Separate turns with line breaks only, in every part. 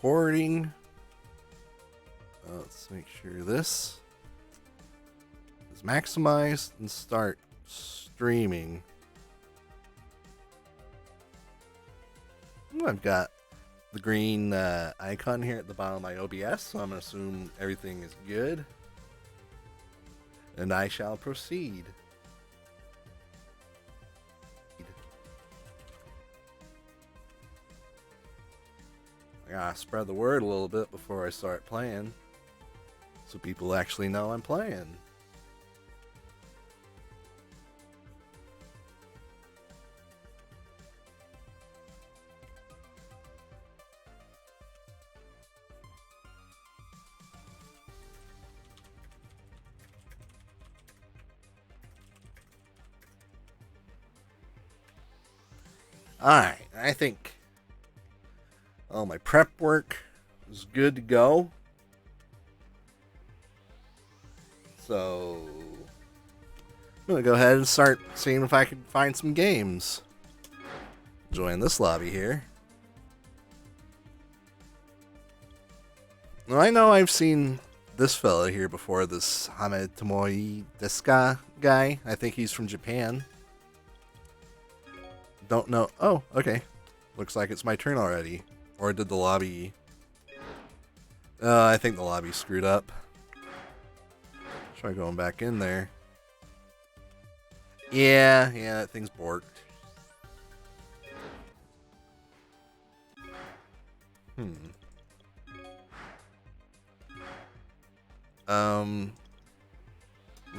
recording. Let's make sure this is maximized and start streaming. I've got the green icon here at the bottom of my OBS, so I'm going to assume everything is good. And I shall proceed. I gotta spread the word a little bit before I start playing, so people actually know I'm playing. Alright, I think all my prep work is good to go. So I'm going to go ahead and start seeing if I can find some games. Join this lobby here. Well, I know I've seen this fella here before, this Hamed Tomoe Deska guy. I think he's from Japan. Don't know. Oh, okay. Looks like it's my turn already. Or did the lobby... I think the lobby screwed up. Try going back in there. Yeah, that thing's borked.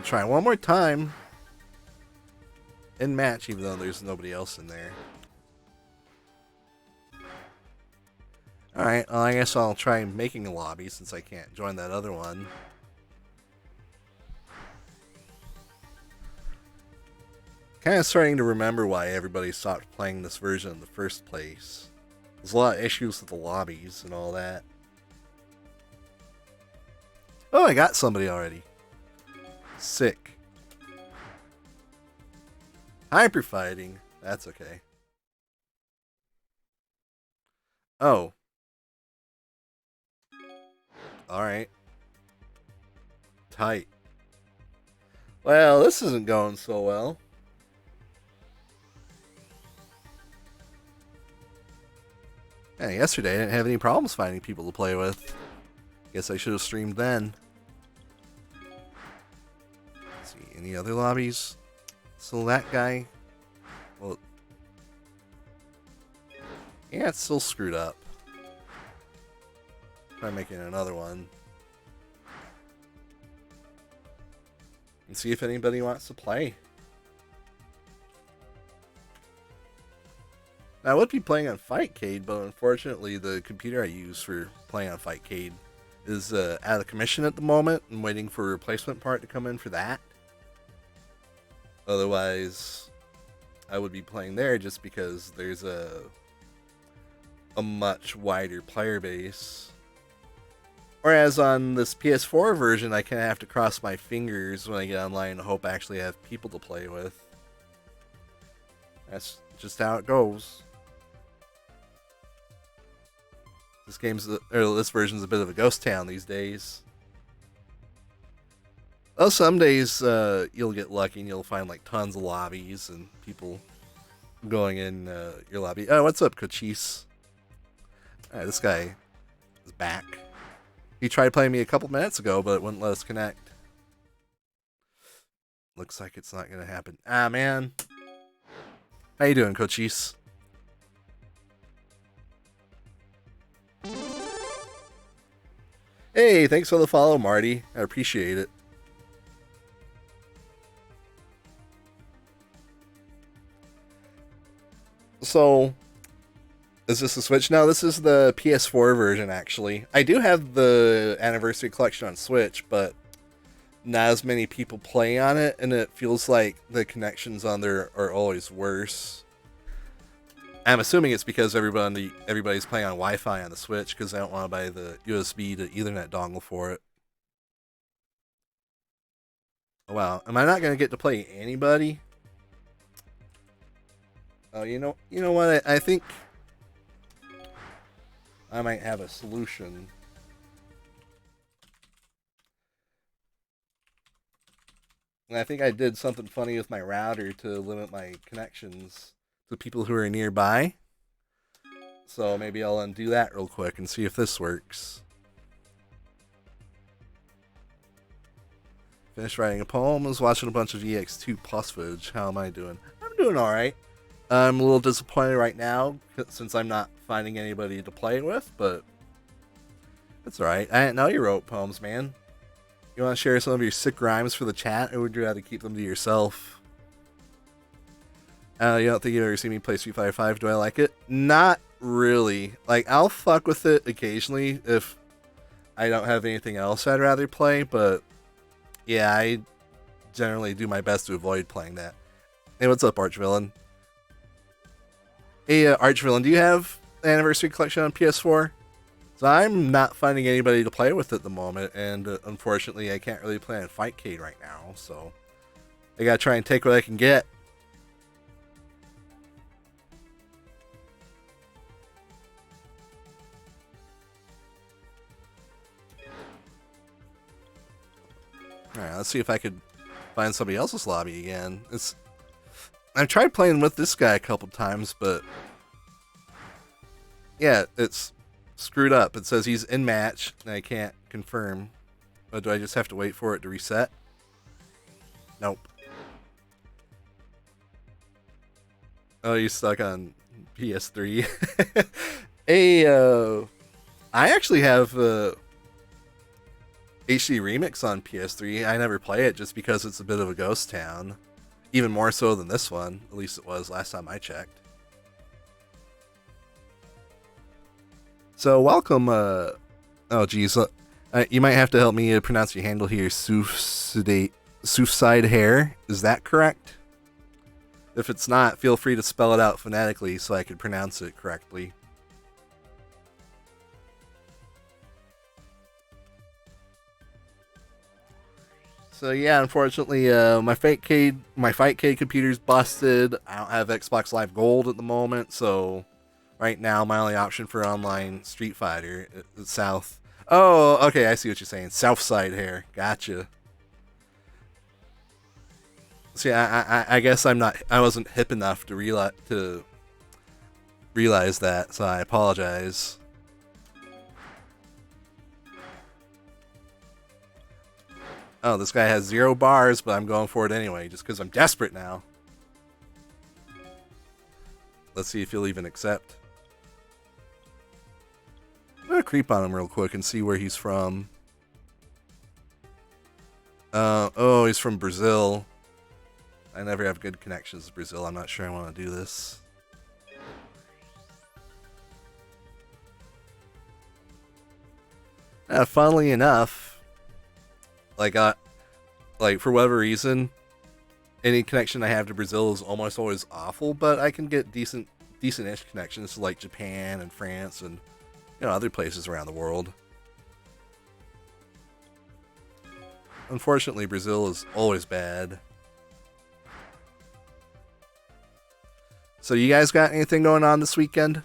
Try one more time. In match, even though there's nobody else in there. Alright, well, I guess I'll try making a lobby since I can't join that other one. Kind of starting to remember why everybody stopped playing this version in the first place. There's a lot of issues with the lobbies and all that. Oh, I got somebody already. Sick. Hyper fighting. That's okay. Oh. Alright. Tight. Well, this isn't going so well. Yeah, yesterday I didn't have any problems finding people to play with. Guess I should have streamed then. Let's see, any other lobbies? So that guy, well, yeah, it's still screwed up. Try making another one. And see if anybody wants to play. Now, I would be playing on Fightcade, but unfortunately the computer I use for playing on Fightcade is out of commission at the moment. I'm waiting for a replacement part to come in for that. Otherwise, I would be playing there just because there's a much wider player base. Whereas on this PS4 version, I kind of have to cross my fingers when I get online and hope I actually have people to play with. That's just how it goes. This version's a bit of a ghost town these days. Well, some days you'll get lucky and you'll find like tons of lobbies and people going in your lobby. Oh, what's up, Cochise? Alright, this guy is back. He tried playing me a couple minutes ago, but it wouldn't let us connect. Looks like it's not gonna happen. Ah, man. How you doing, Cochise? Hey, thanks for the follow, Marty. I appreciate it. So, is this the Switch? No, this is the PS4 version, actually. I do have the Anniversary Collection on Switch, but not as many people play on it, and it feels like the connections on there are always worse. I'm assuming it's because everybody's playing on Wi-Fi on the Switch, because I don't want to buy the USB to Ethernet dongle for it. Oh, wow, am I not going to get to play anybody? Oh, you know what? I think I might have a solution. And I think I did something funny with my router to limit my connections to people who are nearby. So maybe I'll undo that real quick and see if this works. Finished writing a poem, was watching a bunch of EX2 Plus footage. How am I doing? I'm doing alright. I'm a little disappointed right now since I'm not finding anybody to play with, but it's alright. I didn't know you wrote poems, man. You want to share some of your sick rhymes for the chat, or would you rather keep them to yourself? You don't think you've ever seen me play Street Fighter 5? Do I like it? Not really. Like, I'll fuck with it occasionally if I don't have anything else I'd rather play, but yeah, I generally do my best to avoid playing that. Hey, what's up, Archvillain? Hey, Archvillain, do you have the Anniversary Collection on PS4? So I'm not finding anybody to play with at the moment, and unfortunately I can't really play on Fightcade right now, so I gotta try and take what I can get. Alright, let's see if I could find somebody else's lobby again. I've tried playing with this guy a couple times, but yeah, it's screwed up. It says he's in match, and I can't confirm. But do I just have to wait for it to reset? Nope. Oh, you're stuck on PS3. Hey, I actually have HD Remix on PS3. I never play it just because it's a bit of a ghost town. Even more so than this one. At least it was last time I checked. So welcome, oh geez, you might have to help me pronounce your handle here, Sufside Hair. Is that correct? If it's not, feel free to spell it out phonetically so I can pronounce it correctly. So yeah, unfortunately, my Fightcade computer's busted. I don't have Xbox Live Gold at the moment, so right now, my only option for online Street Fighter is South. Oh, okay, I see what you're saying. Southside Hair. Gotcha. See, I guess I wasn't hip enough to realize that, so I apologize. Oh, this guy has 0 bars, but I'm going for it anyway, just because I'm desperate now. Let's see if he'll even accept. I'm gonna creep on him real quick and see where he's from. Oh, he's from Brazil. I never have good connections to Brazil. I'm not sure I want to do this. Funnily enough, like for whatever reason, any connection I have to Brazil is almost always awful, but I can get decent-ish connections to like Japan and France and other places around the world. Unfortunately, Brazil is always bad. So you guys got anything going on this weekend?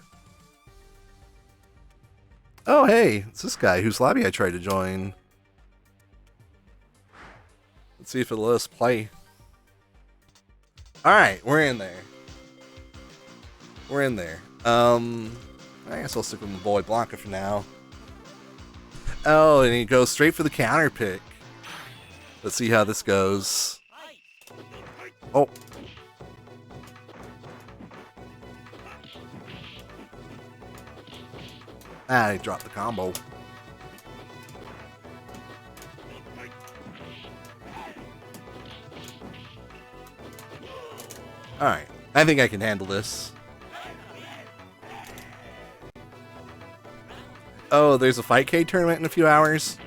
Oh, hey, it's this guy whose lobby I tried to join. Let's see if it'll let us play. Alright, we're in there. We're in there. I guess I'll stick with my boy Blanca for now. Oh, and he goes straight for the counter pick. Let's see how this goes. Oh. Ah, he dropped the combo. Alright, I think I can handle this. Oh, there's a Fightcade tournament in a few hours?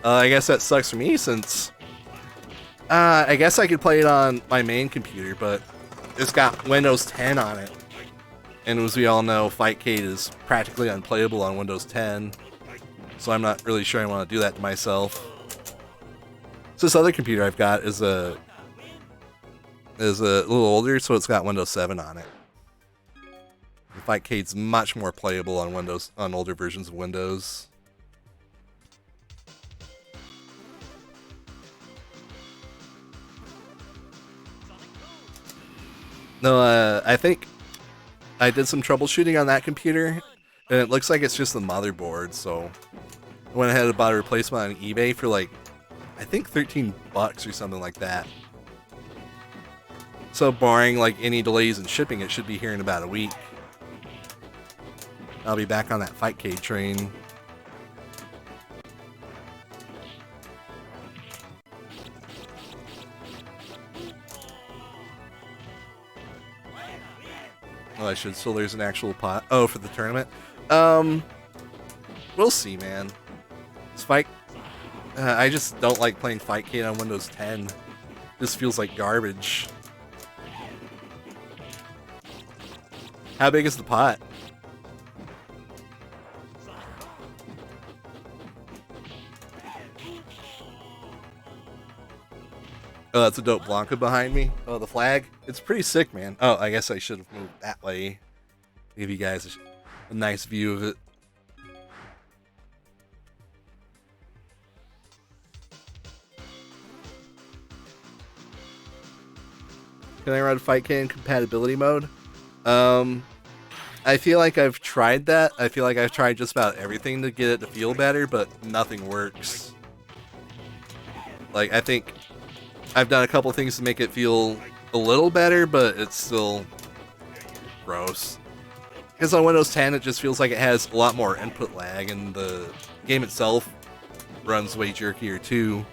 I guess that sucks for me since... I guess I could play it on my main computer, but it's got Windows 10 on it. And as we all know, Fightcade is practically unplayable on Windows 10. So I'm not really sure I want to do that to myself. So this other computer I've got is a little older, so it's got Windows 7 on it. The Fightcade's much more playable on Windows, on older versions of Windows. No, I think I did some troubleshooting on that computer, and it looks like it's just the motherboard, so I went ahead and bought a replacement on eBay for like, I think $13 or something like that. So barring like any delays in shipping, it should be here in about a week. I'll be back on that Fightcade train. Oh, I should. So there's an actual pot. Oh, for the tournament. We'll see, man. Spike. I just don't like playing Fightcade on Windows 10. This feels like garbage. How big is the pot? Oh, that's a dope Blanca behind me. Oh, the flag. It's pretty sick, man. Oh, I guess I should have moved that way. Give you guys a nice view of it. Can I run Fightcade in compatibility mode? I feel like I've tried that. I feel like I've tried just about everything to get it to feel better, but nothing works. Like, I think I've done a couple things to make it feel a little better, but it's still gross. Because on Windows 10, it just feels like it has a lot more input lag, and the game itself runs way jerkier too.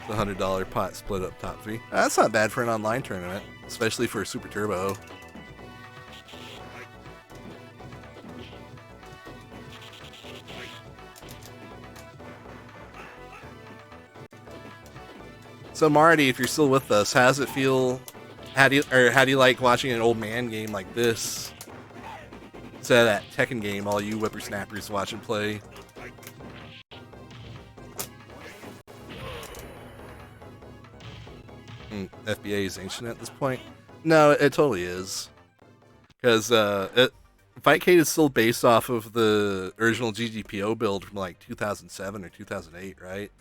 The $100 pot split up top 3. That's not bad for an online tournament, especially for Super Turbo. So Marty, if you're still with us, how does it feel? How do you like watching an old man game like this instead of that Tekken game all you whippersnappers watch and play? FBA is ancient at this point. No, it totally is, because Fightcade is still based off of the original GGPO build from like 2007 or 2008, right?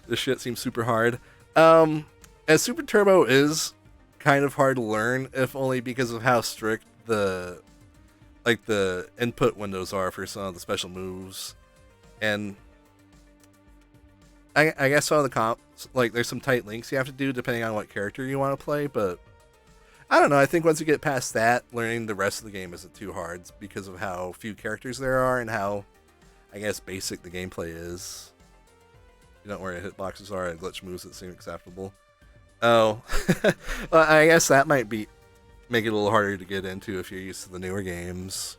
This shit seems super hard. As Super Turbo is kind of hard to learn, if only because of how strict the input windows are for some of the special moves, and I guess some of the comps, like there's some tight links you have to do depending on what character you want to play, but I don't know. I think once you get past that, learning the rest of the game isn't too hard because of how few characters there are and how, I guess, basic the gameplay is. You don't know where hitboxes are and glitch moves that seem acceptable. Oh, well, I guess that might make it a little harder to get into if you're used to the newer games.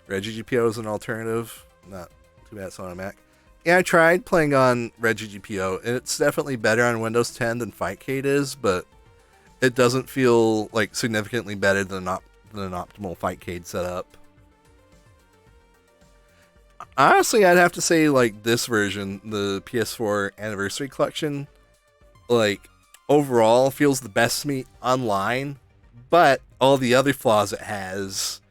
Red GGPO is an alternative. Not too bad it's on a Mac. Yeah, I tried playing on Red GGPO, and it's definitely better on Windows 10 than Fightcade is, but it doesn't feel like significantly better than an optimal Fightcade setup. Honestly, I'd have to say, like, this version, the PS4 Anniversary Collection, like, overall feels the best to me online, but all the other flaws it has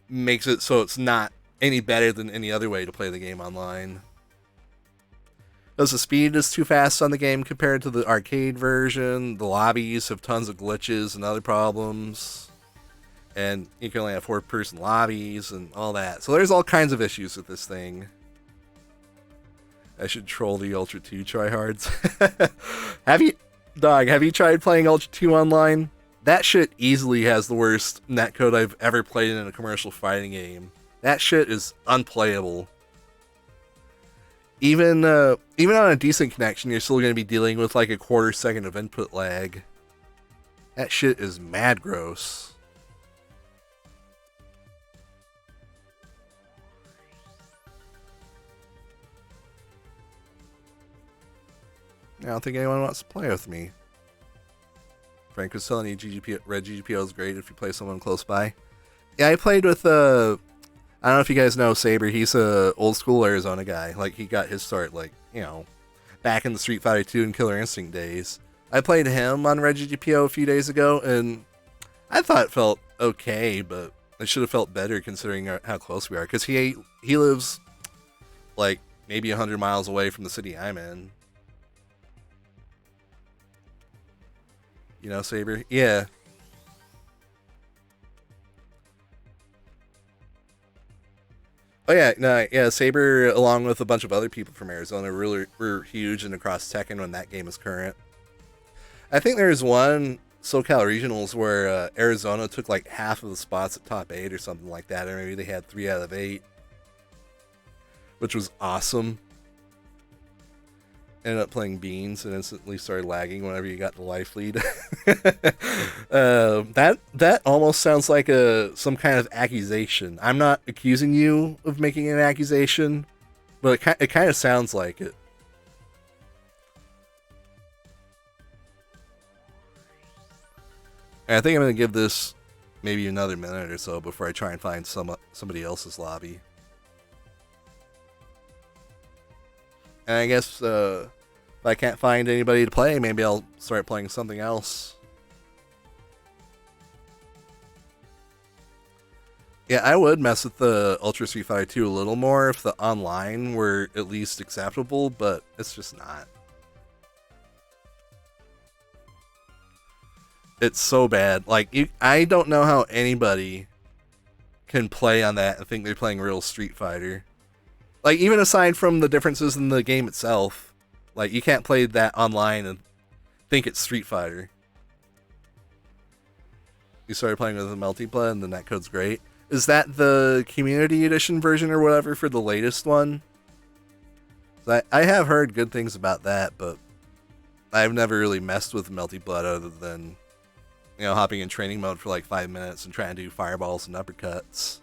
makes it so it's not any better than any other way to play the game online. Because the speed is too fast on the game compared to the arcade version, the lobbies have tons of glitches and other problems, and you can only have 4-person lobbies and all that. So there's all kinds of issues with this thing. I should troll the Ultra 2 tryhards. Have you tried playing Ultra 2 online? That shit easily has the worst netcode I've ever played in a commercial fighting game. That shit is unplayable. Even on a decent connection, you're still going to be dealing with like a quarter second of input lag. That shit is mad gross. I don't think anyone wants to play with me. Frank was telling you Red GGPO is great if you play someone close by. Yeah, I played with I don't know if you guys know Saber. He's a old school Arizona guy. Like, he got his start, like, you know, back in the Street Fighter 2 and Killer Instinct days. I played him on ReggieGPO a few days ago, and I thought it felt okay, but it should have felt better considering how close we are. Because he lives like maybe 100 miles away from the city I'm in. You know, Saber? Yeah. Oh yeah, no, yeah. Saber, along with a bunch of other people from Arizona, really were huge and across Tekken when that game was current. I think there's one SoCal Regionals where Arizona took like half of the spots at top 8 or something like that, or maybe they had 3 out of 8, which was awesome. Ended up playing Beans and instantly started lagging whenever you got the life lead. That almost sounds like some kind of accusation. I'm not accusing you of making an accusation, but it kind of sounds like it. And I think I'm going to give this maybe another minute or so before I try and find somebody else's lobby. And I guess if I can't find anybody to play, maybe I'll start playing something else. Yeah, I would mess with the Ultra Street Fighter 2 a little more if the online were at least acceptable, but it's just not. It's so bad. Like, I don't know how anybody can play on that and think they're playing real Street Fighter. Like, even aside from the differences in the game itself, like, you can't play that online and think it's Street Fighter. You started playing with the multiplayer and the netcode's great. Is that the community edition version or whatever for the latest one? I have heard good things about that, but I've never really messed with multi-blood other than, you know, hopping in training mode for like 5 minutes and trying to do fireballs and uppercuts.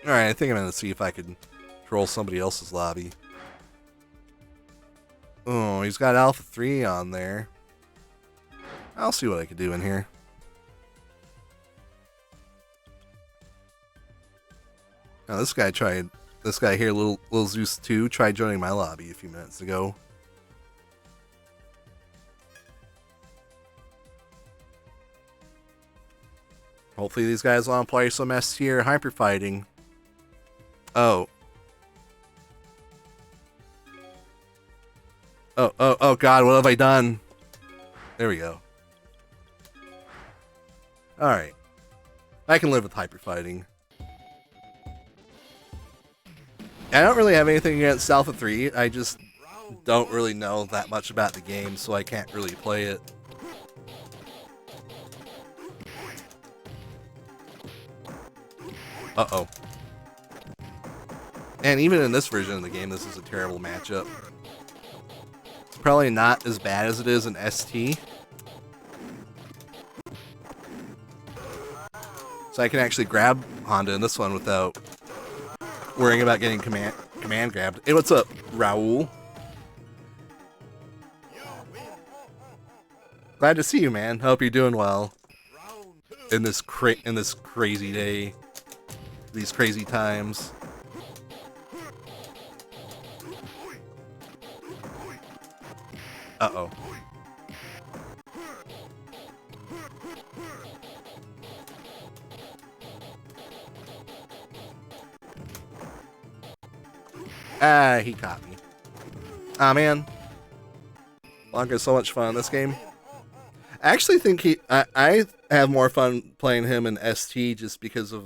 Alright, I think I'm going to see if I can troll somebody else's lobby. Oh, he's got Alpha 3 on there. I'll see what I can do in here. Now this guy here, Little Zeus 2, tried joining my lobby a few minutes ago. Hopefully these guys want to play some S tier hyper fighting. Oh. Oh god, what have I done? There we go. Alright. I can live with hyper fighting. I don't really have anything against Alpha 3, I just don't really know that much about the game, so I can't really play it. Uh-oh. And even in this version of the game, this is a terrible matchup. It's probably not as bad as it is in ST. So I can actually grab Honda in this one without worrying about getting command grabbed. Hey, what's up, Raul? Glad to see you, man. Hope you're doing well in this crazy day, these crazy times. Uh-oh. Ah, he caught me. Ah, man. Blanca's so much fun in this game. I actually think I have more fun playing him in ST just because of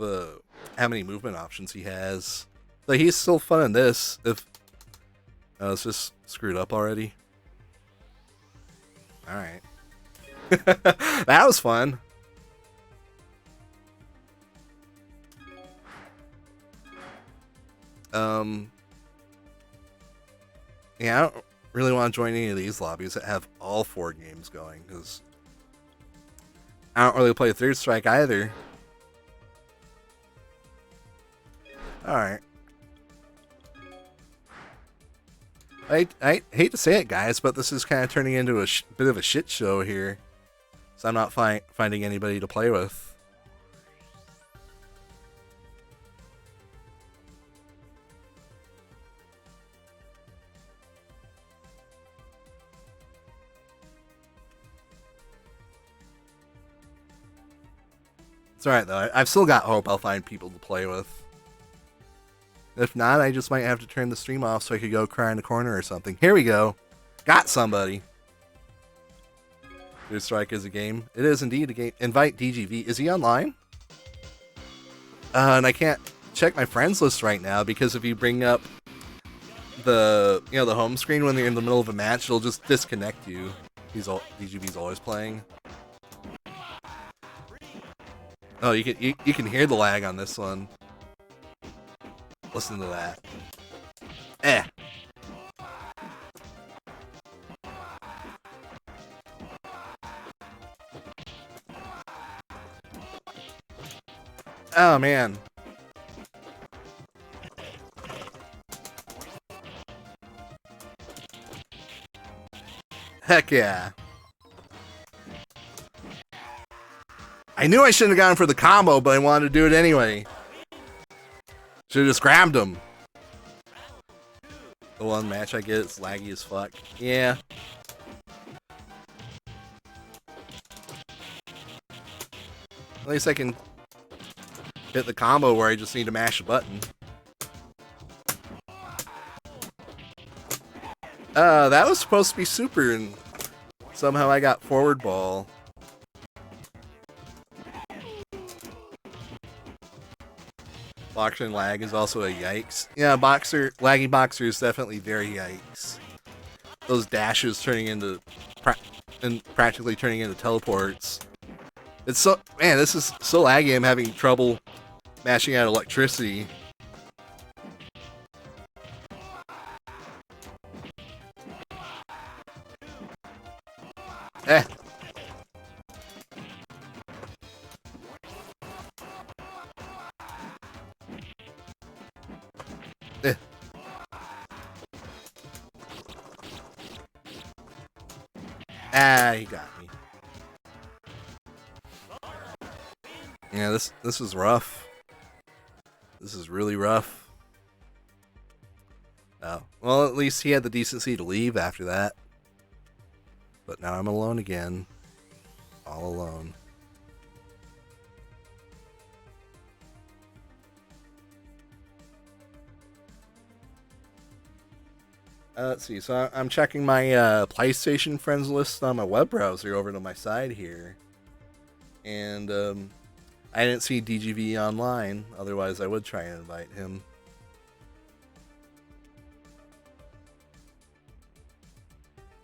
how many movement options he has. But he's still fun in this. If it's just screwed up already. All right. That was fun. Yeah, I don't really want to join any of these lobbies that have all 4 games going, because I don't really play Third Strike either. Alright. I hate to say it, guys, but this is kind of turning into a bit of a shit show here. So I'm not finding anybody to play with. It's alright though. I've still got hope I'll find people to play with. If not, I just might have to turn the stream off so I could go cry in the corner or something. Here we go. Got somebody. Third Strike is a game. It is indeed a game. Invite DGV. Is he online? And I can't check my friends list right now because if you bring up the the home screen when you're in the middle of a match, it'll just disconnect you. DGV's always playing. Oh, you can hear the lag on this one. Listen to that. Eh. Oh man. Heck yeah. I knew I shouldn't have gone for the combo, but I wanted to do it anyway. Should have just grabbed him. The one match I get is laggy as fuck. Yeah. At least I can hit the combo where I just need to mash a button. That was supposed to be super, and somehow I got forward ball. Boxer and lag is also a yikes. Yeah, laggy boxer is definitely very yikes. Those dashes turning into practically turning into teleports. It's so this is so laggy. I'm having trouble mashing out electricity. Eh. Eh. Ah, he got me. Yeah, this is rough. This is really rough. Oh, well, at least he had the decency to leave after that. But now I'm alone again. All alone. Let's see. So I'm checking my PlayStation friends list on my web browser over to my side here. And I didn't see DGV online. Otherwise, I would try and invite him.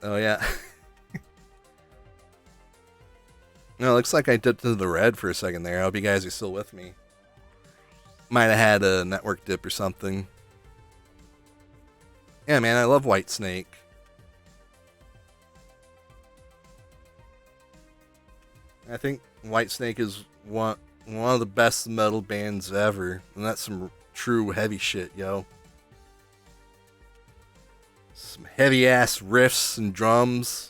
Oh, yeah. No, it looks like I dipped into the red for a second there. I hope you guys are still with me. Might have had a network dip or something. Yeah, man, I love Whitesnake. I think Whitesnake is one of the best metal bands ever. And that's some true heavy shit, yo. Some heavy-ass riffs and drums.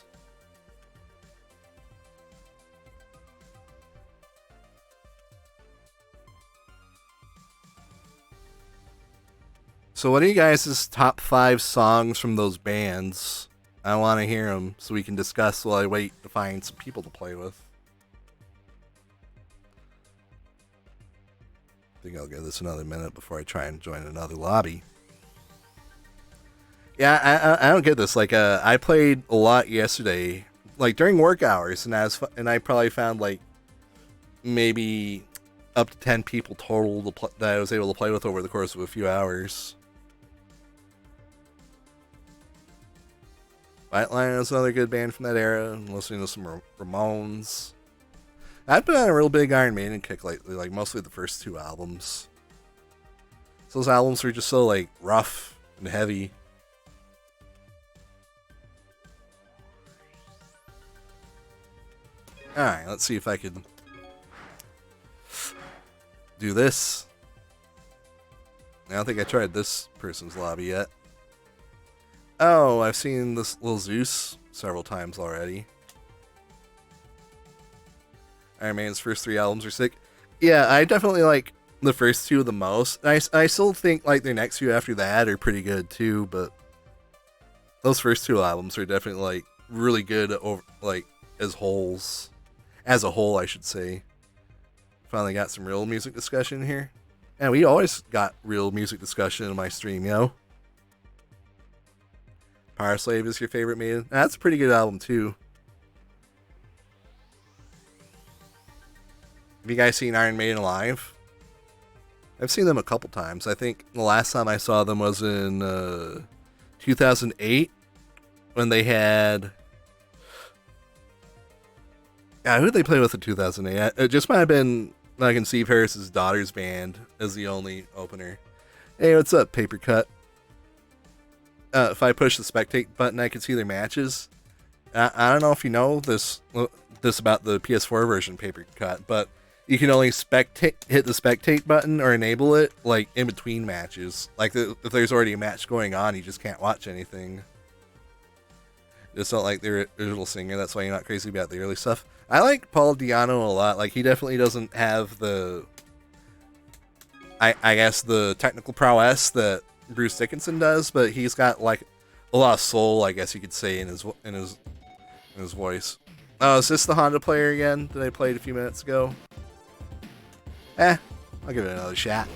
So what are you guys' top 5 songs from those bands? I want to hear them so we can discuss while I wait to find some people to play with. I think I'll give this another minute before I try and join another lobby. Yeah, I don't get this. Like, I played a lot yesterday, like during work hours, and I probably found like maybe up to 10 people total that I was able to play with over the course of a few hours. Whiteline is another good band from that era. I'm listening to some Ramones. I've been on a real big Iron Maiden kick lately, like mostly the first 2 albums. So those albums were just so like rough and heavy. Alright, let's see if I can do this. I don't think I tried this person's lobby yet. Oh, I've seen this little Zeus several times already. Iron Maiden's first 3 albums are sick. Yeah, I definitely like the first 2 the most. I still think like their next few after that are pretty good too, but those first 2 albums are definitely like really good over like as wholes. As a whole, I should say. Finally got some real music discussion here. And we always got real music discussion in my stream, yo. Power Slave is your favorite Maiden? That's a pretty good album, too. Have you guys seen Iron Maiden live? I've seen them a couple times. I think the last time I saw them was in 2008 when they had... Yeah, who did they play with in 2008? It just might have been I Can See Paris's Daughter's Band as the only opener. Hey, what's up, Paper Cut? If I push the spectate button, I can see their matches. I don't know if you know this about the PS4 version, Paper Cut, but you can only hit the spectate button or enable it like in between matches. Like if there's already a match going on, you just can't watch anything. Just not like the original singer. That's why you're not crazy about the early stuff. I like Paul Di'Anno a lot. Like he definitely doesn't have the, I guess the technical prowess that Bruce Dickinson does, but he's got like a lot of soul, I guess you could say, in his voice. Oh, is this the Honda player again that I played a few minutes ago? I'll give it another shot.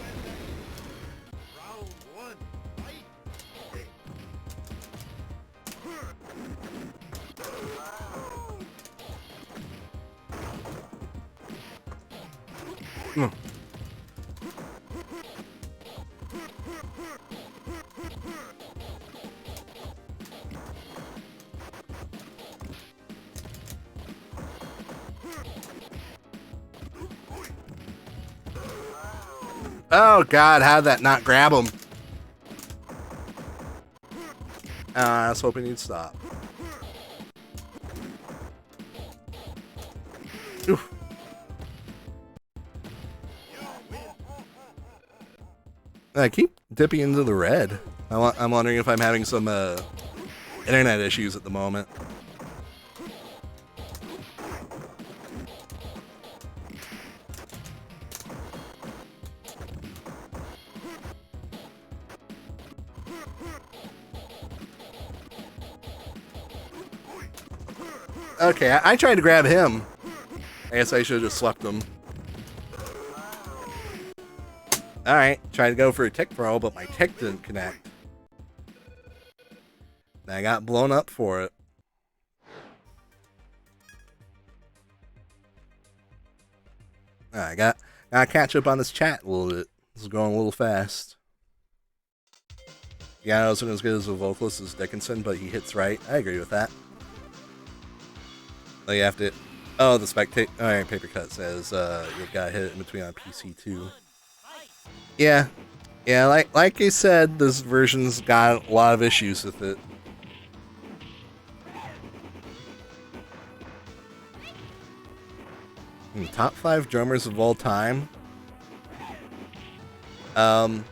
Oh god, how did that not grab him? I was hoping he'd stop. Oof. I keep dipping into the red. I'm wondering if I'm having some internet issues at the moment. Okay, I tried to grab him. I guess I should have just swept him. Alright, tried to go for a tick throw, but my tick didn't connect. I got blown up for it. I gotta catch up on this chat a little bit. This is going a little fast. Yeah, I wasn't as good as a vocalist as Dickinson, but he hits right. I agree with that. You have to... Oh, the spectate... Alright, Paper Cut says you've got to hit it in between on PC too. Yeah. Yeah, like I said, this version's got a lot of issues with it. Top 5 drummers of all time? So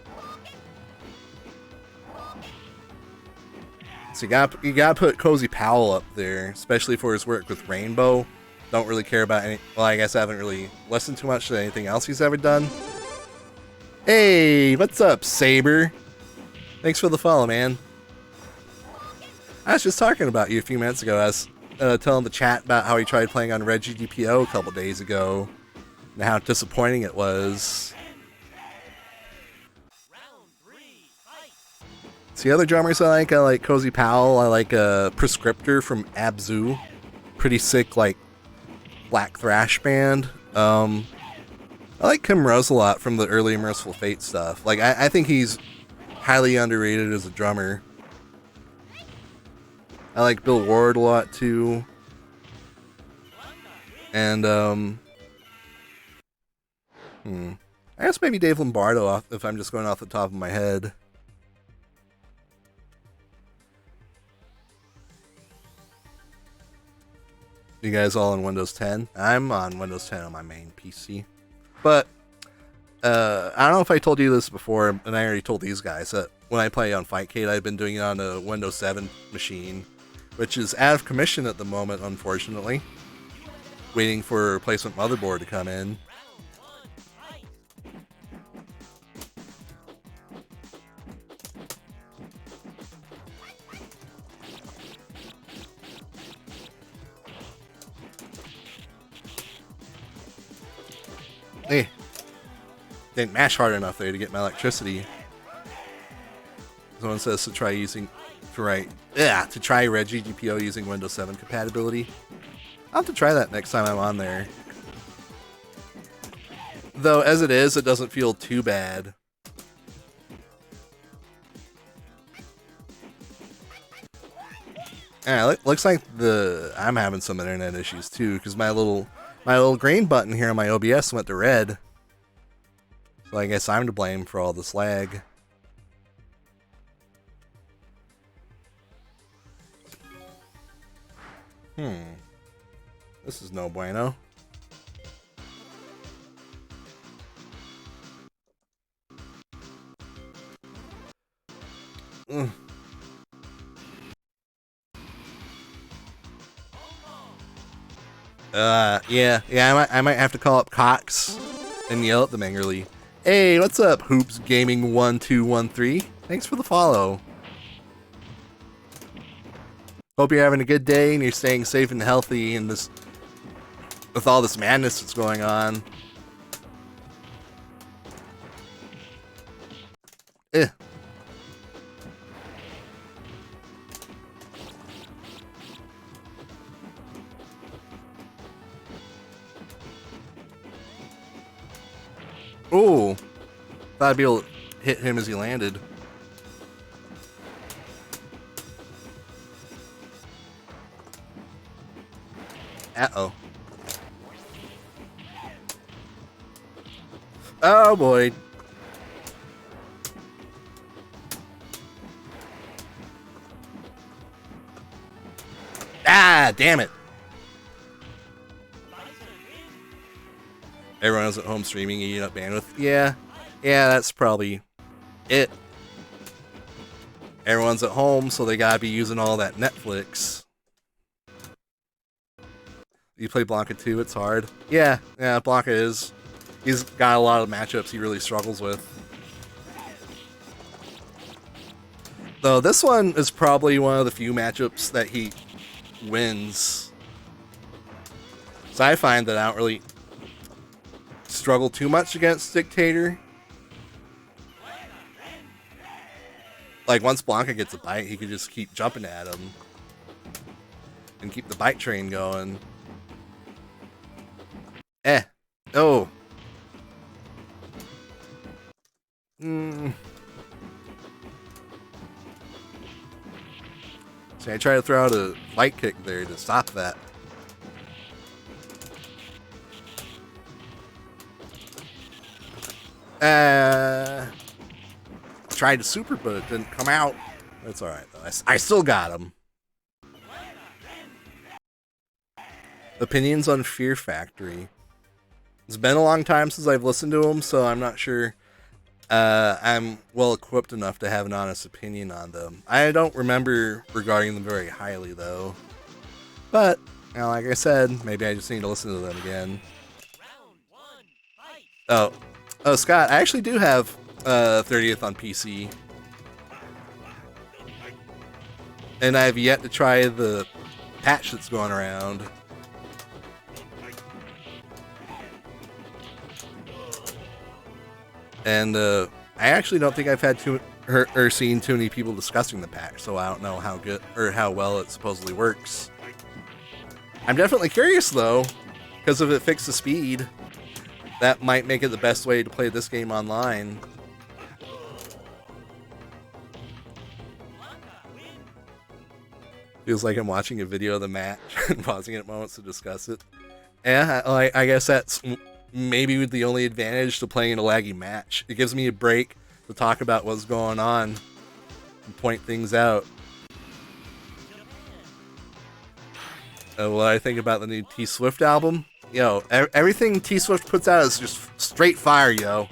you gotta put Cozy Powell up there, especially for his work with Rainbow. Don't really care about any... Well, I guess I haven't really listened too much to anything else he's ever done. Hey, what's up, Saber? Thanks for the follow, man. I was just talking about you a few minutes ago. I was telling the chat about how he tried playing on Red GDPO a couple days ago, and how disappointing it was. So the other drummers I like Cozy Powell, I like Prescriptor from Abzu. Pretty sick, like, black thrash band. I like Kim Rose a lot from the early Merciful Fate stuff. Like, I think he's highly underrated as a drummer. I like Bill Ward a lot, too. And, I guess maybe Dave Lombardo, if I'm just going off the top of my head. You guys all on Windows 10? I'm on Windows 10 on my main PC. But, I don't know if I told you this before, and I already told these guys, that when I play on Fightcade, I've been doing it on a Windows 7 machine, which is out of commission at the moment, unfortunately. Waiting for a replacement motherboard to come in. Hey, didn't mash hard enough there to get my electricity. Someone says to try Red GPO using Windows 7 compatibility. I'll have to try that next time I'm on there. Though, as it is, it doesn't feel too bad. Yeah, looks like I'm having some internet issues too, because my little green button here on my OBS went to red. So I guess I'm to blame for all this lag. This is no bueno. Yeah, I might have to call up Cox and yell at them angrily. Hey, what's up, Hoops Gaming 1213? Thanks for the follow. Hope you're having a good day and you're staying safe and healthy in this, with all this madness that's going on. Oh, thought I'd be able to hit him as he landed. Uh-oh. Oh boy. Ah, damn it. Everyone was at home streaming, eating up bandwidth. Yeah, that's probably it. Everyone's at home, so they gotta be using all that Netflix. You play Blanca 2, it's hard. Yeah, Blanca is. He's got a lot of matchups he really struggles with. Though this one is probably one of the few matchups that he wins. So I find that I don't really struggle too much against Dictator. Like, once Blanca gets a bite, he can just keep jumping at him and keep the bite train going. Oh. See, I try to throw out a light kick there to stop that. Tried to super, but it didn't come out. That's alright, though. I still got him. Opinions on Fear Factory. It's been a long time since I've listened to them, so I'm not sure I'm well equipped enough to have an honest opinion on them. I don't remember regarding them very highly, though. But, you know, like I said, maybe I just need to listen to them again. Oh, Scott, I actually do have 30th on PC. And I have yet to try the patch that's going around. And I actually don't think I've had seen too many people discussing the patch, so I don't know how good or how well it supposedly works. I'm definitely curious though, because if it fixes speed, that might make it the best way to play this game online. Feels like I'm watching a video of the match and pausing at moments to discuss it. Yeah, I guess that's maybe the only advantage to playing a laggy match. It gives me a break to talk about what's going on and point things out. What I think about the new T-Swift album? Yo, everything T-Swift puts out is just straight fire, yo.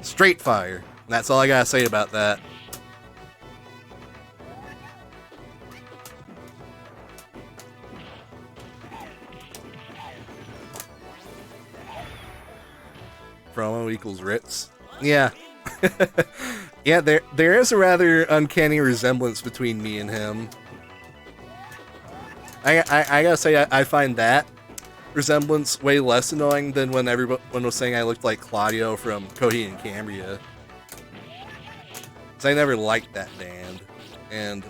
Straight fire. And that's all I gotta say about that. Promo equals Ritz. Yeah. Yeah, there is a rather uncanny resemblance between me and him. I gotta say, I find that resemblance way less annoying than when everyone was saying I looked like Claudio from Coheed and Cambria. Because I never liked that band. And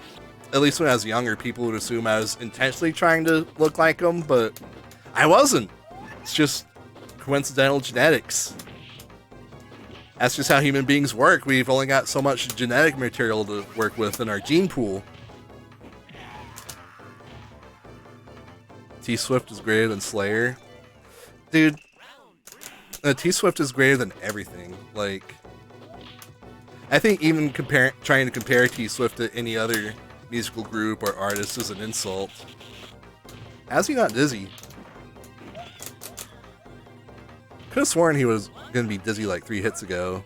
at least when I was younger, people would assume I was intentionally trying to look like them, but I wasn't. It's just coincidental genetics. That's just how human beings work. We've only got so much genetic material to work with in our gene pool. T-Swift is greater than Slayer. Dude, T-Swift is greater than everything. Like, I think even trying to compare T-Swift to any other musical group or artist is an insult. How's he not dizzy? Could have sworn he was going to be dizzy like 3 hits ago.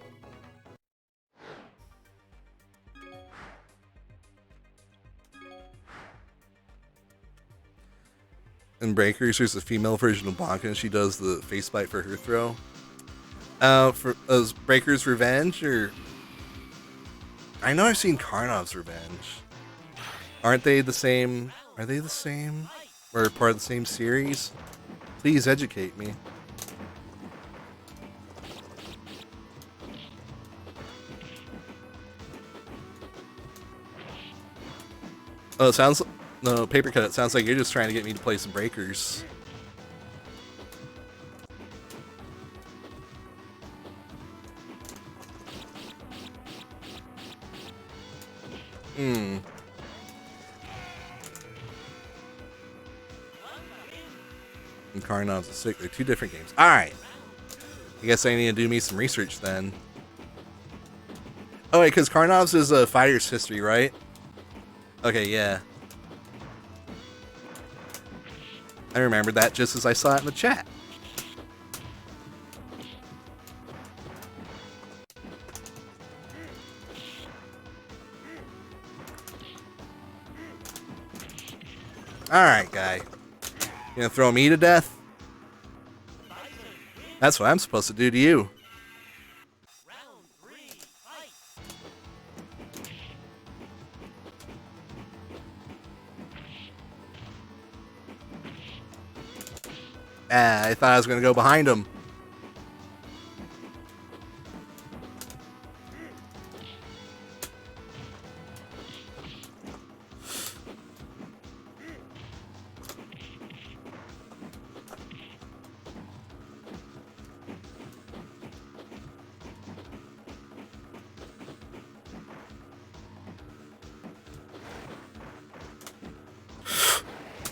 In Breakers, there's a female version of Blanca, and she does the faceplate for her throw. For Breakers Revenge, or I know I've seen Karnov's Revenge. Aren't they the same? Are they the same? Or part of the same series? Please educate me. Oh, it sounds... No, Paper Cut, it sounds like you're just trying to get me to play some Breakers. And Karnov's a sick. They're 2 different games. Alright. I guess I need to do me some research then. Oh wait, because Karnov's is a fighter's history, right? Okay, yeah. I remembered that just as I saw it in the chat. Alright, guy. You gonna throw me to death? That's what I'm supposed to do to you. Ah, I thought I was gonna go behind him.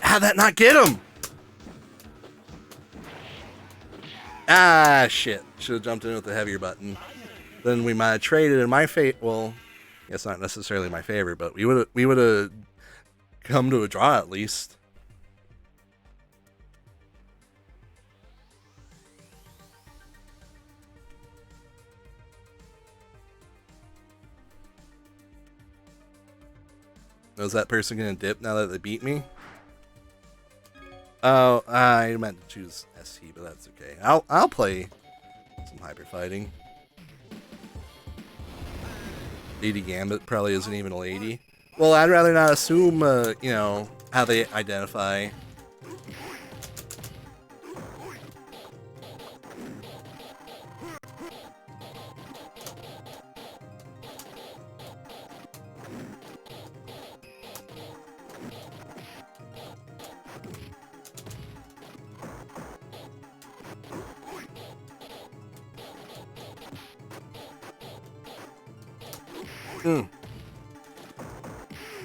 How'd that not get him? Ah, shit. Should have jumped in with the heavier button. Then we might have traded in my fate. Well, it's not necessarily my favor, but we would have come to a draw at least. Was that person gonna dip now that they beat me? Oh, I meant to choose ST, but that's okay. I'll play some hyper fighting. Lady Gambit probably isn't even a lady. Well, I'd rather not assume, you know, how they identify.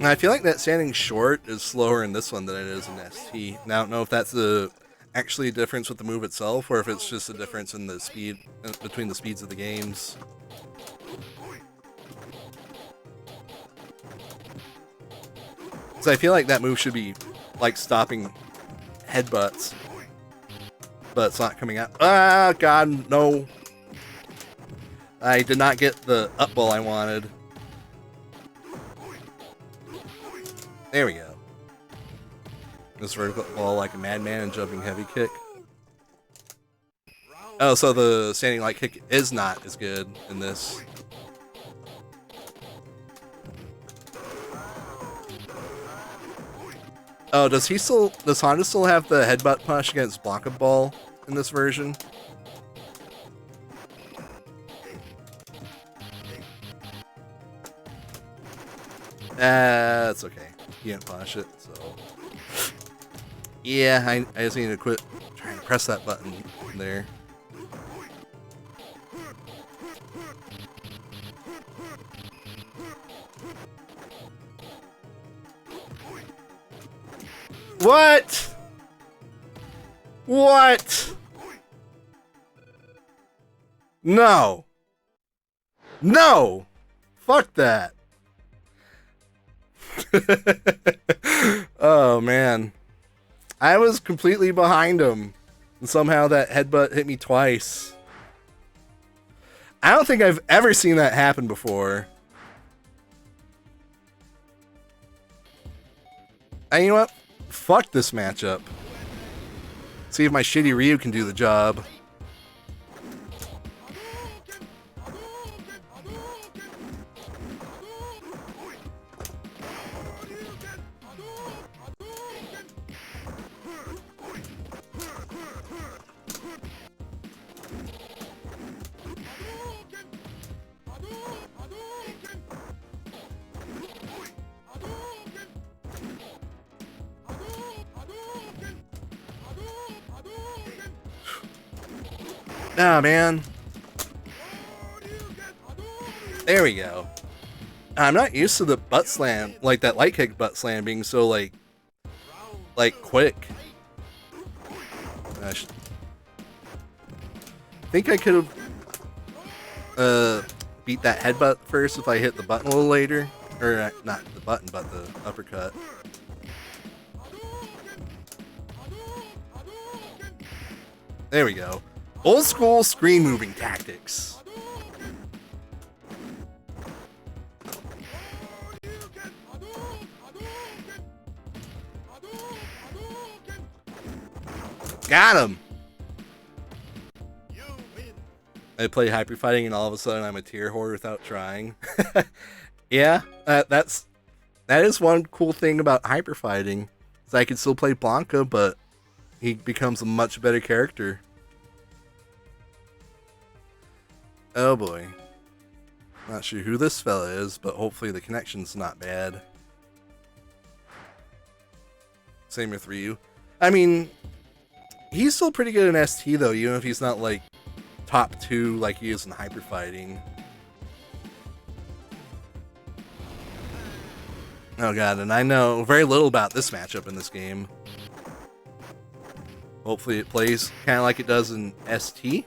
I feel like that standing short is slower in this one than it is in ST. Now, I don't know if that's actually a difference with the move itself, or if it's just a difference in the speed between the speeds of the games. So I feel like that move should be like stopping headbutts, but it's not coming out. Ah, God, no! I did not get the up ball I wanted. There we go. This vertical ball like a madman and jumping heavy kick. Oh, so the standing light kick is not as good in this. Oh, does Honda still have the headbutt punch against Blanca Ball in this version? It's okay. You can't punish it, so... Yeah, I just need to quit trying to press that button there. What? What? No. No. Fuck that. Oh, man. I was completely behind him. And somehow that headbutt hit me twice. I don't think I've ever seen that happen before. And you know what? Fuck this matchup. See if my shitty Ryu can do the job. Nah, man. There we go. I'm not used to the butt slam, like that light kick butt slam being so like quick. I think I could have beat that headbutt first if I hit the button a little later, or not the button, but the uppercut. There we go. Old school screen moving tactics. Got him. I play hyper fighting and all of a sudden I'm a tier whore without trying. Yeah, that is one cool thing about hyper fighting. Is I can still play Blanca, but he becomes a much better character. Oh boy. Not sure who this fella is, but hopefully the connection's not bad. Same with Ryu. I mean, he's still pretty good in ST though, even if he's not like top 2 like he is in hyper fighting. Oh god, and I know very little about this matchup in this game. Hopefully it plays kind of like it does in ST.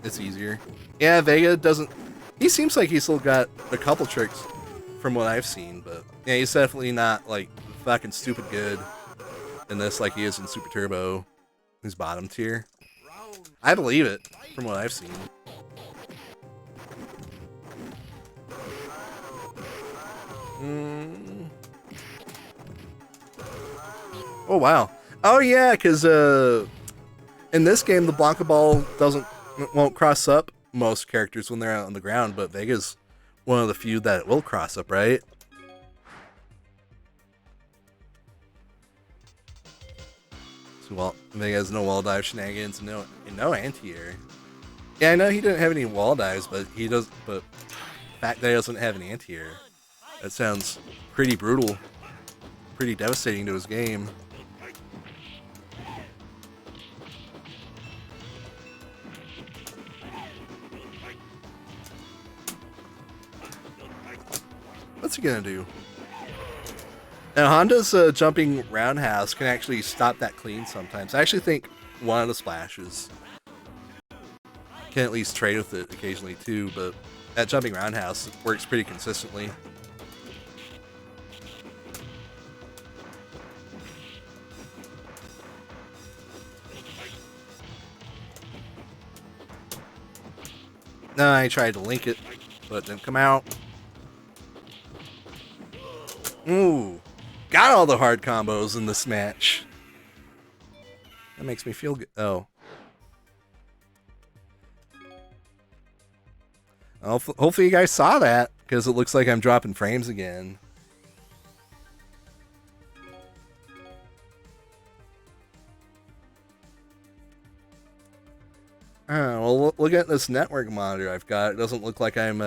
It's easier. Yeah, Vega doesn't... He seems like he's still got a couple tricks from what I've seen, but... Yeah, he's definitely not, like, fucking stupid good in this like he is in Super Turbo. He's bottom tier. I believe it, from what I've seen. Oh, wow. Oh, yeah, because, in this game, the Blanca Ball won't cross up most characters when they're out on the ground, but Vega's one of the few that it will cross up, right? So, well, Vega has no wall dive shenanigans and no anti-air. Yeah, I know he didn't have any wall dives, but he does. But the fact that he doesn't have an anti-air, that sounds pretty brutal, pretty devastating to his game. What's he gonna do? Now, Honda's jumping roundhouse can actually stop that clean sometimes. I actually think one of the splashes can at least trade with it occasionally too, but that jumping roundhouse works pretty consistently. No, I tried to link it, but it didn't come out. Ooh, got all the hard combos in this match. That makes me feel good. Oh. Hopefully you guys saw that, because it looks like I'm dropping frames again. Oh, well, look at this network monitor I've got. It doesn't look like I'm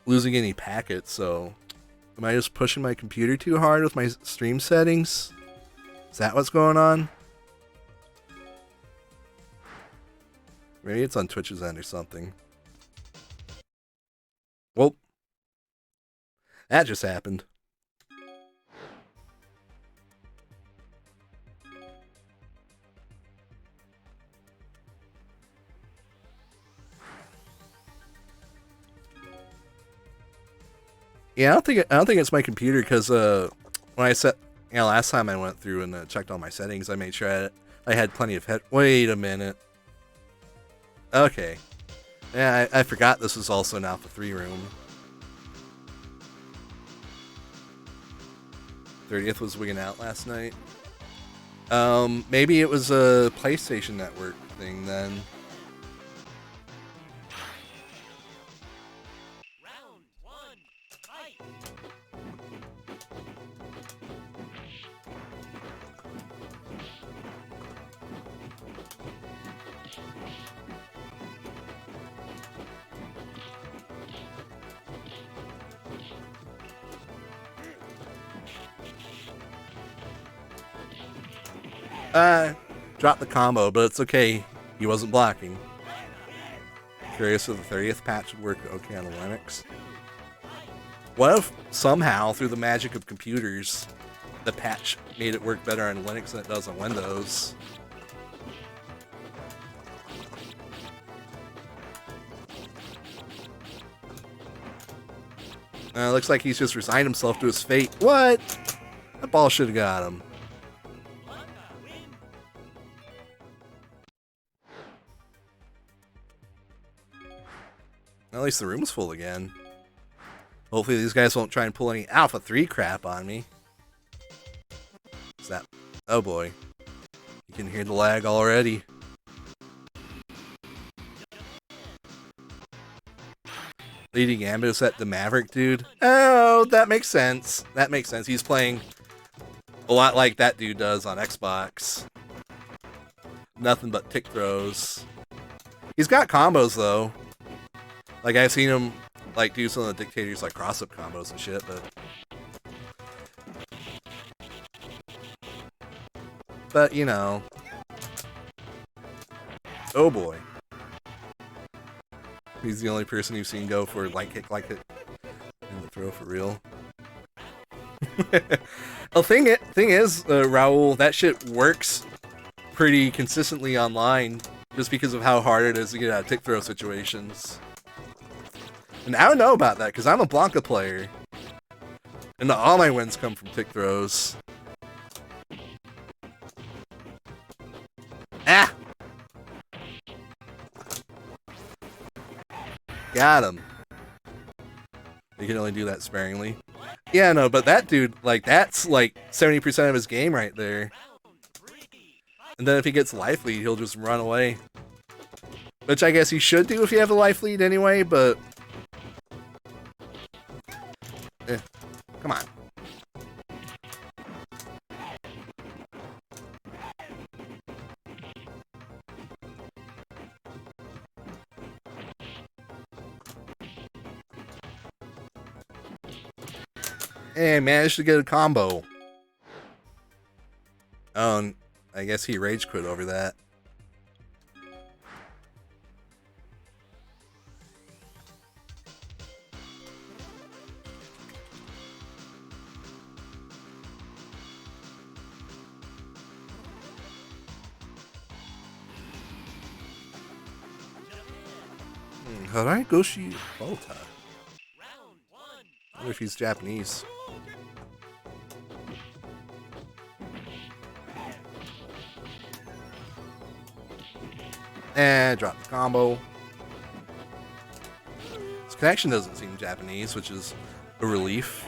losing any packets, so... Am I just pushing my computer too hard with my stream settings? Is that what's going on? Maybe it's on Twitch's end or something. Well, that just happened. Yeah, I don't think it's my computer, because when I set, last time I went through and checked all my settings, I made sure I had plenty of Wait a minute. Okay. Yeah, I forgot this was also an Alpha 3 room. 30th was wigging out last night. Maybe it was a PlayStation Network thing then. Dropped the combo, but it's okay. He wasn't blocking. Curious if the 30th patch would work okay on Linux. What if somehow, through the magic of computers, the patch made it work better on Linux than it does on Windows? Looks like he's just resigned himself to his fate. What? That ball should have got him. At least the room's full again. Hopefully these guys won't try and pull any Alpha 3 crap on me. Is that... Oh boy. You can hear the lag already. Leading Ambus at the Maverick dude. Oh, that makes sense. That makes sense. He's playing a lot like that dude does on Xbox. Nothing but tick throws. He's got combos though. Like I've seen him like do some of the dictators like cross-up combos and shit, but you know. Oh boy. He's the only person you've seen go for light kick and the throw for real. The thing is, Raul, that shit works pretty consistently online just because of how hard it is to get out of tick throw situations. And I don't know about that because I'm a Blanca player. And all my wins come from tick throws. Ah! Got him. You can only do that sparingly. Yeah, no, but that dude, like, that's like 70% of his game right there. And then if he gets life lead, he'll just run away. Which I guess he should do if you have a life lead anyway, but... come on. Hey, managed to get a combo. Oh, and I guess he rage quit over that. Haraigoshi Bota. I wonder if he's Japanese. And drop the combo. His connection doesn't seem Japanese, which is a relief.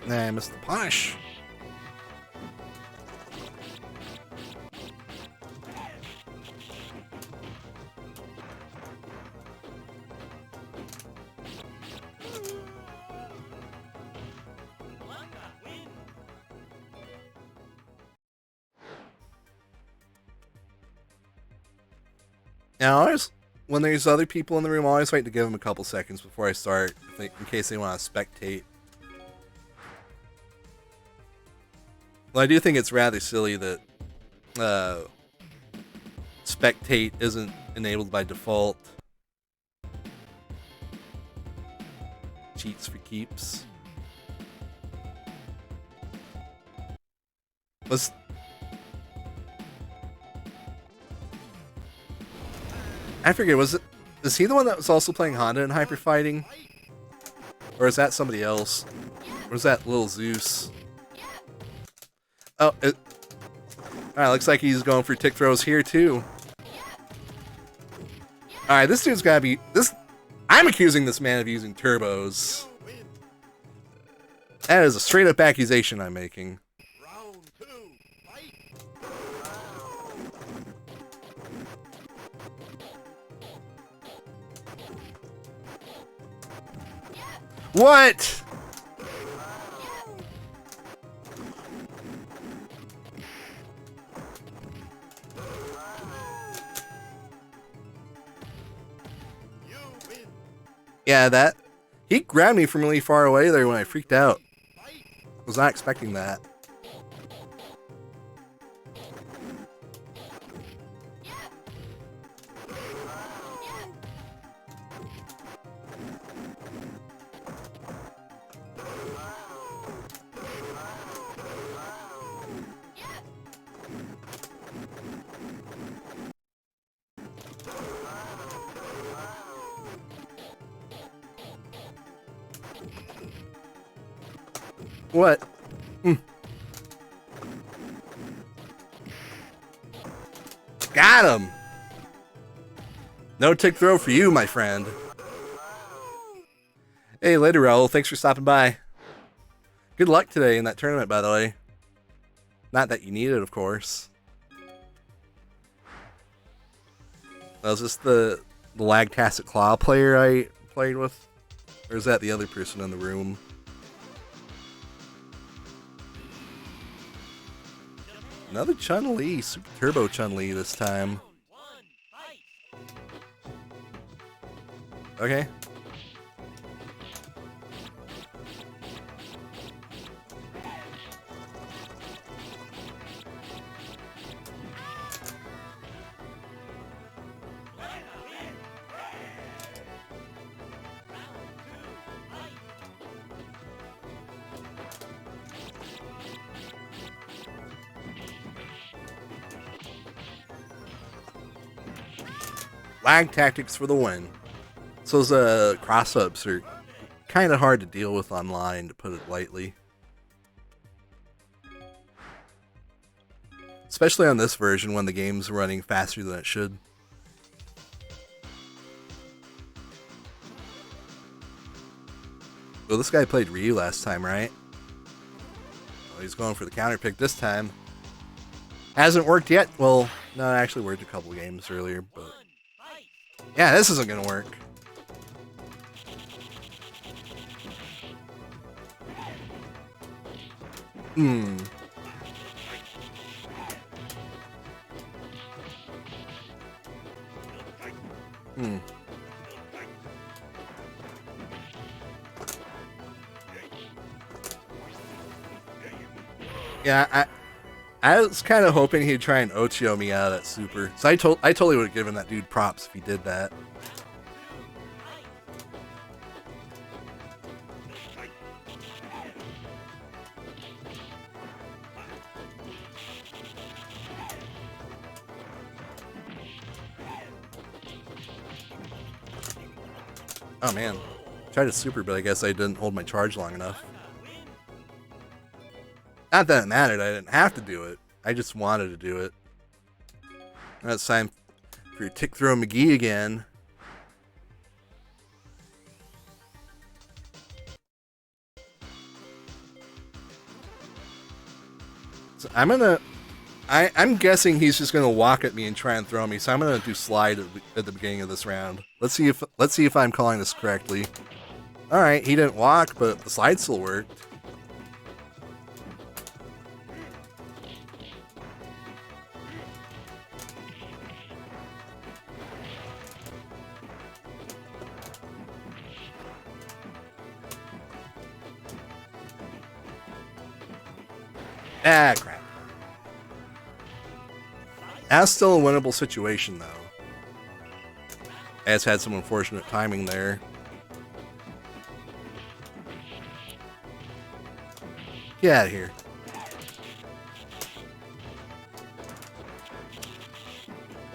Nah, I missed the punish. Now, when there's other people in the room, I always wait to give them a couple seconds before I start, in case they want to spectate. Well, I do think it's rather silly that spectate isn't enabled by default. Cheats for keeps. I forget, is he the one that was also playing Honda in Hyper Fighting? Or is that somebody else? Or is that Little Zeus? Oh, alright, looks like he's going for tick throws here too. Alright, this dude's gotta be... I'm accusing this man of using turbos. That is a straight up accusation I'm making. What? Yeah, he grabbed me from really far away there when I freaked out. Was not expecting that. What? Got him! No tick throw for you, my friend. Hey, later, Raul. Thanks for stopping by. Good luck today in that tournament, by the way. Not that you need it, of course. Was this the Lagtastic Claw player I played with? Or is that the other person in the room? Another Chun-Li, Super Turbo Chun-Li this time. Okay. Lag tactics for the win. So those cross-ups are kind of hard to deal with online, to put it lightly. Especially on this version when the game's running faster than it should. Well, this guy played Ryu last time, right? Well, he's going for the counter pick this time. Hasn't worked yet. Well, no, it actually worked a couple games earlier, but... yeah, this isn't gonna work. Hmm. Yeah, I was kind of hoping he'd try and Ochio me out of that super. So I totally would have given that dude props if he did that. Oh man, tried a super, but I guess I didn't hold my charge long enough. Not that it mattered, I didn't have to do it. I just wanted to do it. Now it's time for your Tick Throw McGee again. So I'm guessing he's just gonna walk at me and try and throw me. So I'm gonna do slide at the beginning of this round. Let's see if I'm calling this correctly. All right, he didn't walk, but the slide still worked. Ah, crap. That's still a winnable situation, though. As had some unfortunate timing there. Get out of here.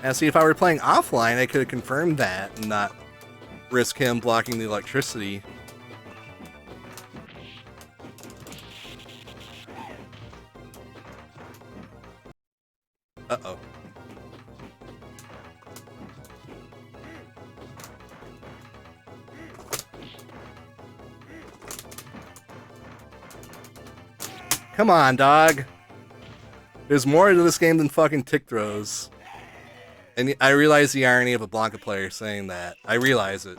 Now, see, if I were playing offline, I could have confirmed that and not risk him blocking the electricity. Uh-oh. Come on, dog. There's more to this game than fucking tick throws. And I realize the irony of a Blanca player saying that. I realize it.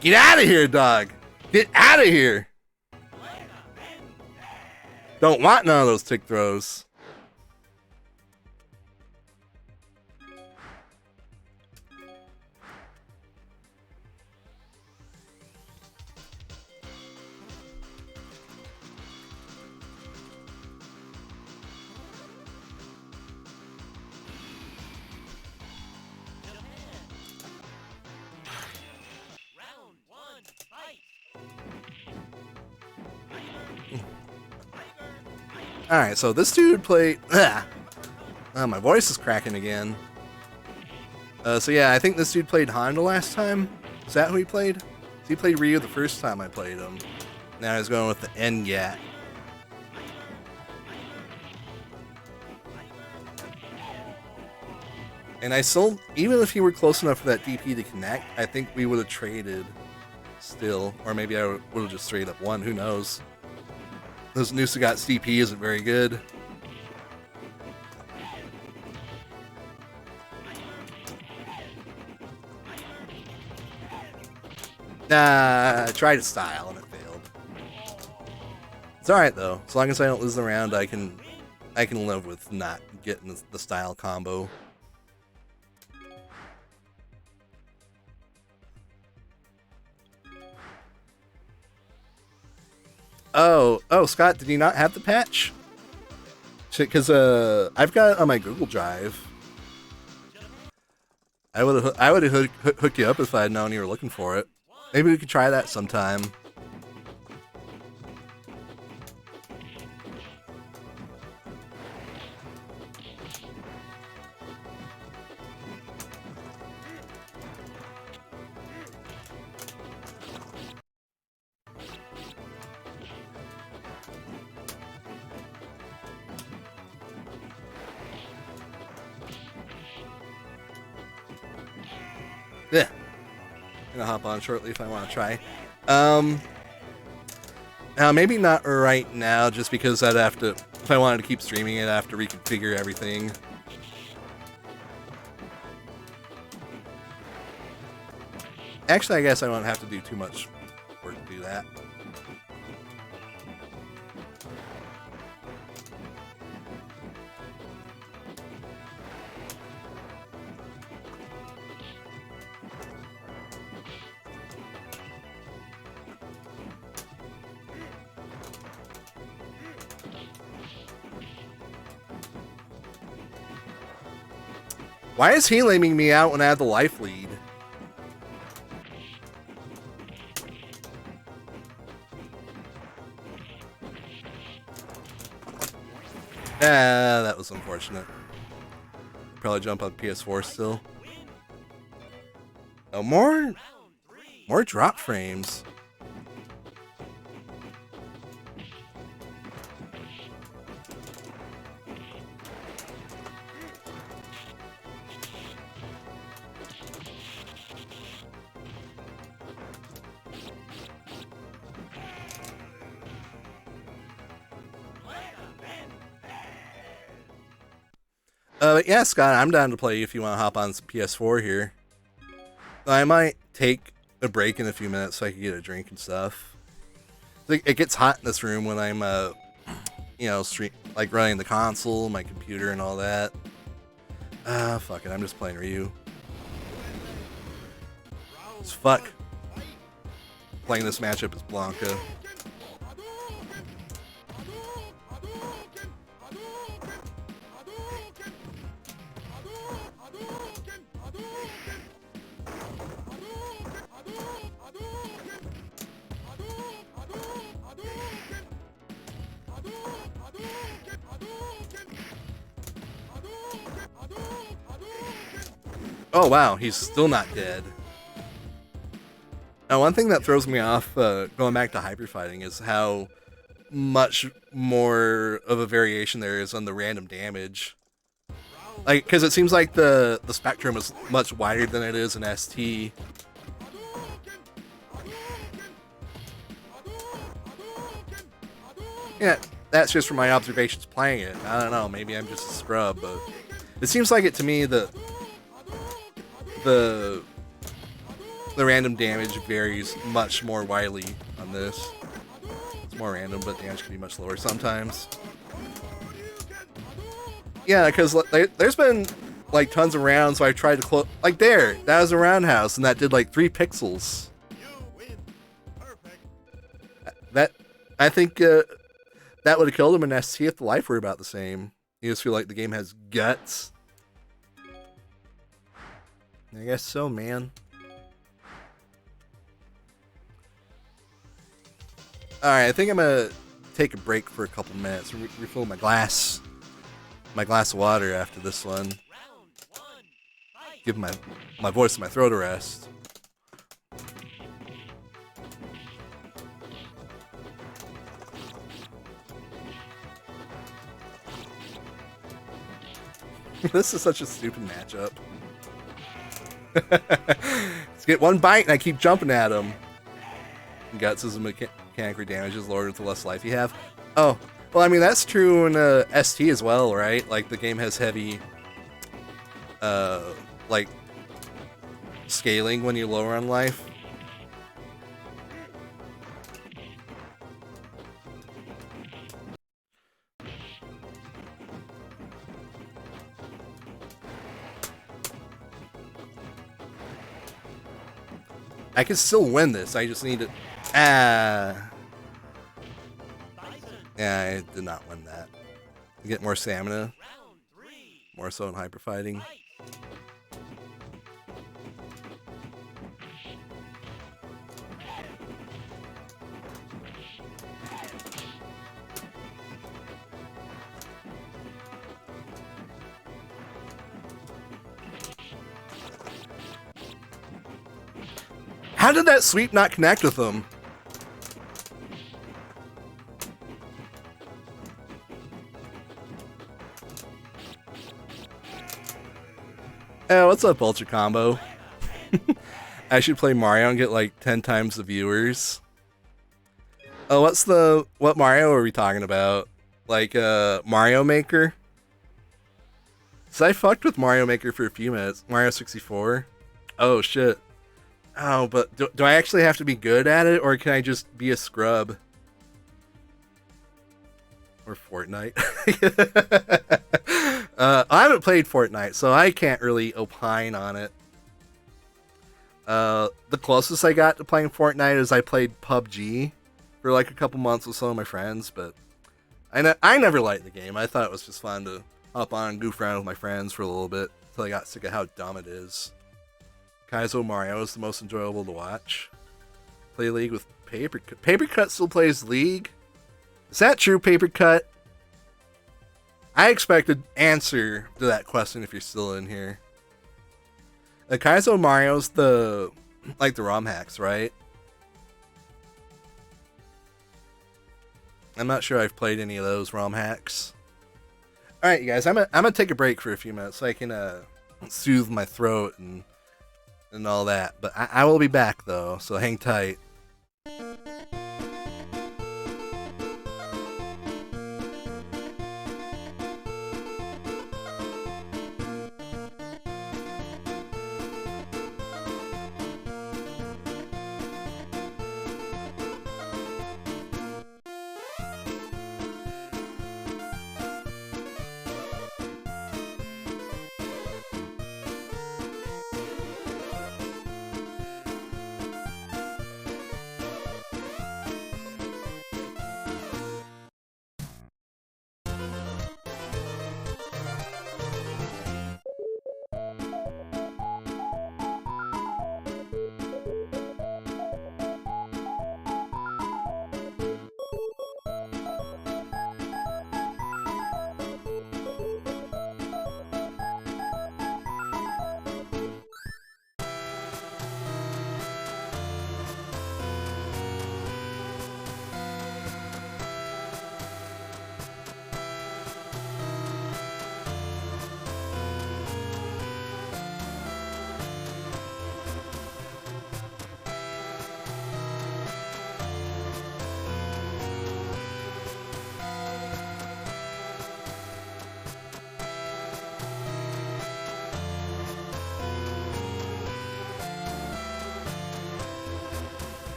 Get out of here, dog! Get out of here! Don't want none of those tick throws. Alright, so this dude played... my voice is cracking again. So yeah, I think this dude played Honda last time. Is that who he played? He played Ryu the first time I played him. Now he's going with the NGAT. And I still... Even if he were close enough for that DP to connect, I think we would have traded still. Or maybe I would have just straight up won. Who knows? This Nusagat's DP isn't very good. Nah, I tried to style and it failed. It's alright though. As long as I don't lose the round, I can live with not getting the style combo. Oh, Scott, did you not have the patch? Because I've got it on my Google Drive. I would have hooked you up if I had known you were looking for it. Maybe we could try that sometime. Yeah. I'm gonna hop on shortly if I want to try. Maybe not right now, just because I'd have to, if I wanted to keep streaming it, I'd have to reconfigure everything. Actually, I guess I don't have to do too much work to do that. Why is he laming me out when I had the life lead? Ah, that was unfortunate. Probably jump on PS4 still. Oh, more drop frames. But yeah, Scott, I'm down to play if you want to hop on some PS4 here. I might take a break in a few minutes so I can get a drink and stuff. It gets hot in this room when I'm, like running the console, my computer, and all that. Fuck it, I'm just playing Ryu. It's fuck. Playing this matchup is Blanca. Oh wow, he's still not dead. Now, one thing that throws me off going back to hyper fighting is how much more of a variation there is on the random damage. Like, because it seems like the spectrum is much wider than it is in ST. Yeah, that's just from my observations playing it. I don't know, maybe I'm just a scrub, but it seems like it to me that the random damage varies much more widely on this. It's more random, but damage can be much lower sometimes. Yeah, because there's been like tons of rounds where I tried to close. Like there, that was a roundhouse, and that did like 3 pixels. That I think that would have killed him in ST if the life were about the same. You just feel like the game has guts. I guess so, man. Alright, I think I'm gonna take a break for a couple minutes, refill my glass of water after this one. Give my voice and my throat a rest. This is such a stupid matchup. Let's get one bite and I keep jumping at him. Guts is a mechanic damages lower with the less life you have. Oh, well, I mean, that's true in ST as well, right? Like, the game has heavy, like, scaling when you're lower on life. I can still win this, I just need to... Yeah, I did not win that. You get more stamina. More so in hyper fighting. How did that sweep not connect with him? Hey, what's up, Ultra Combo? I should play Mario and get like 10 times the viewers. Oh, what Mario are we talking about? Like, Mario Maker? So I fucked with Mario Maker for a few minutes. Mario 64. Oh, shit. Oh, but do I actually have to be good at it, or can I just be a scrub? Or Fortnite. I haven't played Fortnite, so I can't really opine on it. The closest I got to playing Fortnite is I played PUBG for like a couple months with some of my friends, but I never liked the game. I thought it was just fun to hop on and goof around with my friends for a little bit until I got sick of how dumb it is. Kaizo Mario is the most enjoyable to watch. Play League with Papercut. Papercut still plays League? Is that true, Papercut? I expected answer to that question if you're still in here. The Kaizo Mario's the ROM hacks, right? I'm not sure I've played any of those ROM hacks. All right, you guys, I'm gonna take a break for a few minutes so I can soothe my throat and all that. But I will be back though, so hang tight.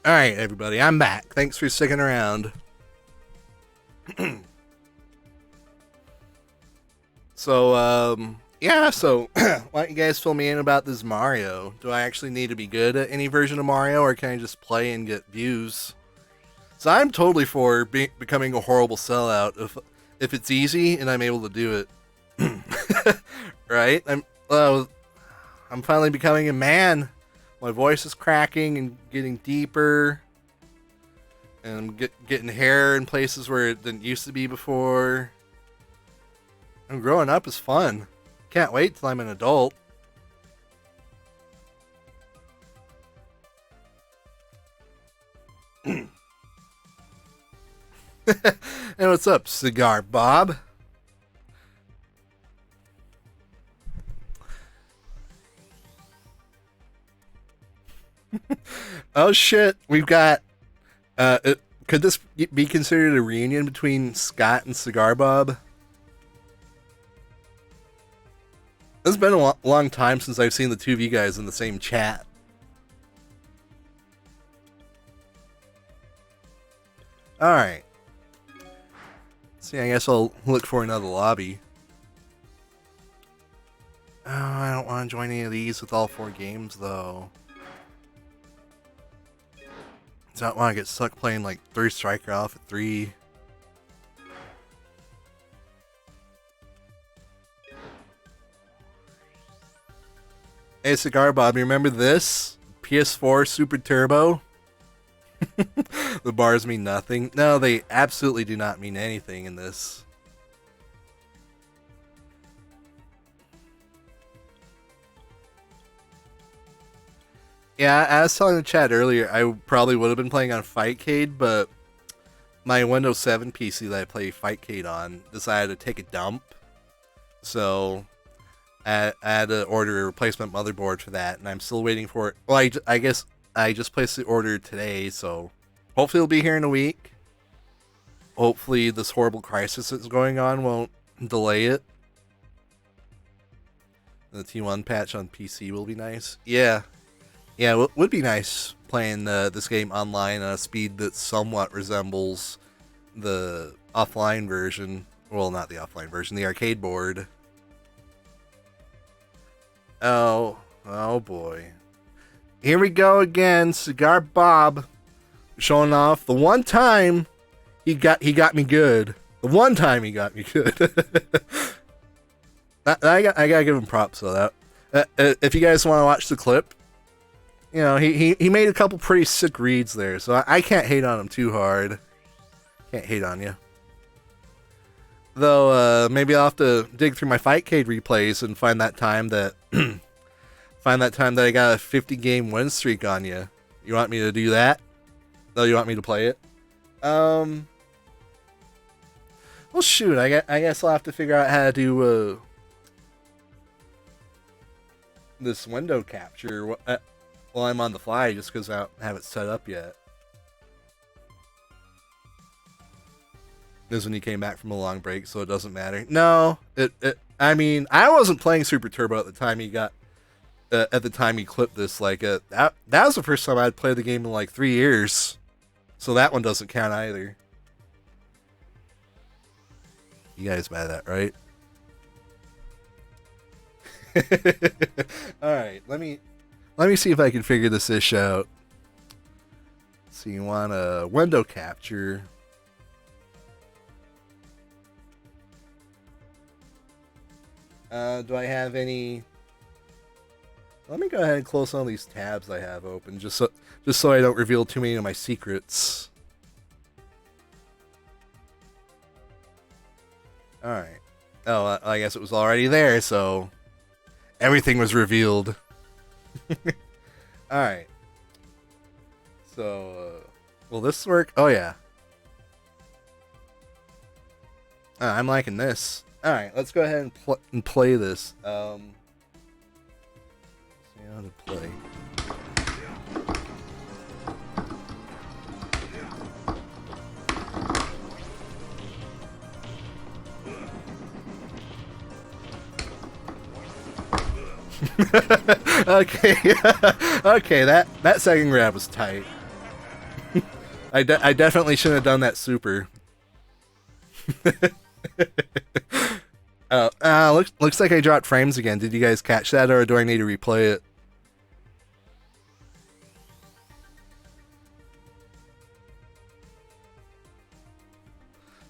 Alright, everybody, I'm back. Thanks for sticking around. Yeah, so why don't you guys fill me in about this Mario? Do I actually need to be good at any version of Mario, or can I just play and get views? So I'm totally for becoming a horrible sellout if it's easy and I'm able to do it. Right? I'm finally becoming a man. My voice is cracking and getting deeper. And I'm getting hair in places where it didn't used to be before. And growing up is fun. Can't wait till I'm an adult. And what's up, Cigar Bob? Oh shit, we've got could this be considered a reunion between Scott and Cigar Bob? It's been a long time since I've seen the two of you guys in the same chat. Alright. See, I guess I'll look for another lobby. Oh, I don't want to join any of these with all 4 games, though. I don't want to get stuck playing, like, 3 Striker off at 3. Hey, Cigar Bob, you remember this? PS4 Super Turbo? The bars mean nothing. No, they absolutely do not mean anything in this. Yeah, I was telling the chat earlier, I probably would have been playing on Fightcade, but my Windows 7 PC that I play Fightcade on decided to take a dump. So I had to order a replacement motherboard for that, and I'm still waiting for it. Well, I guess I just placed the order today, so hopefully it'll be here in a week. Hopefully this horrible crisis that's going on won't delay it. The T1 patch on PC will be nice. Yeah, it would be nice playing this game online at a speed that somewhat resembles the offline version. Well, not the offline version, the arcade board. Oh boy. Here we go again, Cigar Bob showing off the one time he got me good. The one time he got me good. I gotta give him props though. That if you guys want to watch the clip, you know, he made a couple pretty sick reads there, so I can't hate on him too hard. Can't hate on you. Though maybe I'll have to dig through my Fightcade replays and find that time that I got a 50-game win streak on you. You want me to do that? No, you want me to play it? Well, shoot. I guess I'll have to figure out how to do this window capture while I'm on the fly, just because I don't have it set up yet. This is when he came back from a long break, so it doesn't matter. No, I mean, I wasn't playing Super Turbo at the time he got. At the time he clipped this, like that was the first time I'd played the game in like 3 years, so that one doesn't count either. You guys buy that, right? All right, let me see if I can figure this ish out. So you want a window capture? Do I have any? Let me go ahead and close all these tabs I have open, just so I don't reveal too many of my secrets. All right. Oh, I guess it was already there, so everything was revealed. All right. So, will this work? Oh yeah. I'm liking this. All right, let's go ahead and play this. See how to play. Okay, okay, that second grab was tight. I definitely shouldn't have done that super. Looks like I dropped frames again. Did you guys catch that, or do I need to replay it?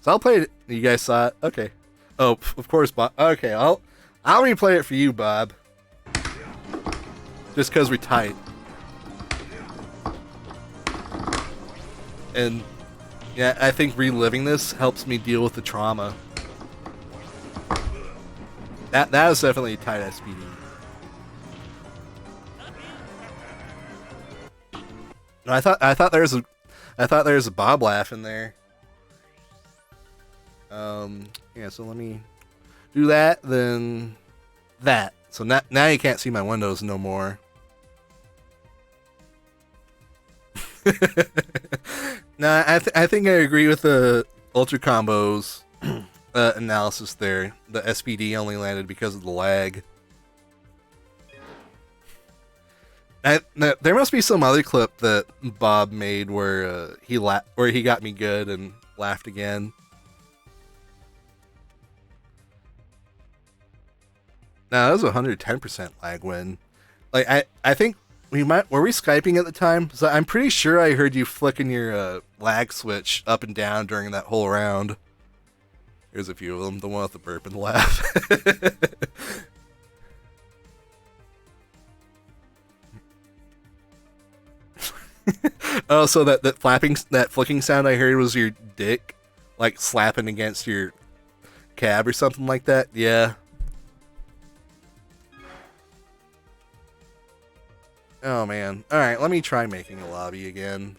So I'll play it. You guys saw it? Okay. Oh, of course, Bob. Okay, I'll replay it for you, Bob. Just because we're tight. And yeah, I think reliving this helps me deal with the trauma. That was definitely a tight SPD. No, I thought there was a Bob laugh in there. Yeah, so let me do that, then that. So now you can't see my windows no more. No, I think I agree with the Ultra Combos analysis there. The SPD only landed because of the lag. There must be some other clip that Bob made where where he got me good and laughed again. No, that was a 110% lag win. Like I think were we Skyping at the time? So I'm pretty sure I heard you flicking your lag switch up and down during that whole round. Here's a few of them. The one with the burp and the laugh. Oh, so that flicking sound I heard was your dick, like slapping against your cab or something like that. Yeah. Oh man. All right, let me try making a lobby again.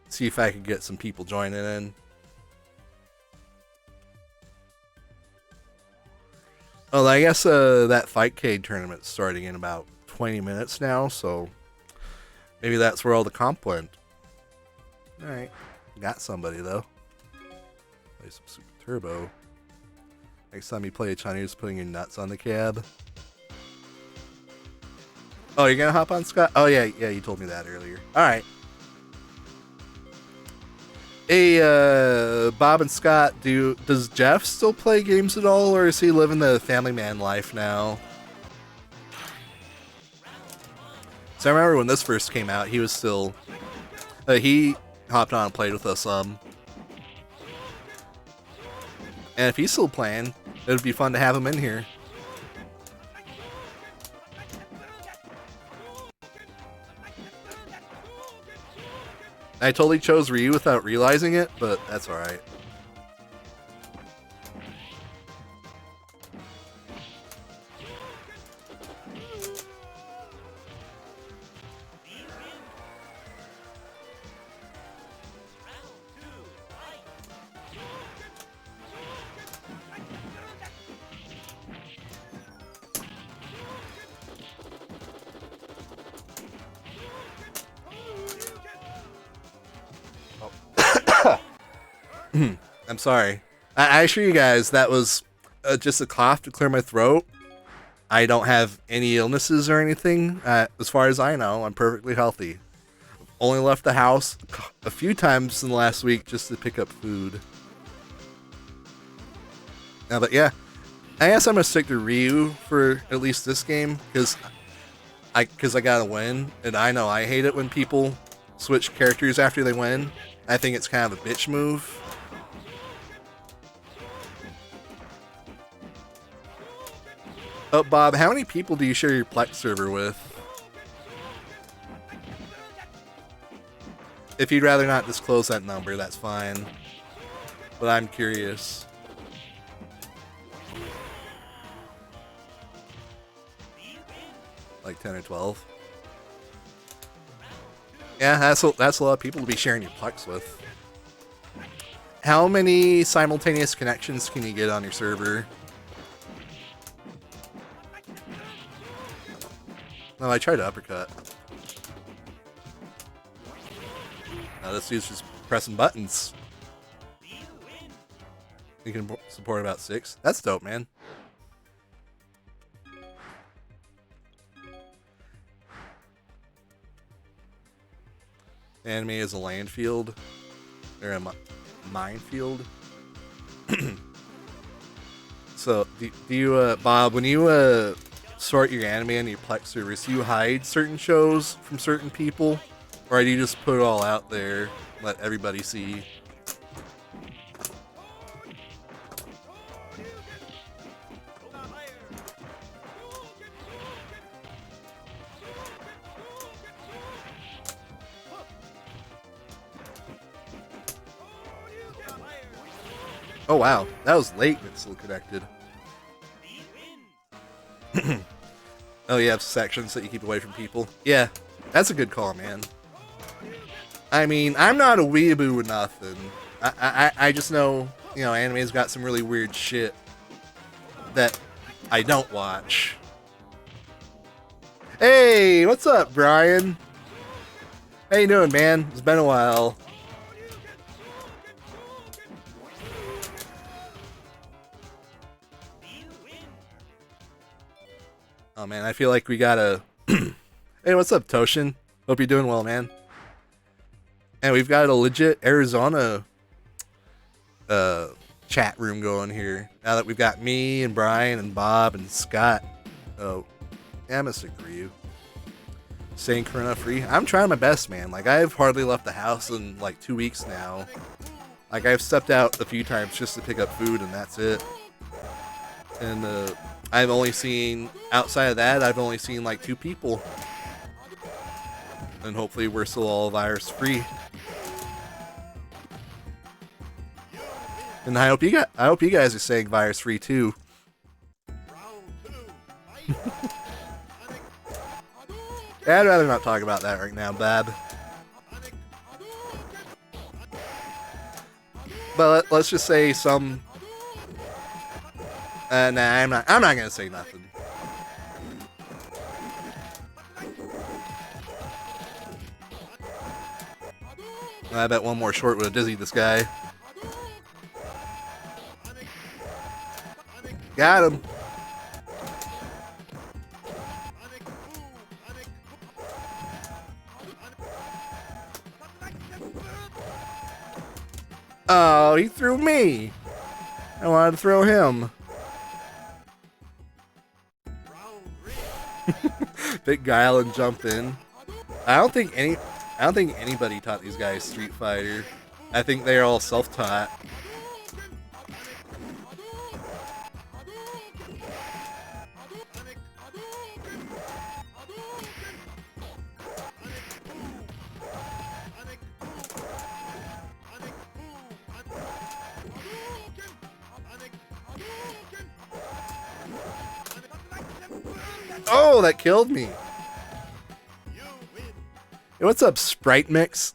See if I can get some people joining in. Oh, I guess that Fightcade tournament's starting in about 20 minutes now, so maybe that's where all the comp went. Alright, got somebody though. Play some Super Turbo. Next time you play a Chinese, putting your nuts on the cab. Oh, you're gonna hop on, Scott? Oh yeah, you told me that earlier. Alright. Hey, Bob and Scott, does Jeff still play games at all, or is he living the family man life now? So I remember when this first came out, he was still... he hopped on and played with us some. And if he's still playing, it would be fun to have him in here. I totally chose Ryu without realizing it, but that's alright. I'm sorry. I assure you guys that was just a cough to clear my throat. I don't have any illnesses or anything. As far as I know, I'm perfectly healthy. Only left the house a few times in the last week just to pick up food. But yeah, I guess I'm gonna stick to Ryu for at least this game because I gotta win, and I know I hate it when people switch characters after they win. I think it's kind of a bitch move. Oh, Bob, how many people do you share your Plex server with? If you'd rather not disclose that number, that's fine. But I'm curious. Like 10 or 12? Yeah, that's a lot of people to be sharing your Plex with. How many simultaneous connections can you get on your server? No, I tried to uppercut. Now this dude's just pressing buttons. You can support about 6. That's dope, man. Anime is a landfield. Or a minefield. So, do you, Bob, when you, sort your anime on your Plex servers, do you hide certain shows from certain people? Or do you just put it all out there, let everybody see? Oh wow, that was late but still connected. Oh, you have sections that you keep away from people? Yeah, that's a good call, man. I mean, I'm not a weeaboo or nothing. I just know, you know, anime's got some really weird shit that I don't watch. Hey, what's up, Brian? How you doing, man? It's been a while. Oh man, I feel like we gotta... Hey, what's up, Toshin? Hope you're doing well, man. And we've got a legit Arizona chat room going here. Now that we've got me and Brian and Bob and Scott. Oh, yeah, I must agree. Staying corona free. I'm trying my best, man. Like, I've hardly left the house in like 2 weeks now. Like, I've stepped out a few times just to pick up food, and that's it. And I've only seen, outside of that, I've only seen like 2 people. And hopefully we're still all virus free. And I hope you guys are staying virus free too. Yeah, I'd rather not talk about that right now, Bab. But let's just say some. Nah, I'm not gonna say nothing. I bet one more short would have dizzied this guy. Got him. Oh, he threw me. I wanted to throw him. Big guile and jump in. I don't think anybody taught these guys Street Fighter. I think they're all self-taught. Oh, that killed me. Hey, what's up, Sprite Mix?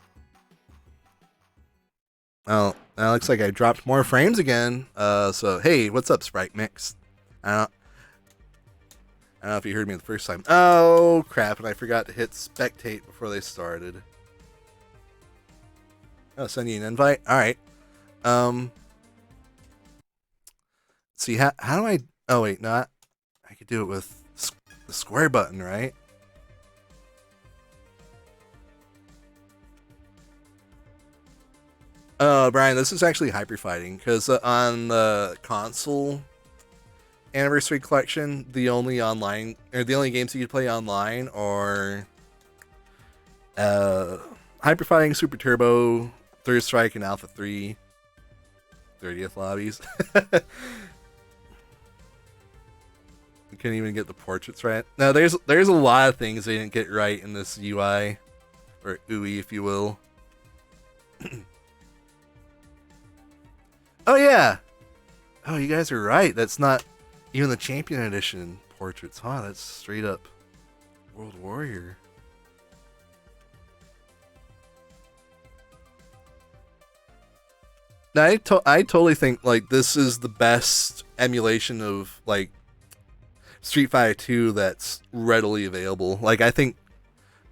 Oh, that looks like I dropped more frames again. So hey, what's up, Sprite Mix? I don't know if you heard me the first time. Oh crap! And I forgot to hit spectate before they started. Oh, send you an invite. All right. See how do I? Oh wait, not. I could do it with the square button, right? Brian, this is actually hyper fighting because on the console anniversary collection, the only games you can play online are hyper fighting, Super Turbo, Third Strike, and Alpha 3. 30th lobbies. You couldn't even get the portraits right. No, there's a lot of things they didn't get right in this UI, or UI, if you will. Oh yeah. Oh, you guys are right. That's not even the Champion Edition portraits, huh? That's straight up World Warrior. Now, I totally think like this is the best emulation of like Street Fighter 2 that's readily available. Like, I think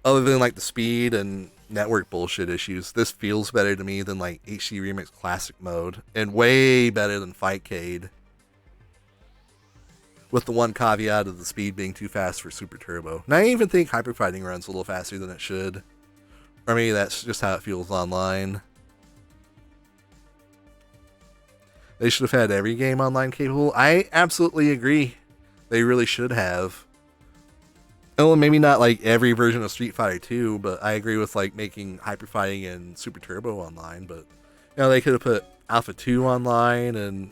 other than like the speed and network bullshit issues, this feels better to me than like HD Remix Classic mode, and way better than Fightcade, with the one caveat of the speed being too fast for Super Turbo. And I even think Hyper Fighting runs a little faster than it should, or maybe that's just how it feels online. They should have had every game online capable. I absolutely agree. They really should have. Oh, maybe not like every version of Street Fighter 2, but I agree with like making Hyper Fighting and Super Turbo online. But you know, they could have put Alpha 2 online, and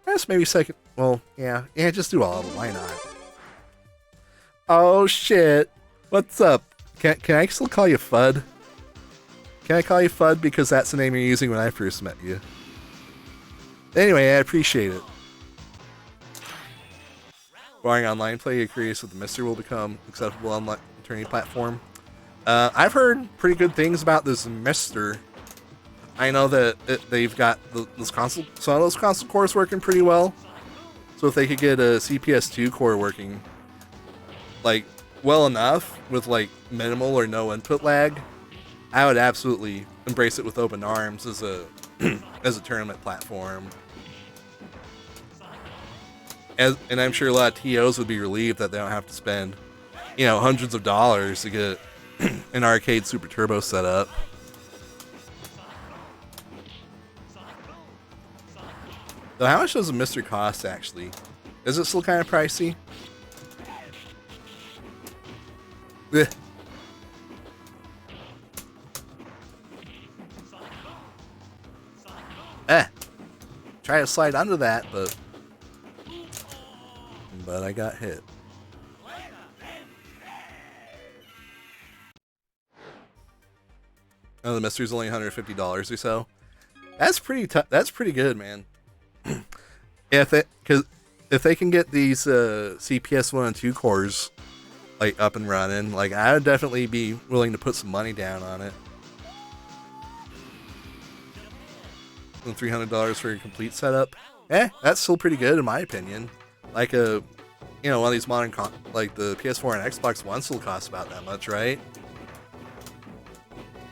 I guess maybe second. Well, yeah, just do all of them. Why not? Oh shit! What's up? Can I still call you Fudd? Can I call you Fudd because that's the name you're using when I first met you? Anyway, I appreciate it. Barring online play, you're curious if the Mister will become acceptable on tourney platform. I've heard pretty good things about this Mister. I know that they've got some of those console cores working pretty well. So if they could get a CPS2 core working, like, well enough with like minimal or no input lag, I would absolutely embrace it with open arms as a as a tournament platform. And I'm sure a lot of TOs would be relieved that they don't have to spend, you know, hundreds of dollars to get an arcade Super Turbo set up. So how much does a Mr. cost, actually? Is it still kind of pricey? Eh. Try to slide under that, but I got hit. Oh, the Mystery's only $150 or so. That's pretty good, man. If they can get these CPS 1 and 2 cores like up and running, like I would definitely be willing to put some money down on it. And $300 for a complete setup. That's still pretty good in my opinion. Like one of these modern like the PS4 and Xbox One still costs about that much, right?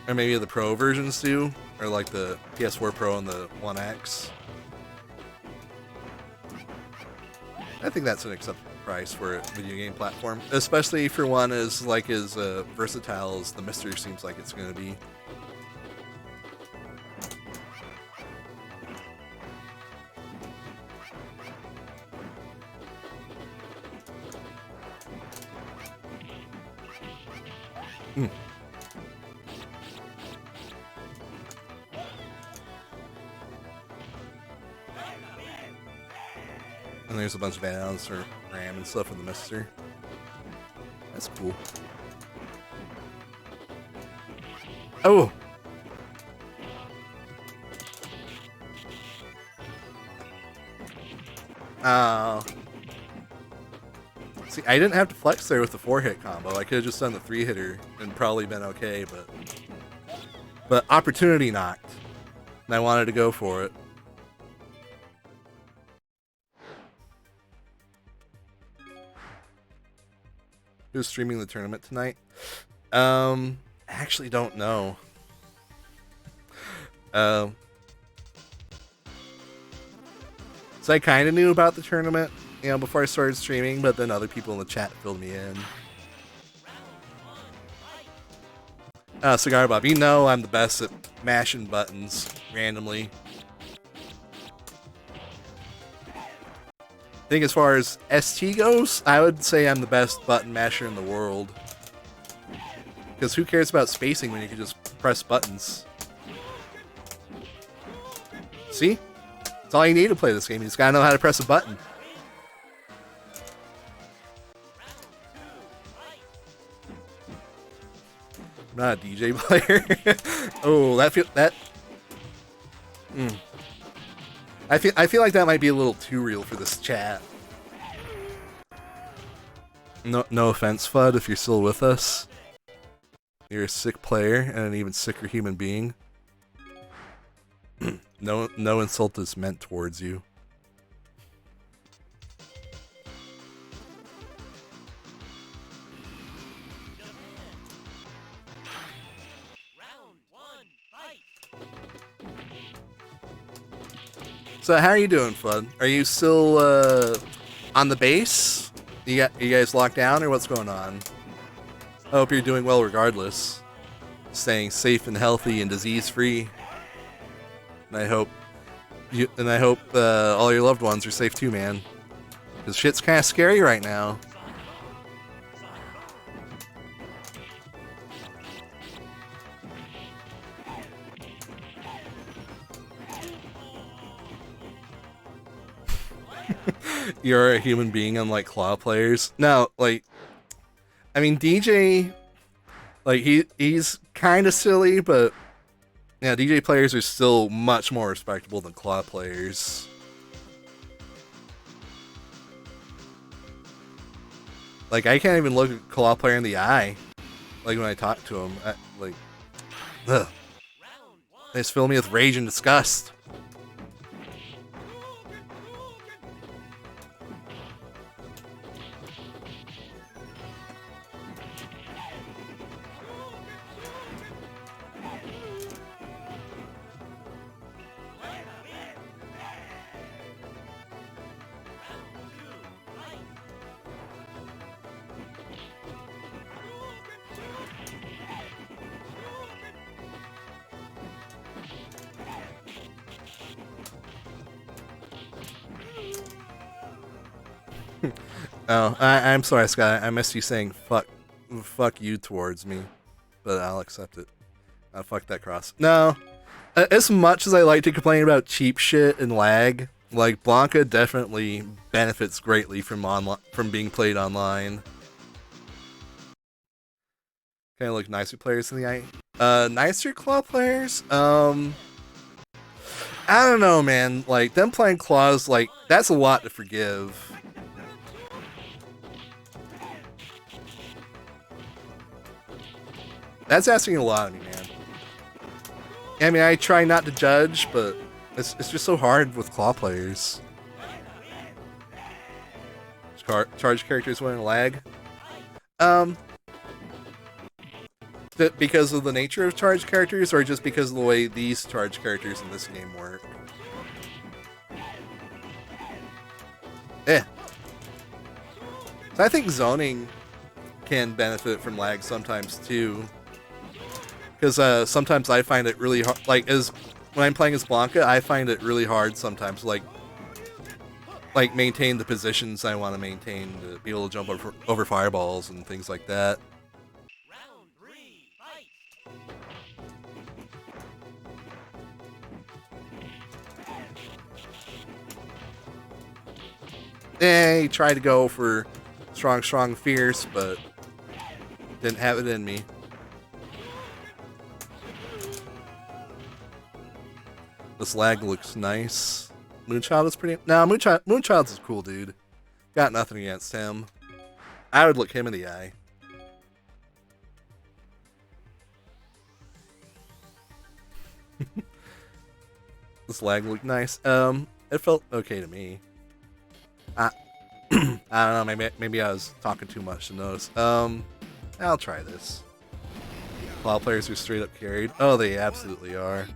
Or maybe the Pro versions do, or like the PS4 Pro and the One X. I think that's an acceptable price for a video game platform, especially for one as versatile as the Mystery seems like it's going to be. And there's a bunch of add-ons for RAM and stuff for the Mister. That's cool. Oh! See, I didn't have to flex there with the 4-hit combo. I could have just done the 3-hitter and probably been okay, but opportunity knocked. And I wanted to go for it. Who's streaming the tournament tonight? Actually don't know. So I kind of knew about the tournament, before I started streaming, but then other people in the chat filled me in. Cigar Bob, you know I'm the best at mashing buttons randomly. I think as far as ST goes, I would say I'm the best button masher in the world. Because who cares about spacing when you can just press buttons? See? That's all you need to play this game. You just gotta know how to press a button. I'm not a DJ player. Oh, I feel like that might be a little too real for this chat. No offense, Fudd, if you're still with us. You're a sick player and an even sicker human being. No insult is meant towards you. So how are you doing, Fudd? Are you still on the base? You guys locked down, or what's going on? I hope you're doing well regardless. Staying safe and healthy and disease-free. And I hope all your loved ones are safe too, man. Because shit's kind of scary right now. You're a human being, unlike claw players. No, I mean, DJ, he's kind of silly, but yeah, DJ players are still much more respectable than claw players. I can't even look a claw player in the eye, when I talk to him. Ugh. They just fill me with rage and disgust. Oh, I'm sorry, Scott. I missed you saying fuck you towards me, but I'll accept it. Fuck that cross. No, as much as I like to complain about cheap shit and lag, like Blanca definitely benefits greatly from being played online. Kind of like nicer players in the eye. Nicer claw players. I don't know, man. Like them playing claws, like that's a lot to forgive. That's asking a lot of me, man. I mean, I try not to judge, but it's just so hard with claw players. Charge characters when lag. Because of the nature of charge characters, or just because of the way these charge characters in this game work? So I think zoning can benefit from lag sometimes too. Because sometimes I find it really hard, like when I'm playing as Blanca, I find it really hard sometimes, like maintain the positions I want to maintain to be able to jump over fireballs and things like that.
Round 3,
He tried to go for strong, fierce, but didn't have it in me. This lag looks nice. Moonchild is pretty... Nah, Moonchild's a cool dude. Got nothing against him. I would look him in the eye. This lag looked nice. It felt okay to me. I don't know, maybe I was talking too much to notice. I'll try this. Claw players are straight up carried. Oh, they absolutely are.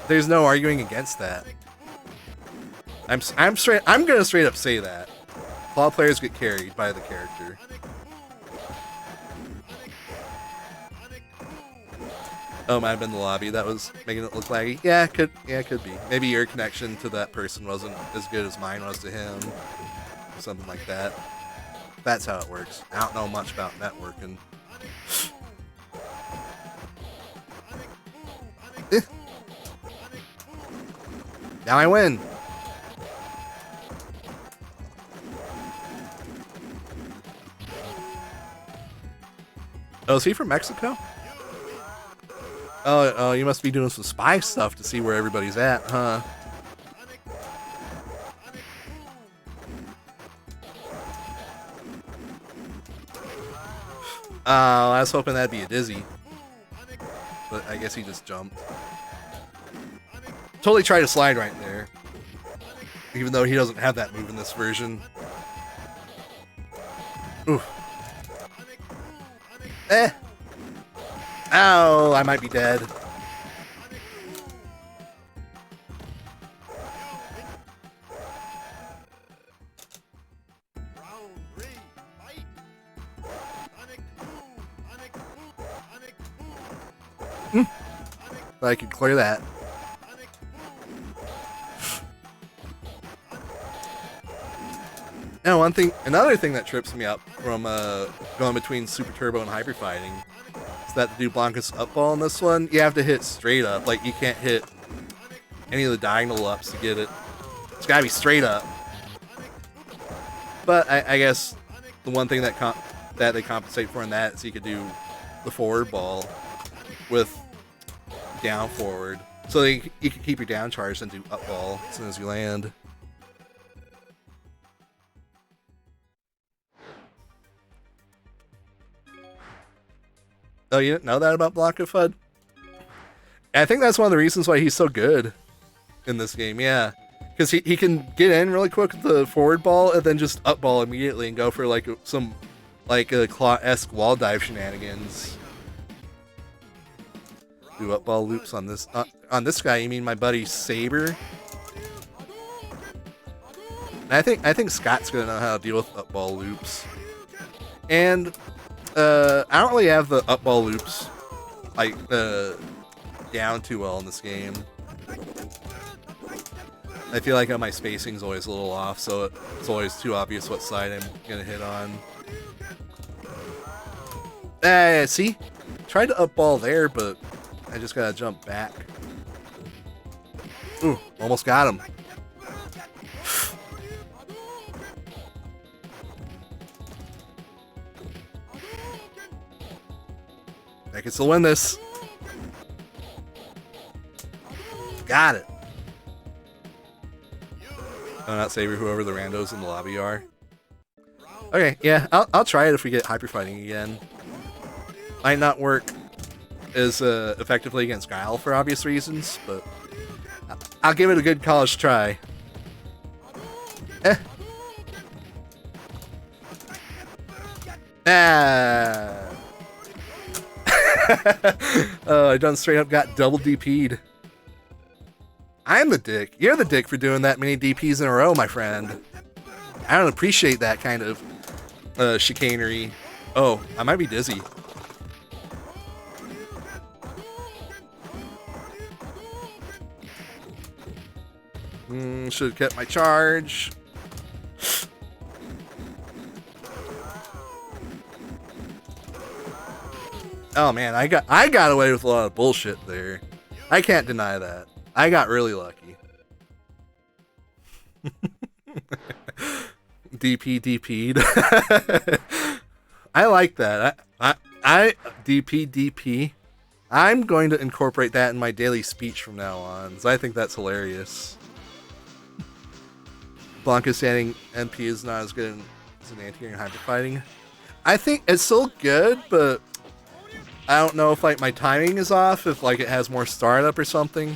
There's no arguing against that. I'm gonna straight up say that. Claw players get carried by the character. Oh, might have been the lobby that was making it look laggy. Yeah, it could be. Maybe your connection to that person wasn't as good as mine was to him. Or something like that. That's how it works. I don't know much about networking. Now I win. Oh, is he from Mexico? Oh, you must be doing some spy stuff to see where everybody's at, huh? Oh, I was hoping that'd be a dizzy. But I guess he just jumped. Totally tried to slide right there. Even though he doesn't have that move in this version. Ooh. Ow, I might be dead. But I could clear that. Now, another thing that trips me up from going between Super Turbo and Hyper Fighting is that to do Blanca's up ball in this one, you have to hit straight up. Like, you can't hit any of the diagonal ups to get it. It's gotta be straight up. But I guess the one thing that they compensate for in that is you could do the forward ball with down forward. So you can keep your down charge and do up ball as soon as you land. Oh, you didn't know that about Blanca, Fudd? I think that's one of the reasons why he's so good in this game, yeah. Because he can get in really quick with the forward ball and then just up ball immediately and go for like some like a claw-esque wall dive shenanigans. Do up ball loops on this guy. You mean my buddy Saber? And I think Scott's gonna know how to deal with up ball loops. And I don't really have the up ball loops like down too well in this game. I feel like my spacing's always a little off, so it's always too obvious what side I'm gonna hit on. See? Tried to up ball there, but I just gotta jump back. Ooh, almost got him. I can still win this. Got it. Oh, not Saber, whoever the randos in the lobby are. Okay, yeah, I'll try it if we get hyper fighting again. Might not work as effectively against Guile for obvious reasons, but I'll give it a good college try. Ah. I done straight up got double DP'd. I'm the dick. You're the dick for doing that many DPs in a row, my friend. I don't appreciate that kind of chicanery. Oh, I might be dizzy. Should have kept my charge. Oh man, I got away with a lot of bullshit there. I can't deny that. I got really lucky. DP'd. I like that. I DP. I'm going to incorporate that in my daily speech from now on, because I think that's hilarious. Blanca standing MP is not as good as an anti-air in hyper fighting. I think it's still good, but I don't know if like my timing is off, if like it has more startup or something.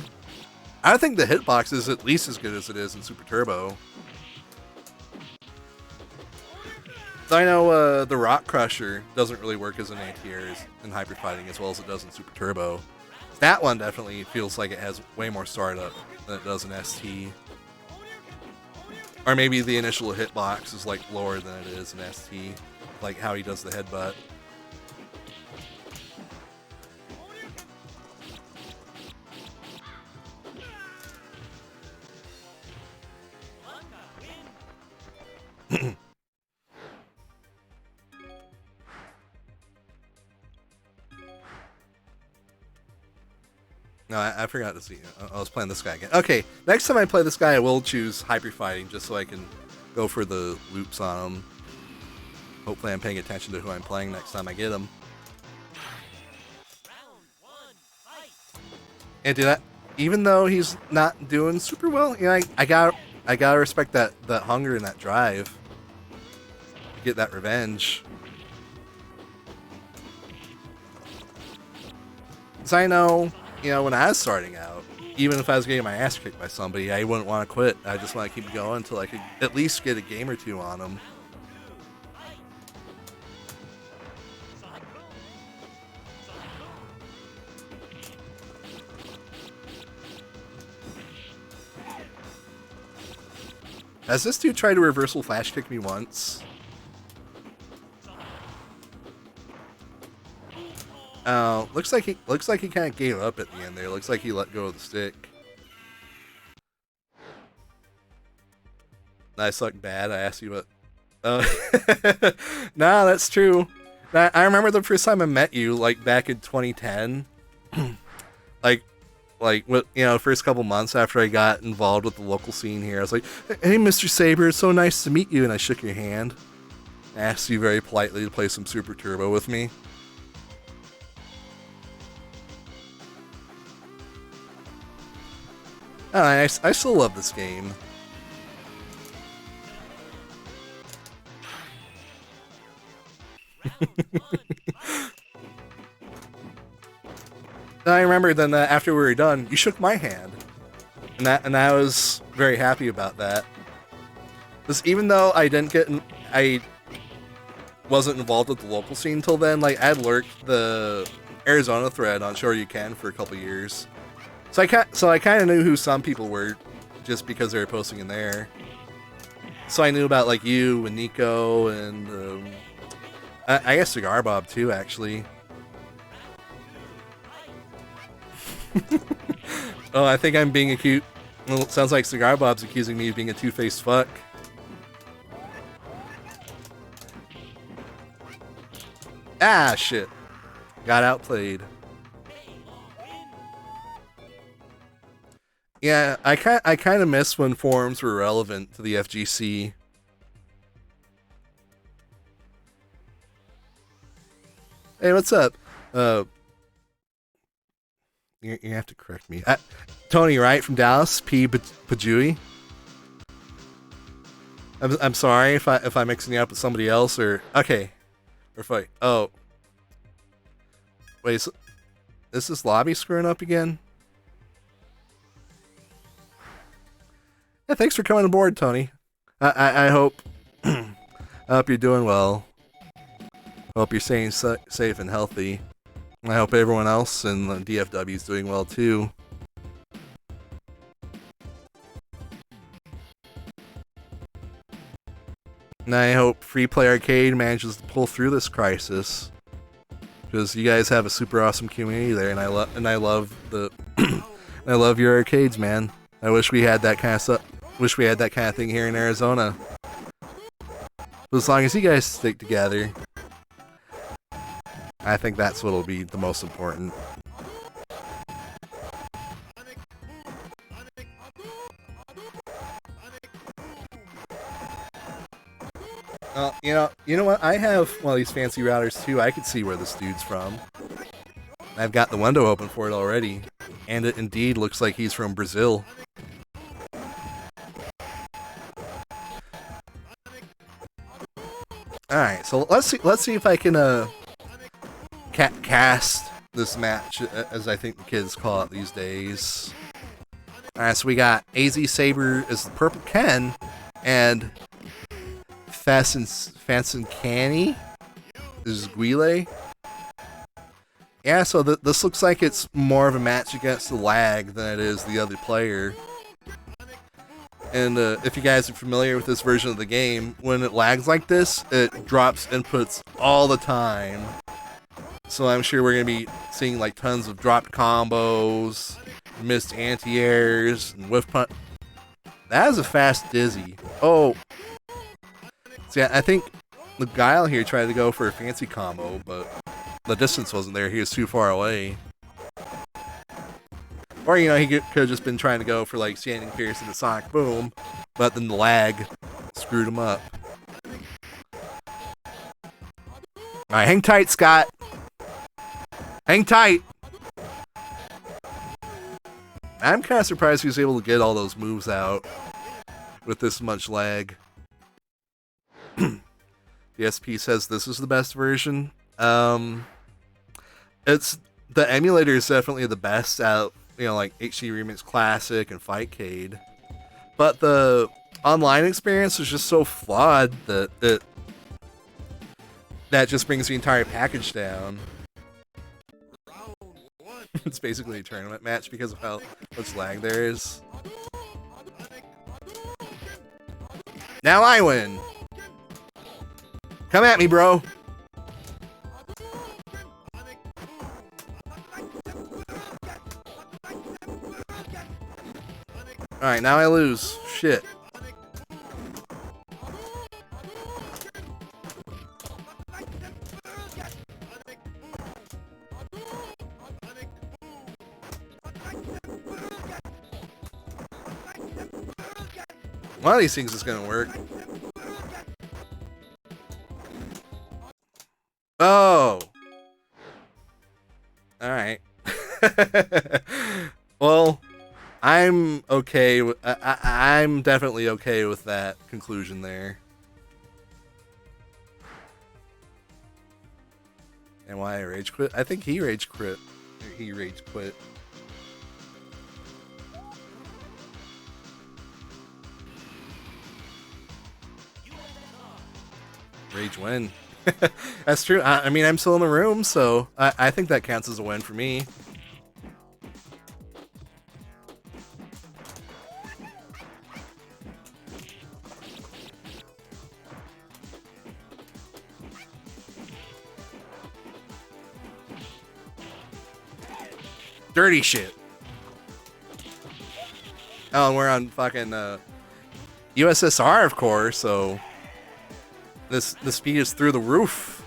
I think the hitbox is at least as good as it is in Super Turbo. So I know the Rock Crusher doesn't really work as an anti-air in hyper fighting as well as it does in Super Turbo. That one definitely feels like it has way more startup than it does in ST. Or maybe the initial hitbox is like lower than it is in ST, like how he does the headbutt. No, I forgot to see. I was playing this guy again. Okay, next time I play this guy, I will choose hyper fighting just so I can go for the loops on him. Hopefully, I'm paying attention to who I'm playing next time I get him. And do that, even though he's not doing super well, you know, I gotta respect that hunger and that drive. Get that revenge. Because I know, you know, when I was starting out, even if I was getting my ass kicked by somebody, I wouldn't want to quit. I just want to keep going until I could at least get a game or two on them. Has this dude tried to reversal flash kick me once? Oh, looks like he kind of gave up at the end there. Looks like he let go of the stick. I suck bad. I asked you what. Oh, nah, that's true. I remember the first time I met you, like back in 2010. like, what, you know, first couple months after I got involved with the local scene here, I was like, "Hey, Mr. Saber, it's so nice to meet you," and I shook your hand. I asked you very politely to play some Super Turbo with me. Oh, I still love this game. I remember then after we were done, you shook my hand, and I was very happy about that. Because even though I wasn't involved with the local scene until then, like I'd lurked the Arizona thread on Sure You Can for a couple years. So I kind of knew who some people were, just because they were posting in there. So I knew about like you and Nico and I guess Cigar Bob too, actually. Oh, I think I'm being accused. Well, it sounds like Cigar Bob's accusing me of being a two-faced fuck. Ah, shit. Got outplayed. Yeah, I kind of miss when forums were relevant to the FGC. Hey, what's up? You have to correct me. Tony, right, from Dallas, P. Pajui. I'm sorry if I'm mixing you up with somebody else or okay, or if I wait, so, is this lobby screwing up again? Yeah, thanks for coming aboard, Tony. I hope I hope you're doing well. I hope you're staying safe and healthy. I hope everyone else in the DFW is doing well too. And I hope Free Play Arcade manages to pull through this crisis, because you guys have a super awesome community there, and I love the I love your arcades, man. I wish we had that kind of stuff. Wish we had that kind of thing here in Arizona. But as long as you guys stick together, I think that's what'll be the most important. You know what? I have one of these fancy routers too. I could see where this dude's from. I've got the window open for it already, and it indeed looks like he's from Brazil. All right, so let's see if I can cast this match, as I think the kids call it these days. All right, so we got AZ Saber as the Purple Ken, and Fasten Canny is Guile. Yeah, so this looks like it's more of a match against the lag than it is the other player. And if you guys are familiar with this version of the game, when it lags like this, it drops inputs all the time. So I'm sure we're going to be seeing like tons of dropped combos, missed anti-airs, and whiff punch. That is a fast dizzy. Oh. See, I think the Guile here tried to go for a fancy combo, but the distance wasn't there. He was too far away. Or, he could have just been trying to go for, like, Standing Fierce and the Sonic Boom, but then the lag screwed him up. Alright, hang tight, Scott. Hang tight. I'm kind of surprised he was able to get all those moves out with this much lag. The SP says this is the best version. It's the emulator is definitely the best out, like HD Remix Classic and Fightcade. But the online experience is just so flawed that just brings the entire package down. It's basically a tournament match because of how much lag there is. Now I win! Come at me, bro! Alright, now I lose. Shit. One of these things is gonna work. Oh! Alright. Well, I'm okay with, I'm definitely okay with that conclusion there. And why I rage quit? I think he rage quit. He rage quit. Rage win. That's true. I mean, I'm still in the room, so I think that counts as a win for me. Dirty shit. Oh, and we're on fucking USSR, of course, so the speed is through the roof.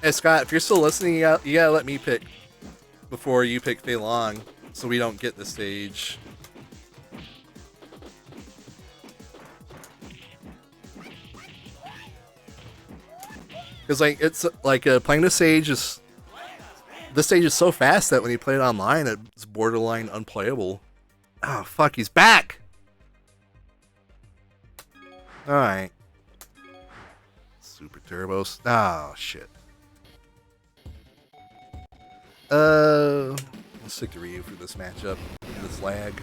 Hey Scott, if you're still listening, you gotta let me pick before you pick Fei Long, so we don't get the stage. Because like it's like playing this stage is so fast that when you play it online, it's borderline unplayable. Oh fuck, he's back. All right, Super Turbos. Oh shit. Let's stick to Ryu for this matchup. This lag.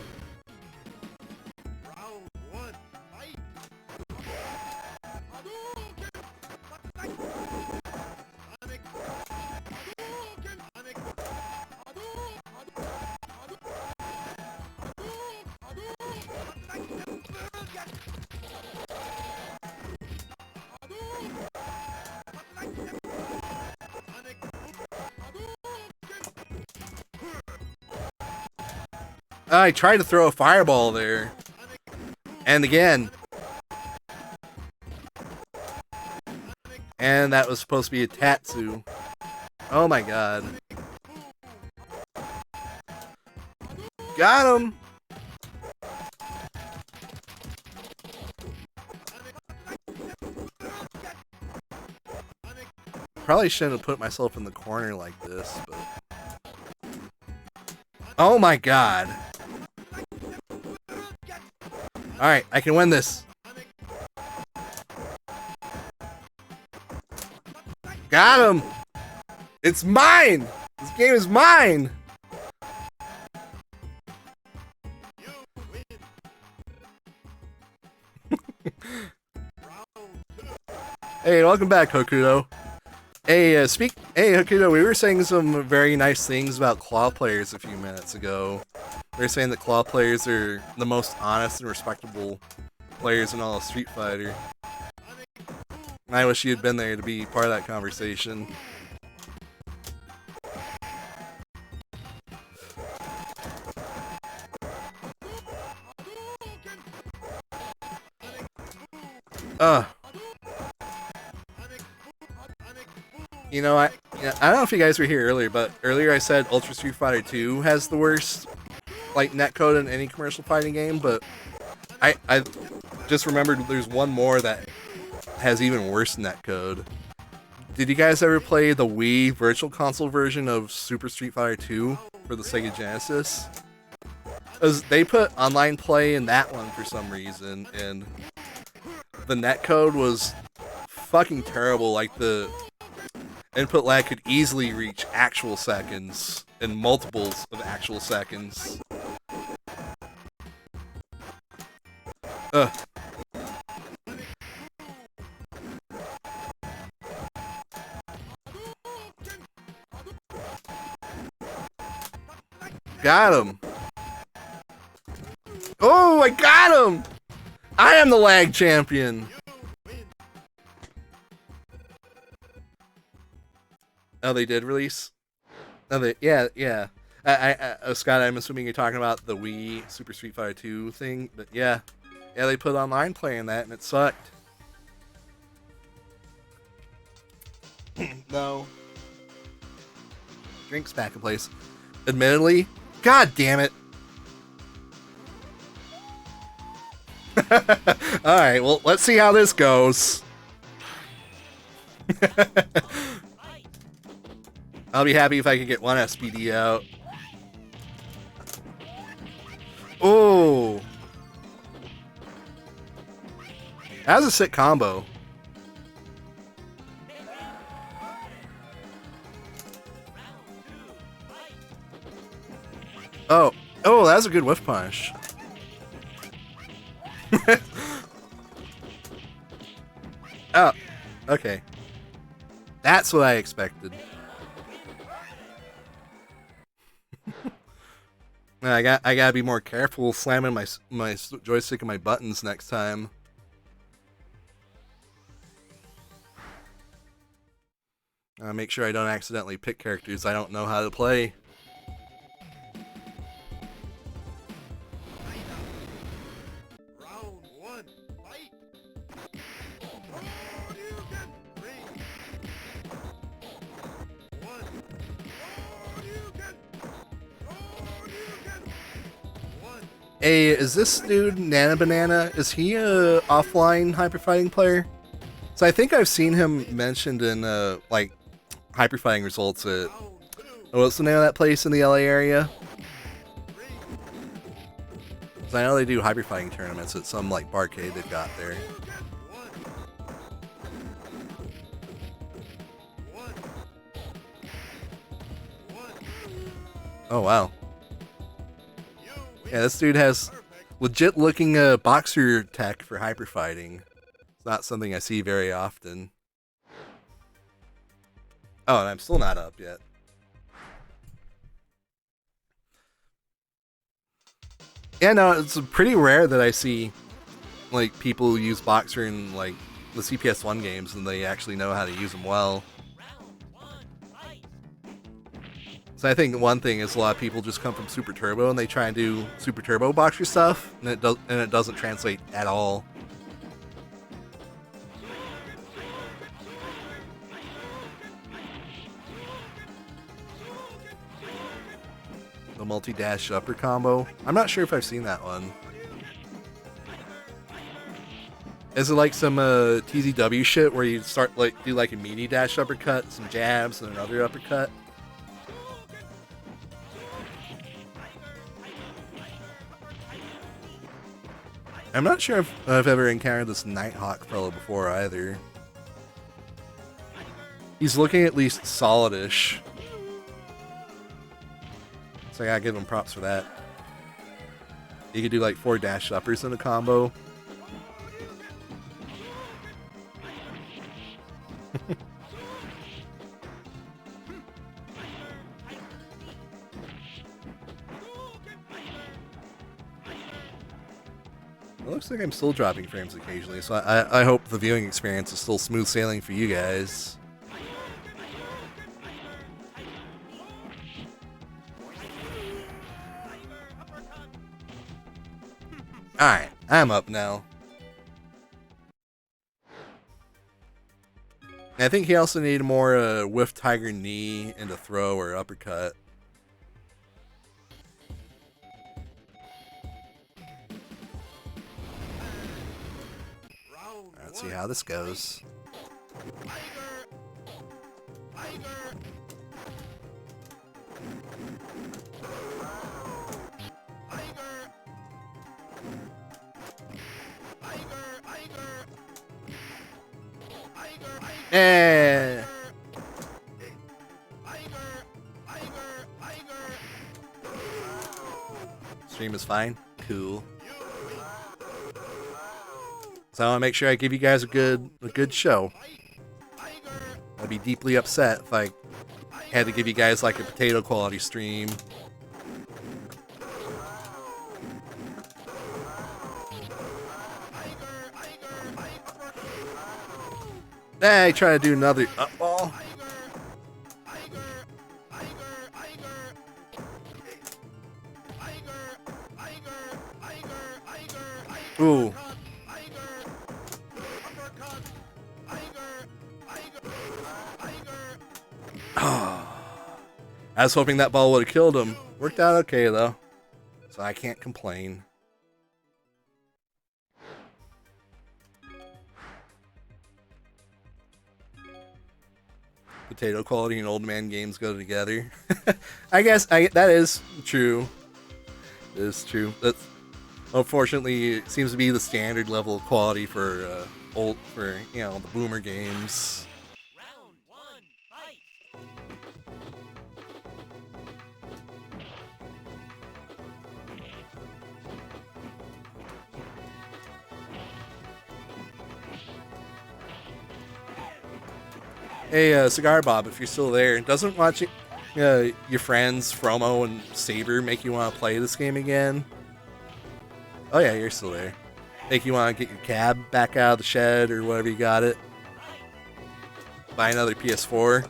I tried to throw a fireball there. And again. And that was supposed to be a Tatsu. Oh my god. Got him! Probably shouldn't have put myself in the corner like this, but... Oh my god. Alright, I can win this. Got him! It's mine! This game is mine! Hey, welcome back, Hokuto. Hey, Hey, Hokuto, we were saying some very nice things about claw players a few minutes ago. We were saying that claw players are the most honest and respectable players in all of Street Fighter. I wish you had been there to be part of that conversation. You know, I don't know if you guys were here earlier, but earlier I said Ultra Street Fighter 2 has the worst like netcode in any commercial fighting game, but I just remembered there's one more that has even worse netcode. Did you guys ever play the Wii Virtual Console version of Super Street Fighter 2 for the Sega Genesis? They put online play in that one for some reason, and the netcode was fucking terrible. Like, the input lag could easily reach actual seconds and multiples of actual seconds. Ugh. Got him. Oh, I got him! I am the lag champion. Oh, they did release? Oh, yeah. Scott, I'm assuming you're talking about the Wii Super Street Fighter 2 thing, but yeah. Yeah, they put online play in that, and it sucked. No. Drinks back in place. Admittedly, god damn it. Alright, well, let's see how this goes. I'll be happy if I can get one SPD out. Oh, that was a sick combo. Oh, that was a good whiff punish. Oh, okay. That's what I expected. I gotta be more careful slamming my joystick and my buttons next time. Make sure I don't accidentally pick characters I don't know how to play. Hey, is this dude Nana Banana? Is he a offline hyper fighting player? So I think I've seen him mentioned in like hyper fighting results at what's the name of that place in the LA area? 'Cause I know they do hyper fighting tournaments at some like barcade they've got there. Oh wow. Yeah, this dude has legit looking boxer tech for hyper fighting. It's not something I see very often. Oh, and I'm still not up yet. Yeah, no, it's pretty rare that I see like people use boxer in like the CPS1 games and they actually know how to use them well. So I think one thing is a lot of people just come from Super Turbo and they try and do Super Turbo boxer stuff, and it doesn't translate at all. The multi-dash upper combo. I'm not sure if I've seen that one. Is it like some TZW shit where you start like do like a meaty dash uppercut, some jabs, and another uppercut? I'm not sure if I've ever encountered this Nighthawk fellow before either. He's looking at least solidish. So I gotta give him props for that. You could do like 4 dash uppers in a combo. It looks like I'm still dropping frames occasionally, so I hope the viewing experience is still smooth sailing for you guys. Alright, I'm up now. I think he also needed more whiff tiger knee into throw or uppercut. Let's see how this goes. Eh. Stream is fine. Cool. So I want to make sure I give you guys a good show. I'd be deeply upset if I had to give you guys like a potato quality stream. I try to do another up ball. Ooh. I was hoping that ball would have killed him. Worked out okay though, so I can't complain. Potato quality and old man games go together. I guess that is true. It is true. That's unfortunately it seems to be the standard level of quality for the boomer games.
Round 1, fight!
Hey, Cigar Bob, if you're still there, doesn't watching your friends Fromo and Saber make you want to play this game again? Oh yeah, you're still there. Make you want to get your cab back out of the shed or whatever you got it. Buy another PS4.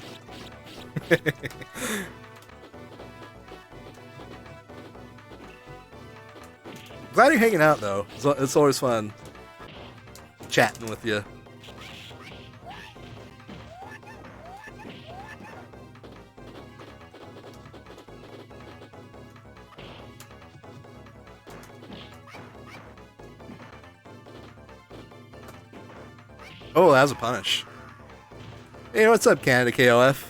Glad you're hanging out though. It's always fun chatting with you. Oh, that was a punish. Hey, what's up, Canada KOF?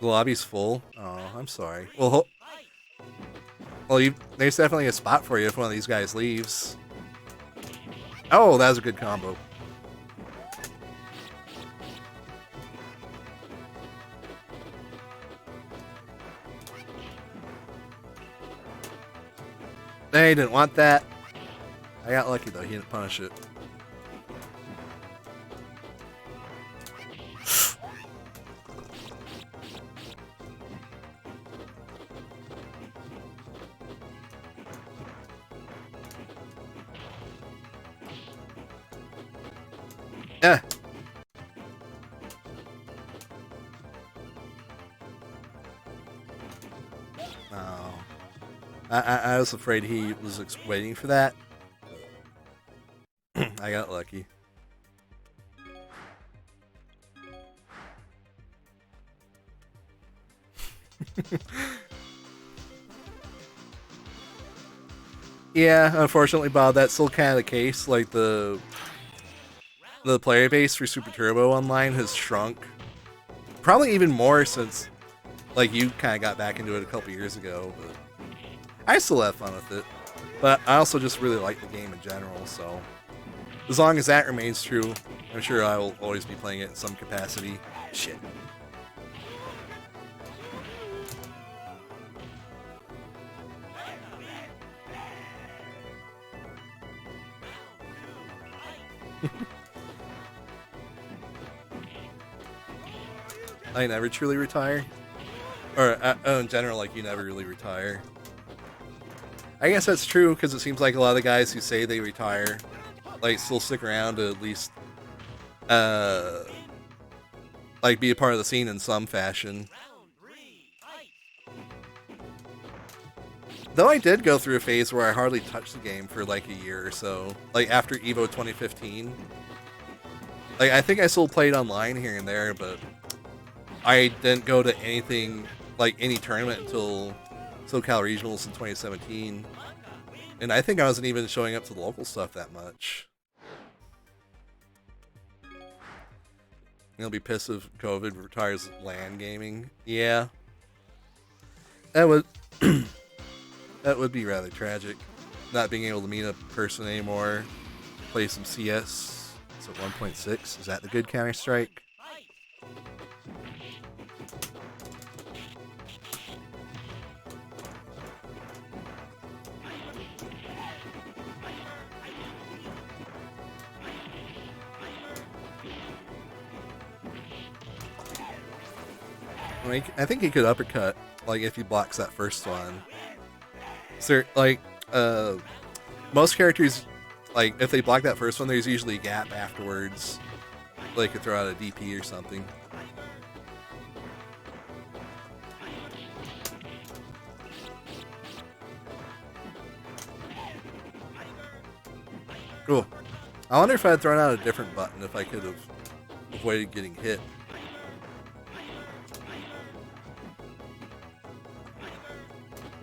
The lobby's full. Oh, I'm sorry. Well, there's definitely a spot for you if one of these guys leaves. Oh, that was a good combo. They didn't want that. I got lucky though, he didn't punish it. Eh. Oh. I was afraid he was waiting for that. I got lucky. Yeah, unfortunately, Bob, that's still kind of the case. Like the player base for Super Turbo Online has shrunk, probably even more since like you kind of got back into it a couple years ago. But I still have fun with it. But I also just really like the game in general. So as long as that remains true, I'm sure I will always be playing it in some capacity. Shit. I never truly retire. Or in general, like, you never really retire. I guess that's true, because it seems like a lot of the guys who say they retire, like, still stick around to at least, like, be a part of the scene in some fashion. Though I did go through a phase where I hardly touched the game for, like, a year or so. Like, after EVO 2015. Like, I think I still played online here and there, but I didn't go to anything, like any tournament until SoCal Regionals in 2017. And I think I wasn't even showing up to the local stuff that much. You'll be pissed if COVID retires LAN gaming. Yeah. That would that would be rather tragic. Not being able to meet a person anymore. Play some CS. It's at 1.6. Is that the good Counter-Strike? Like, I think he could uppercut, like, if he blocks that first one. So, like, most characters, like, if they block that first one, there's usually a gap afterwards. They could throw out a DP or something. Cool. I wonder if I had thrown out a different button if I could have avoided getting hit.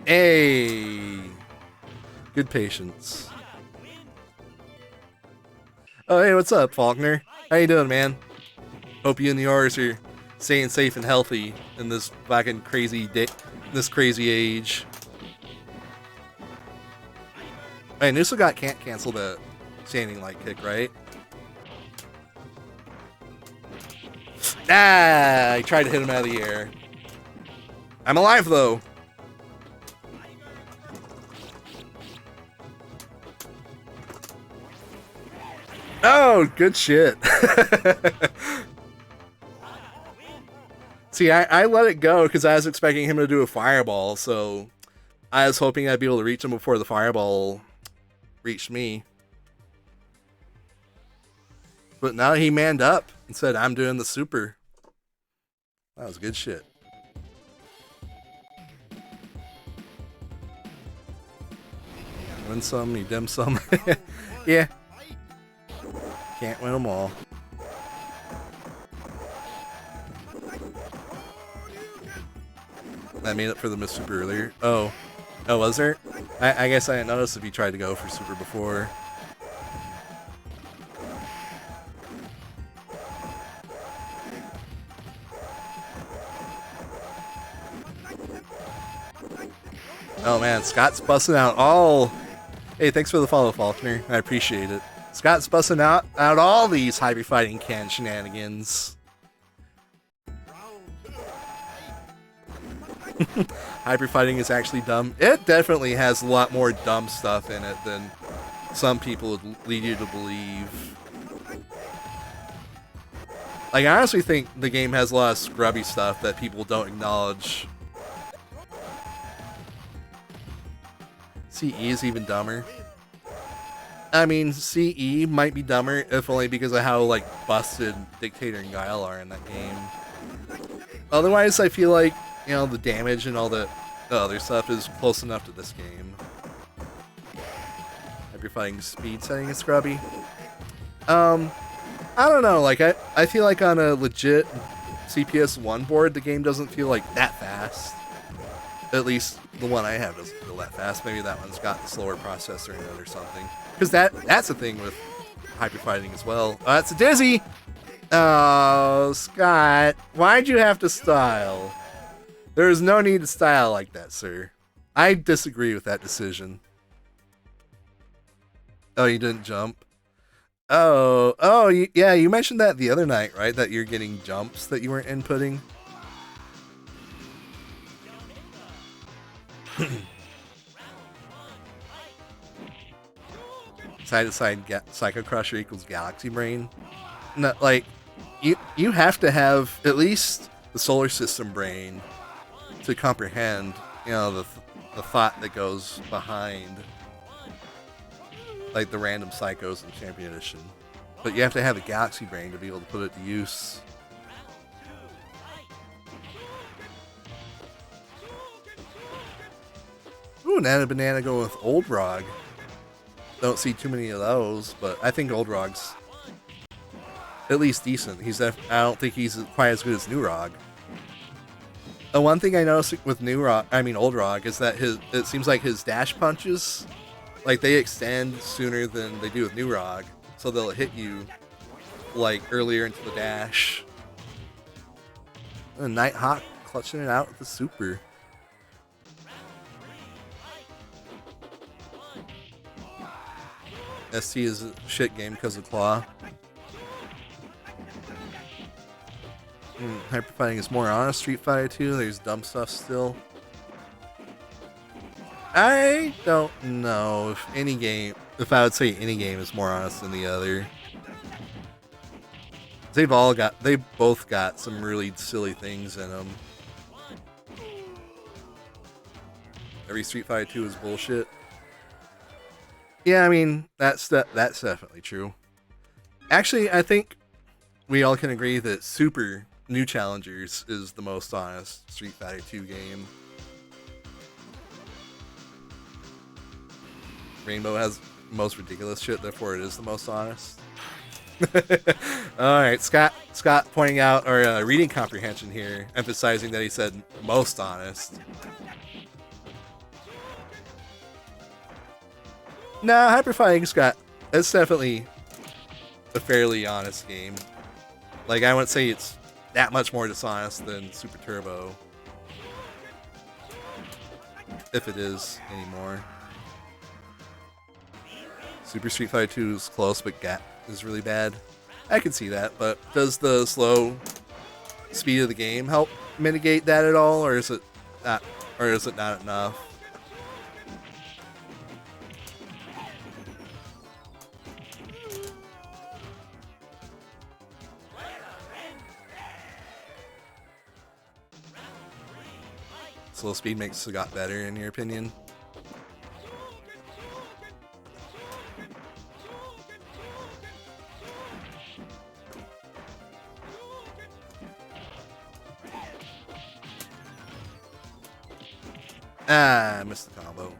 Hey! Good patience. Oh, hey, what's up, Faulkner? How you doing, man? Hope you and yours are staying safe and healthy in this fucking crazy day, this crazy age. Hey, Nusa got can't cancel the standing light kick, right? Ah! I tried to hit him out of the air. I'm alive, though. Oh, good shit. See, I let it go because I was expecting him to do a fireball, so I was hoping I'd be able to reach him before the fireball reached me. But now he manned up and said, I'm doing the super. That was good shit. Win some, you dim some. Yeah. Can't win them all. I made it for the miss super earlier. Oh. Oh, was there? I guess I didn't notice if you tried to go for super before. Oh man, Scott's busting out all... Hey, thanks for the follow, Faulkner. I appreciate it. Scott's busting out all these hybrid fighting can shenanigans. Hybrid fighting is actually dumb. It definitely has a lot more dumb stuff in it than some people would lead you to believe. Like, I honestly think the game has a lot of scrubby stuff that people don't acknowledge. CE is even dumber. I mean, CE might be dumber, if only because of how, like, busted Dictator and Guile are in that game. Otherwise, I feel like, you know, the damage and all the other stuff is close enough to this game. If you're fighting speed setting is scrubby. I don't know, like, I feel like on a legit CPS 1 board, the game doesn't feel like that fast. At least the one I have doesn't feel that fast. Maybe that one's got the slower processor in it or something. Because that's the thing with hybrid fighting as well. It's a Dizzy! Oh, Scott, why'd you have to style? There is no need to style like that, sir. I disagree with that decision. Oh, you didn't jump? Oh, yeah, you mentioned that the other night, right? That you're getting jumps that you weren't inputting. Side to side Psycho Crusher equals Galaxy Brain. No, like, you have to have at least the solar system brain to comprehend, you know, the thought that goes behind, like, the random psychos in Champion Edition. But you have to have a Galaxy Brain to be able to put it to use. Ooh, Nana Banana go with Old Rog. Don't see too many of those, but I think Old Rog's at least decent. I don't think he's quite as good as New Rog. The one thing I noticed with Old Rog, is that it seems like his dash punches, like, they extend sooner than they do with New Rog, so they'll hit you, like, earlier into the dash. And Nighthawk clutching it out with the super. ST is a shit game because of Claw. Hyper Fighting is more honest. Street Fighter 2, there's dumb stuff still. I don't know if I would say any game is more honest than the other. They both got some really silly things in them. Every Street Fighter 2 is bullshit. Yeah, I mean, that's definitely true. Actually, I think we all can agree that Super New Challengers is the most honest Street Fighter 2 game. Rainbow has the most ridiculous shit, therefore it is the most honest. Alright, Scott pointing out our reading comprehension here, emphasizing that he said most honest. Nah, Hyper Fighting Scott, it's definitely a fairly honest game. Like, I wouldn't say it's that much more dishonest than Super Turbo. If it is anymore. Super Street Fighter 2 is close, but Gap is really bad. I can see that, but does the slow speed of the game help mitigate that at all, or is it not enough? Slow speed makes it got better, in your opinion? Ah, I missed the combo.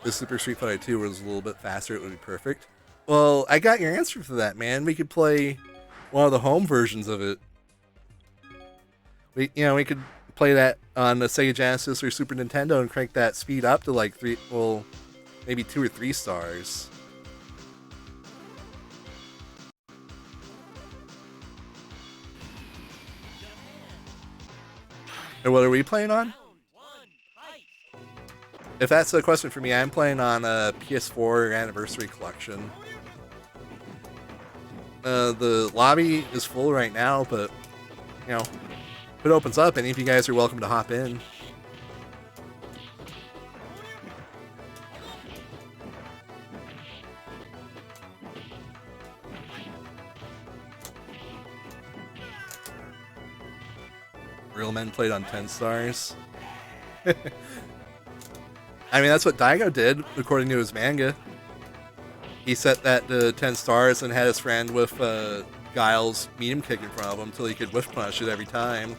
If Super Street Fighter 2 was a little bit faster, it would be perfect. Well, I got your answer for that, man. We could play one of the home versions of it. We could play that on the Sega Genesis or Super Nintendo and crank that speed up to like maybe 2 or 3 stars. And what are we playing on?
Round one, fight.
If that's a question for me, I'm playing on a PS4 Anniversary Collection. The lobby is full right now, but, you know, if it opens up, any of you guys are welcome to hop in. Real men played on 10 stars. I mean, that's what Daigo did, according to his manga. He set that to 10 stars and had his friend with Giles medium kick in front of him until he could whiff punish it every time.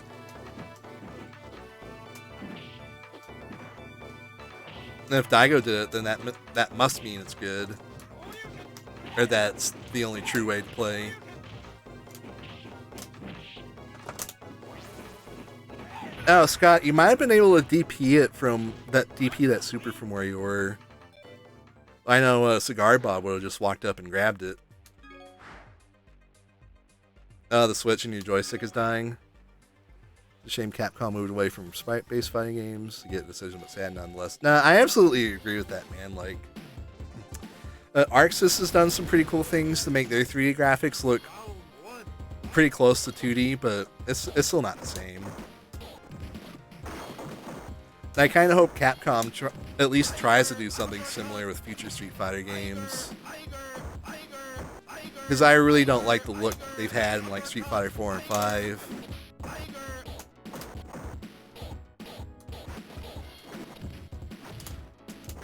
And if Daigo did it, then that must mean it's good. Or that's the only true way to play. Oh, Scott, you might have been able to DP it from that super from where you were. I know Cigar Bob would have just walked up and grabbed it. Oh, the Switch and your joystick is dying. It's a shame Capcom moved away from sprite-based fighting games to get a decision, but sad nonetheless. Nah, I absolutely agree with that, man. Like, ArcSys has done some pretty cool things to make their 3D graphics look pretty close to 2D, but it's still not the same. I kind of hope Capcom at least tries to do something similar with future Street Fighter games. Because I really don't like the look they've had in like Street Fighter 4 and 5.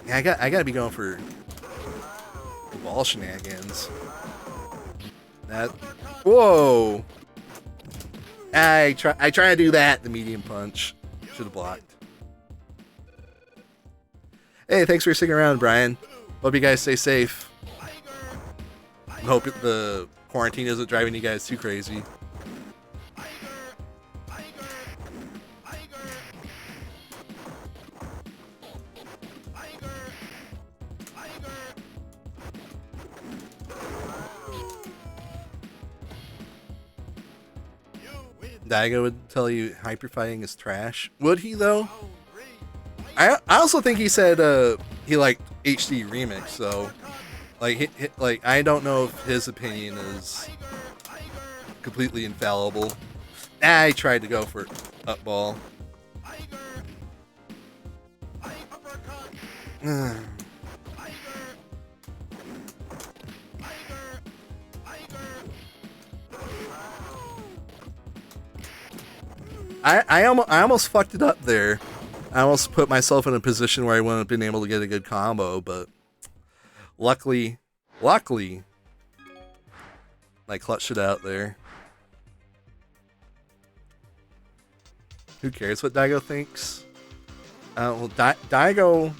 Yeah, I gotta be going for the ball shenanigans. That, whoa! I try to do that. The medium punch should have blocked. Hey, thanks for sticking around, Brian. Hope you guys stay safe. I hope the quarantine isn't driving you guys too crazy. Daigo would tell you hyper fighting is trash. Would he though? I also think he said he liked HD Remix, so like I don't know if his opinion is completely infallible. I tried to go for up ball. I almost fucked it up there. I almost put myself in a position where I wouldn't have been able to get a good combo, but luckily, I clutched it out there. Who cares what Daigo thinks? Well, Daigo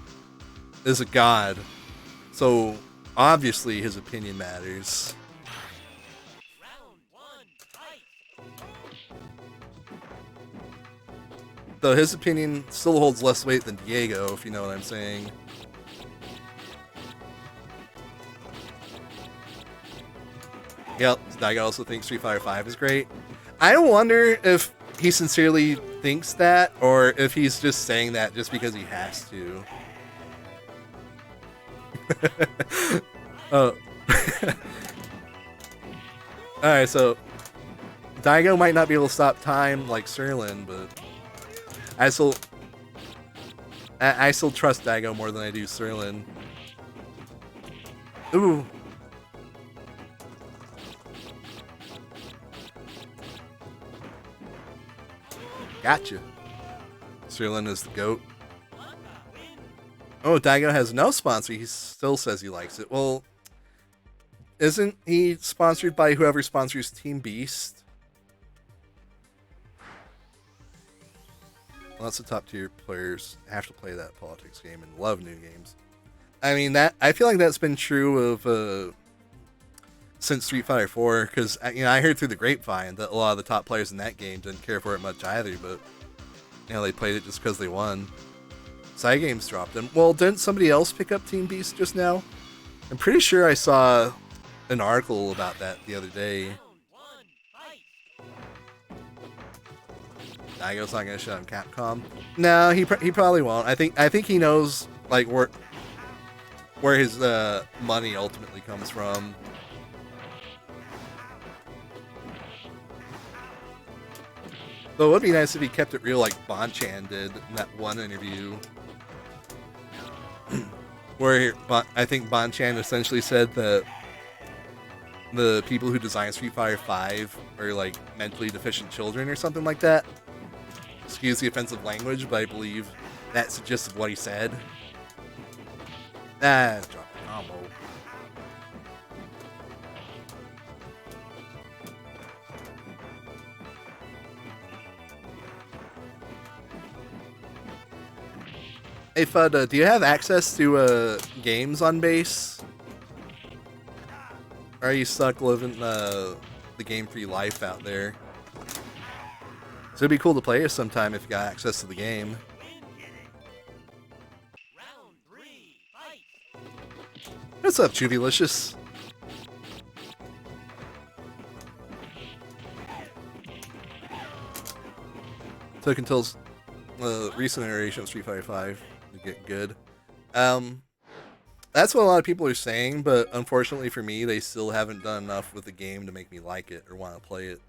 is a god, so obviously his opinion matters.
Round one, fight.
Though his opinion still holds less weight than Diego, if you know what I'm saying. Yep, Daigo also thinks Street Fighter 5 is great. I wonder if he sincerely thinks that, or if he's just saying that just because he has to. Oh. Alright, so Daigo might not be able to stop time like Serlin, but I still trust Daigo more than I do Serlin. Ooh. Gotcha. Serlin is the GOAT. Oh, Daigo has no sponsor. He still says he likes it. Well, isn't he sponsored by whoever sponsors Team Beast? Lots of top tier players have to play that politics game and love new games. I mean, that I feel like that's been true of since Street Fighter 4, because I heard through the grapevine that a lot of the top players in that game didn't care for it much either, but they played it just because they won. Cygames dropped them. Well, didn't somebody else pick up Team Beast just now? I'm pretty sure I saw an article about that the other day. Igo's not gonna shut down Capcom. No, he probably won't. I think he knows like where his money ultimately comes from. Though it would be nice if he kept it real like Bonchan did in that one interview. Where I think Bonchan essentially said that the people who design Street Fighter V are like mentally deficient children or something like that. Excuse the offensive language, but I believe that's the gist of what he said. Ah, drop the combo. Hey Fudd, do you have access to games on base? Or are you stuck living the game-free life out there? So it'd be cool to play it sometime if you got access to the game.
Round 3, fight.
What's up, Chubby-licious? Took until the recent iteration of Street Fighter V to get good. That's what a lot of people are saying, but unfortunately for me, they still haven't done enough with the game to make me like it or want to play it.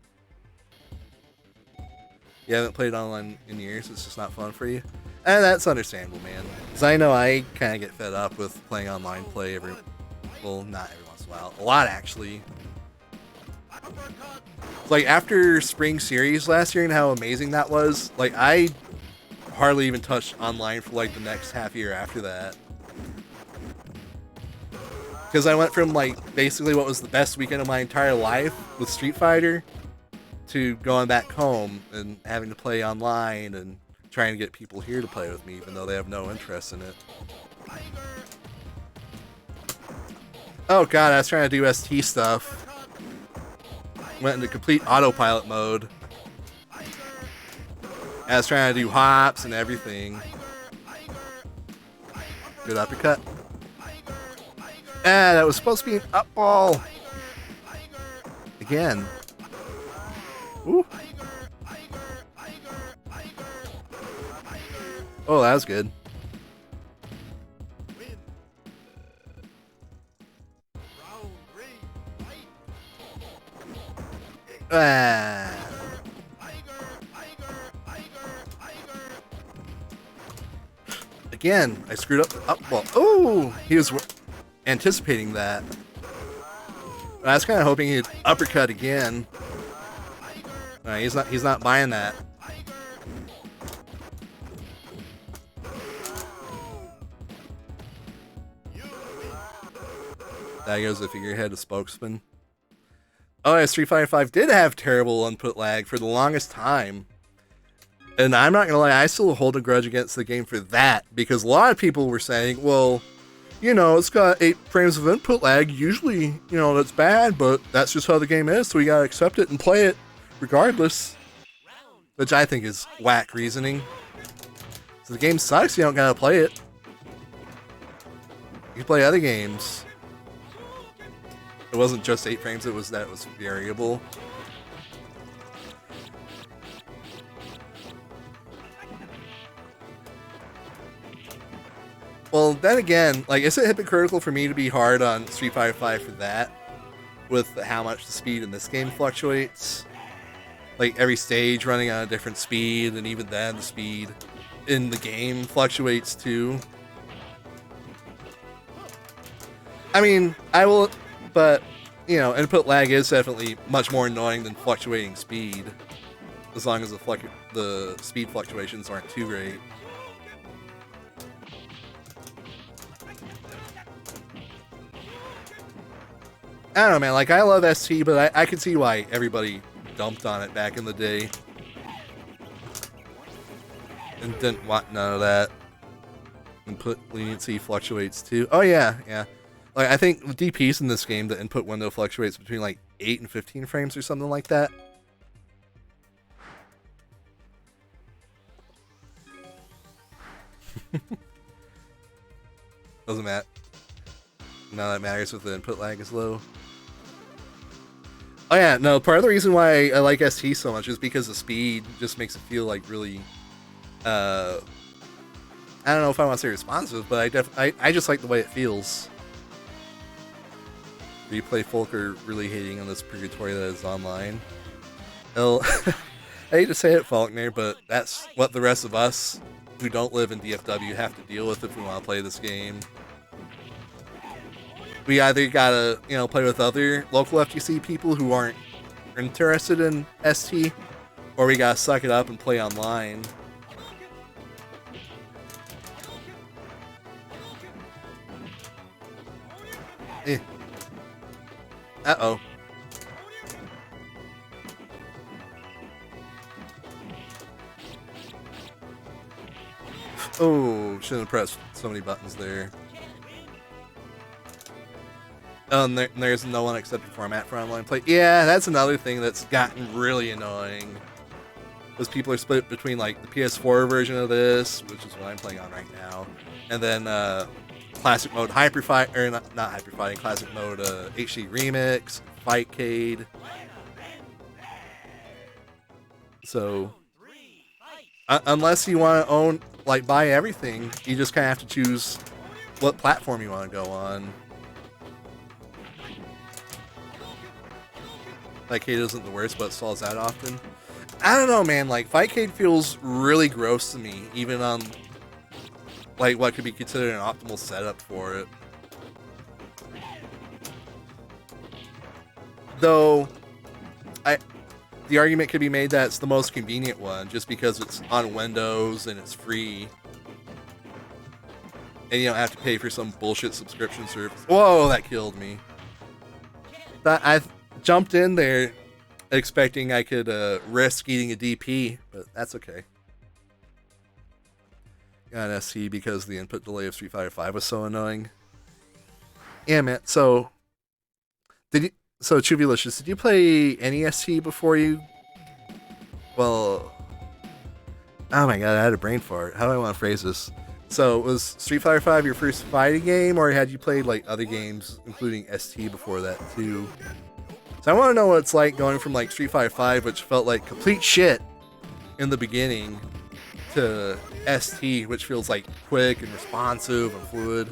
You haven't played online in years, it's just not fun for you? And that's understandable, man. Because I know I kind of get fed up with playing online play well, not every once in a while. A lot, actually. Like, after Spring Series last year and how amazing that was, like, I hardly even touched online for, like, the next half year after that. Because I went from, like, basically what was the best weekend of my entire life with Street Fighter to going back home and having to play online and trying to get people here to play with me, even though they have no interest in it. Oh god, I was trying to do ST stuff. Went into complete autopilot mode. I was trying to do hops and everything. Good uppercut. Ah, that was supposed to be an up ball. Again. Ooh. Oh, that was good. Ah. Again, I screwed up the up ball. Oh, he was anticipating that. I was kind of hoping he'd uppercut again. He's not buying that. That goes the figurehead of spokesman. Oh yeah, Street Fighter V did have terrible input lag for the longest time. And I'm not gonna lie, I still hold a grudge against the game for that, because a lot of people were saying, well, you know, it's got 8 frames of input lag, usually, you know, that's bad, but that's just how the game is, so we gotta accept it and play it regardless. Which I think is whack reasoning. So the game sucks, you don't gotta play it. You can play other games. It wasn't just 8 frames, it was that it was variable. Well, then again, like, is it hypocritical for me to be hard on Street Fighter V for that? With how much the speed in this game fluctuates? Like, every stage running on a different speed, and even then the speed in the game fluctuates too. I mean, I will, but, you know, input lag is definitely much more annoying than fluctuating speed. As long as the speed fluctuations aren't too great. I don't know, man. Like, I love ST, but I can see why everybody dumped on it back in the day. And didn't want none of that. Input leniency fluctuates too. Oh, yeah, yeah. Like, I think with DPs in this game, the input window fluctuates between, like, 8 and 15 frames or something like that. Doesn't matter. None of that matters if the input lag is low. Oh yeah, no, part of the reason why I like ST so much is because the speed just makes it feel like really, I don't know if I want to say responsive, but I just like the way it feels. Replay folk are really hating on this purgatory that is online. Well, I hate to say it, Faulkner, but that's what the rest of us who don't live in DFW have to deal with if we want to play this game. We either gotta, play with other local FGC people who aren't interested in ST, or we gotta suck it up and play online. Uh-oh. Oh, shouldn't have pressed so many buttons there. Oh, and there's no one accepted format for online play. Yeah, that's another thing that's gotten really annoying. Because people are split between like the PS4 version of this, which is what I'm playing on right now, and then classic mode Hyperfight, or not Hyperfighting, classic mode HD Remix, Fightcade. So, unless you want to own, like, buy everything, you just kind of have to choose what platform you want to go on. Fightcade isn't the worst, but it stalls out often. I don't know, man. Like, Fightcade feels really gross to me, even on, like, what could be considered an optimal setup for it. Though, the argument could be made that it's the most convenient one, just because it's on Windows and it's free. And you don't have to pay for some bullshit subscription service. Whoa, that killed me. I jumped in there expecting I could risk eating a DP, but that's okay. Got an SC because the input delay of Street Fighter V was so annoying. Yeah, man. So, Chubulicious, did you play any ST before you? Well, oh my god, I had a brain fart. How do I want to phrase this? So, was Street Fighter V your first fighting game, or had you played like other games, including ST, before that too? So I want to know what it's like going from like Street Fighter V, which felt like complete shit in the beginning, to ST, which feels like quick and responsive and fluid.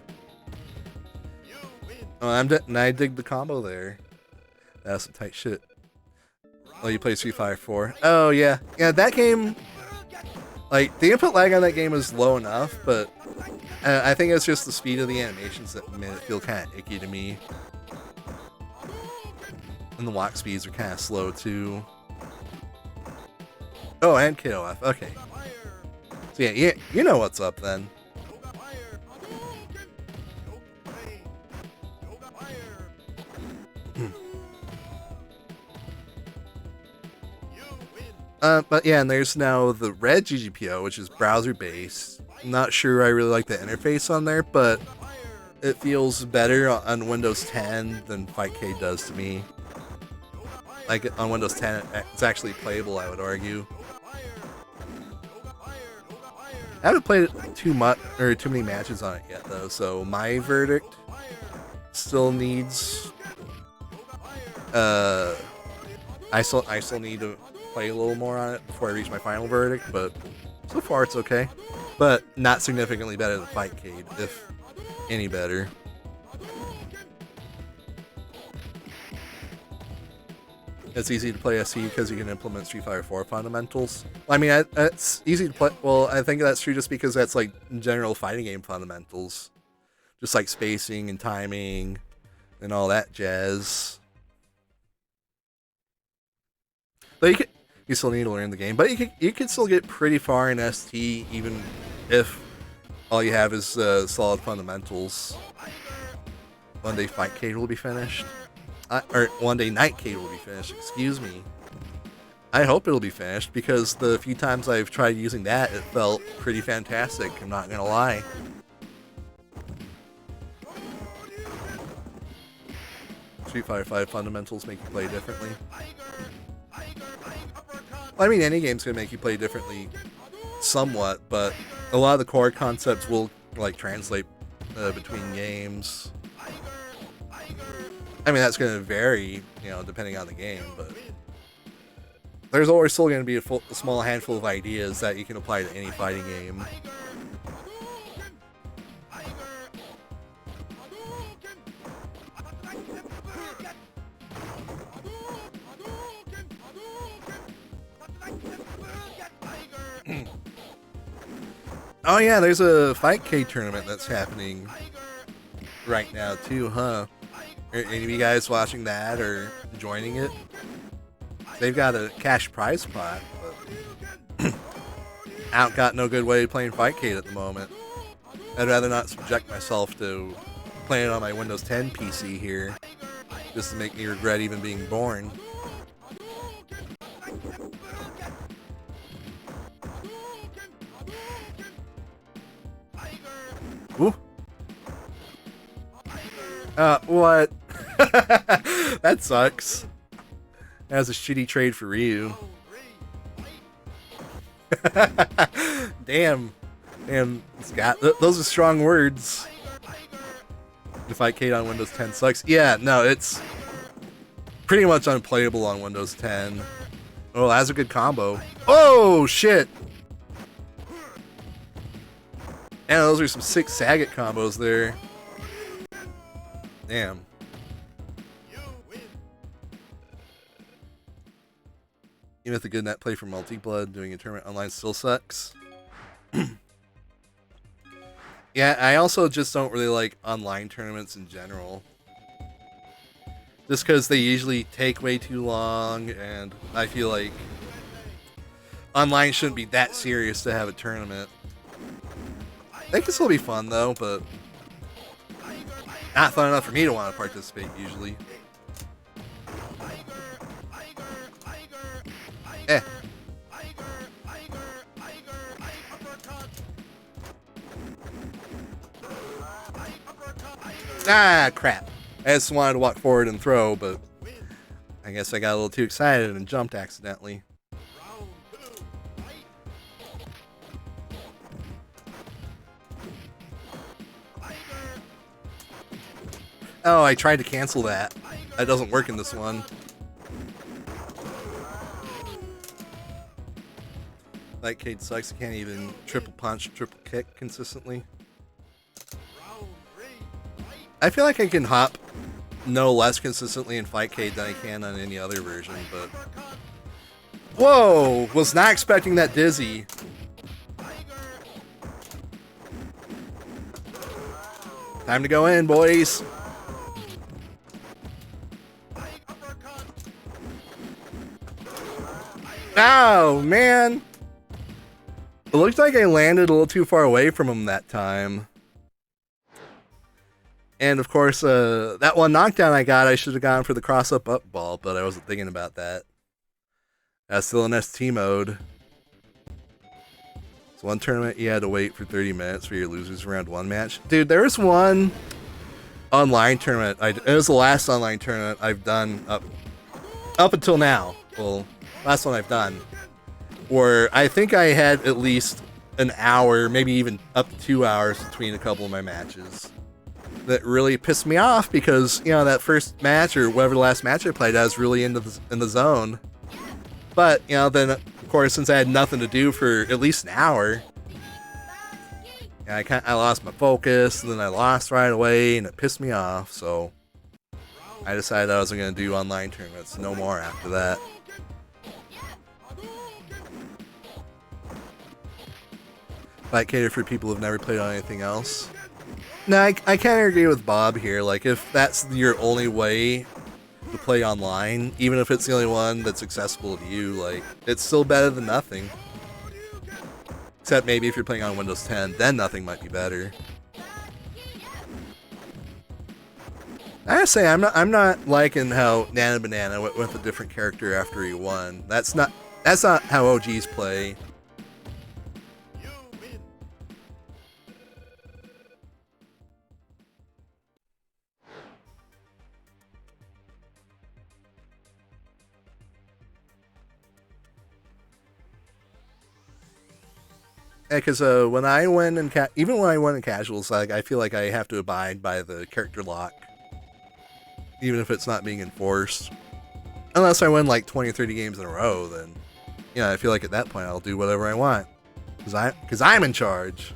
Oh, and I dig the combo there. That's some tight shit. Oh, you play Street Fighter 4. Oh, yeah. Yeah, that game, like, the input lag on that game is low enough, but I think it's just the speed of the animations that made it feel kind of icky to me. And the walk speeds are kind of slow, too. Oh, and KOF. Okay. So, yeah, you know what's up, then. But yeah, and there's now the red GGPO, which is browser-based. I'm not sure I really like the interface on there, but it feels better on Windows 10 than Fightcade does to me. Like, on Windows 10, it's actually playable, I would argue. I haven't played it too many matches on it yet, though, so my verdict still needs... I still need to play a little more on it before I reach my final verdict, but so far it's okay. But not significantly better than Fightcade, if any better. It's easy to play SC because you can implement Street Fighter 4 fundamentals. I mean, it's easy to play. Well, I think that's true just because that's like general fighting game fundamentals. Just like spacing and timing and all that jazz. But you still need to learn the game. But you can still get pretty far in ST even if all you have is solid fundamentals. One day Fightcade will be finished. Or one day Nightcade will be finished, excuse me. I hope it'll be finished because the few times I've tried using that, it felt pretty fantastic, I'm not gonna lie. Street Fighter V fundamentals make you play differently. Well, I mean, any game's gonna make you play differently somewhat, but a lot of the core concepts will like translate between games. I mean, that's going to vary, you know, depending on the game, but there's always still going to be a small handful of ideas that you can apply to any fighting game. Oh yeah, there's a Fightcade tournament that's happening right now too, huh? Are any of you guys watching that or joining it? They've got a cash prize pot, but I don't got no good way of playing Fightcade at the moment. I'd rather not subject myself to playing on my Windows 10 PC here, just to make me regret even being born. Ooh. What? That sucks. That was a shitty trade for Ryu. Damn. Damn, Scott. Those are strong words. The Fightcade on Windows 10 sucks. Yeah, no, it's pretty much unplayable on Windows 10. Oh, that's a good combo. Oh, shit. Yeah, those are some sick Sagat combos there. Damn. Even if the good net play for Multi-Blood, doing a tournament online still sucks. Yeah, I also just don't really like online tournaments in general. Just because they usually take way too long, and I feel like online shouldn't be that serious to have a tournament. They can still be fun though, but not fun enough for me to want to participate usually. Eh. Ah, crap. I just wanted to walk forward and throw, but I guess I got a little too excited and jumped accidentally. Oh, I tried to cancel that. That doesn't work in this one. Fightcade sucks. You can't even triple punch, triple kick consistently. I feel like I can hop no less consistently in Fightcade than I can on any other version, but... Whoa! Was not expecting that dizzy. Time to go in, boys. Oh, man. It looked like I landed a little too far away from him that time. And of course, that one knockdown I got, I should have gone for the cross-up up ball, but I wasn't thinking about that. Still in ST mode. So one tournament, you had to wait for 30 minutes for your losers round one match. Dude, there was one online tournament. It was the last online tournament I've done up until now. Well, last one I've done. Where I think I had at least an hour, maybe even up to 2 hours between a couple of my matches. That really pissed me off because, you know, that first match or whatever the last match I played, I was really in the zone. But, you know, then of course, since I had nothing to do for at least an hour, I lost my focus, and then I lost right away, and it pissed me off. So I decided I wasn't going to do online tournaments no more after that. Fight cater for people who've never played on anything else. No, I kind of agree with Bob here. Like, if that's your only way to play online, even if it's the only one that's accessible to you, like, it's still better than nothing. Except maybe if you're playing on Windows 10, then nothing might be better. I gotta say, I'm not liking how Nana Banana went with a different character after he won. That's not how OGs play. Yeah, because when I went in even when I went in casuals, like I feel like I have to abide by the character lock. even if it's not being enforced. Unless I win like 20 or 30 games in a row, then yeah, I feel like at that point I'll do whatever I want. Because I'm in charge.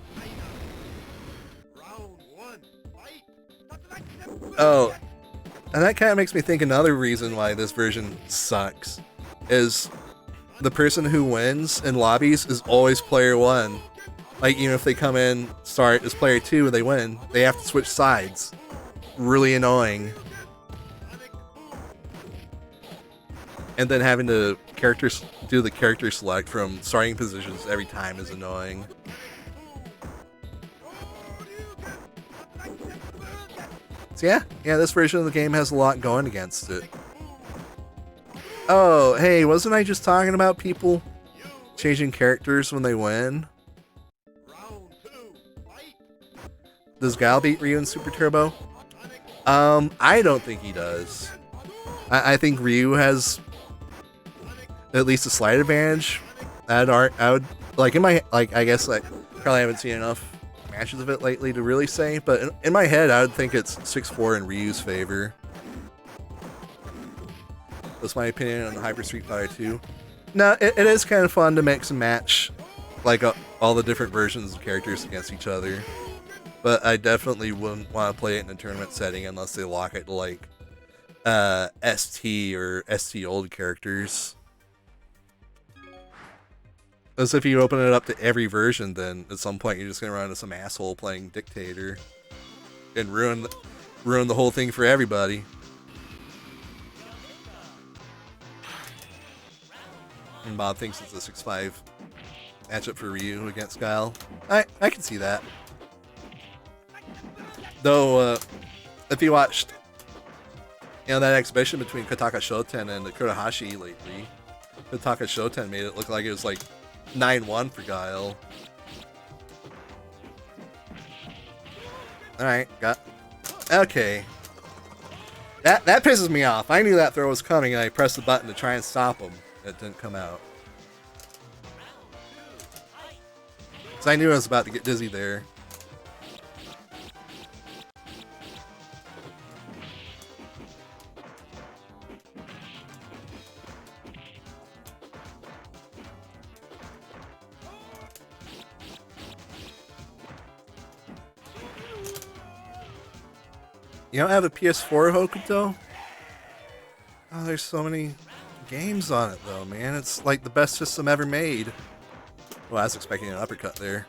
Oh, and that kind of makes me think another reason why this version sucks is the person who wins in lobbies is always player 1. Like, even if they come in, start as player 2 and they win, they have to switch sides. Really annoying. And then having to do the character select from starting positions every time is annoying. So yeah, this version of the game has a lot going against it. Oh, hey, wasn't I just talking about people changing characters when they win? Does Guile beat Ryu in Super Turbo? I don't think he does. I think Ryu has at least a slight advantage. I would like in my I guess I probably haven't seen enough matches of it lately to really say, but in my head I would think it's 6-4 in Ryu's favor. That's my opinion on Hyper Street Fighter 2. No, it is kind of fun to mix and match like all the different versions of characters against each other, but I definitely wouldn't want to play it in a tournament setting unless they lock it to like ST or ST old characters. As if you open it up to every version, then at some point you're just gonna run into some asshole playing Dictator and ruin the whole thing for everybody. And Bob thinks it's a 6-5 matchup for Ryu against Guile. I can see that. Though, if you watched, that exhibition between Kotaka Shoten and the Kurohashi lately, Kotaka Shoten made it look like it was like 9-1 for Guile. Alright, okay. That pisses me off. I knew that throw was coming and I pressed the button to try and stop him. It didn't come out. So I knew I was about to get dizzy there. You don't have a PS4, Hokuto? Oh, there's so many games on it, though, man. It's like the best system ever made. Well, I was expecting an uppercut there.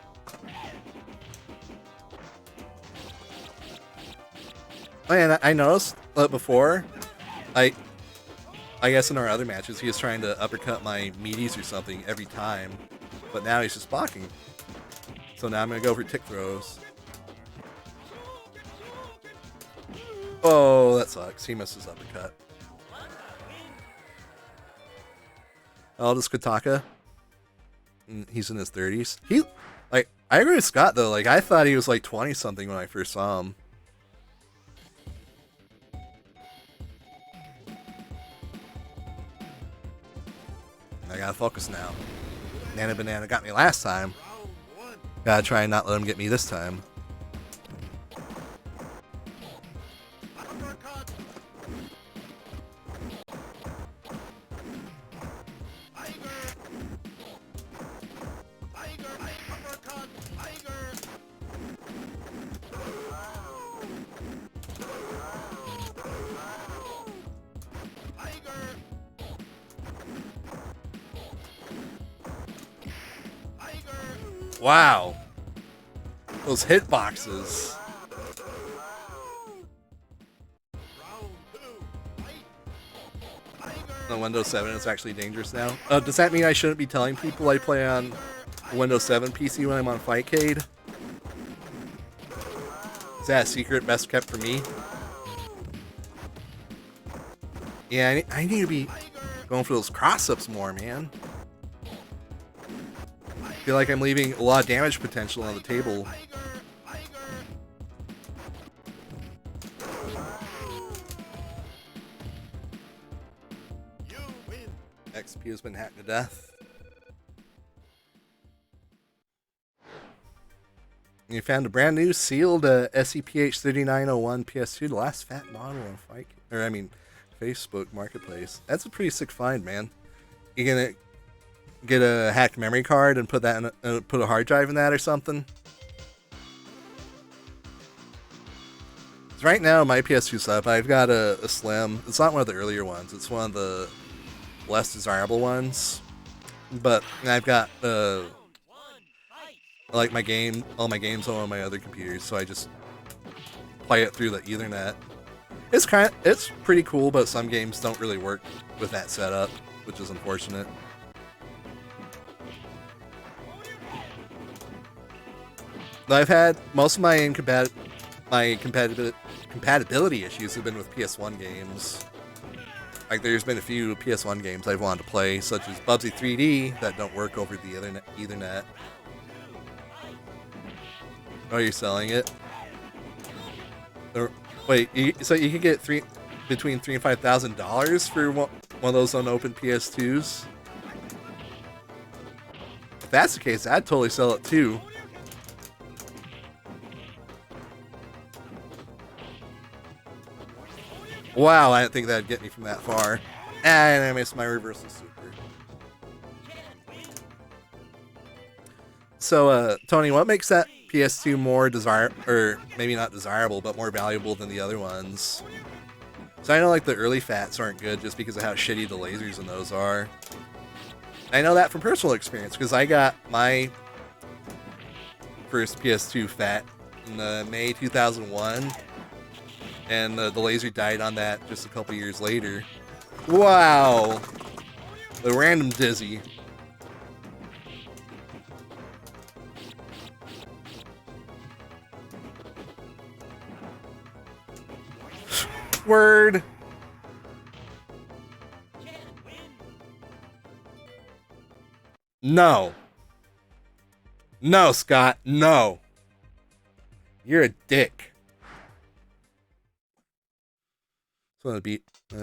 Oh, and I noticed before, I guess in our other matches, he was trying to uppercut my meaties or something every time. But now he's just blocking. So now I'm going to go for tick throws. Oh, that sucks. He missed his uppercut. Oh, this Kotaka. He's in his 30s. I agree with Scott, though. Like, I thought he was like 20-something when I first saw him. I gotta focus now. Nana Banana got me last time. Gotta try and not let him get me this time. Wow. Those hitboxes. On Windows 7 it's actually dangerous now. Does that mean I shouldn't be telling people I play on Windows 7 PC when I'm on Fightcade? Is that a secret best kept for me? Yeah, I need to be going for those cross-ups more, man. I feel like I'm leaving a lot of damage potential on the table. XP has been hacked to death. You found a brand new sealed SCPH 3901 PS2, the last fat model on Facebook Marketplace. That's a pretty sick find, man. You gonna get a hacked memory card and put that in put a hard drive in that or something? 'Cause right now, my PS2 setup, I've got a Slim. It's not one of the earlier ones. It's one of the less desirable ones. But I've got like all my games on my other computers, so I just play it through the Ethernet. It's pretty cool, but some games don't really work with that setup, which is unfortunate. I've had most of my compatibility issues have been with PS1 games. Like, there's been a few PS1 games I've wanted to play, such as Bubsy 3D, that don't work over the Ethernet. Oh, you're selling it? Or, wait, so you can get between $3,000 and $5,000 for one of those unopened PS2s? If that's the case, I'd totally sell it too. Wow, I didn't think that'd get me from that far. And I missed my reversal super. So, Tony, what makes that PS2 more or maybe not desirable, but more valuable than the other ones? So I know, like, the early FATs aren't good just because of how shitty the lasers in those are. I know that from personal experience, because I got my first PS2 FAT in May 2001, and the laser died on that just a couple years later. Wow! The random dizzy. Word! No. No, Scott. No. You're a dick. So that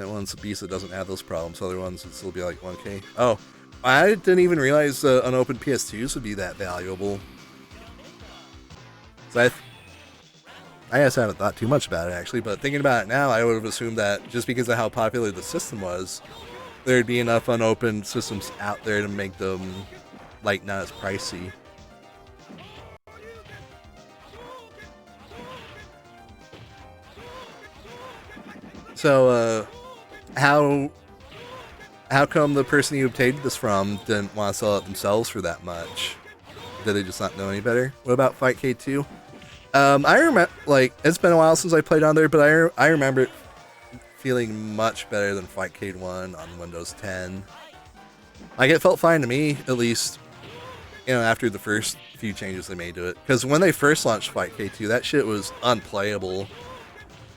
one's a beast that doesn't have those problems. Other ones would still be like 1K. Oh, I didn't even realize unopened PS2s would be that valuable. So I guess I haven't thought too much about it, actually, but thinking about it now, I would have assumed that just because of how popular the system was, there'd be enough unopened systems out there to make them, like, not as pricey. So, how come the person you obtained this from didn't want to sell it themselves for that much? Did they just not know any better? What about Fight K2? I remember, like, it's been a while since I played on there, but I remember it feeling much better than Fightcade 1 on Windows 10. Like, it felt fine to me, at least, you know, after the first few changes they made to it. Because when they first launched Fightcade 2, that shit was unplayable.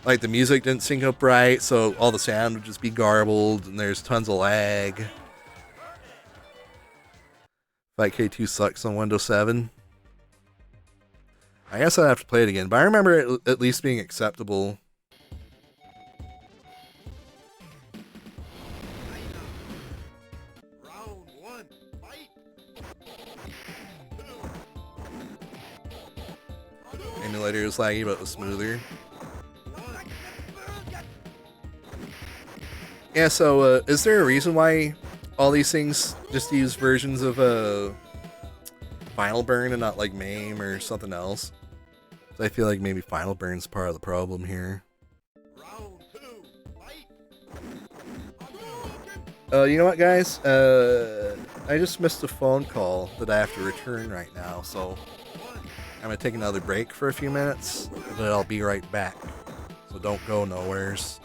Like, the music didn't sync up right, so all the sound would just be garbled, and there's tons of lag. Fightcade 2 sucks on Windows 7. I guess I'd have to play it again, but I remember it at least being acceptable.
Round one, fight.
Emulator was laggy, but it was smoother. Yeah, so is there a reason why all these things just use versions of Final Burn and not like MAME or something else? I feel like maybe Final Burn's part of the problem here.
Round two, fight.
You know what, guys? I just missed a phone call that I have to return right now, so I'm gonna take another break for a few minutes, but I'll be right back. So don't go nowheres.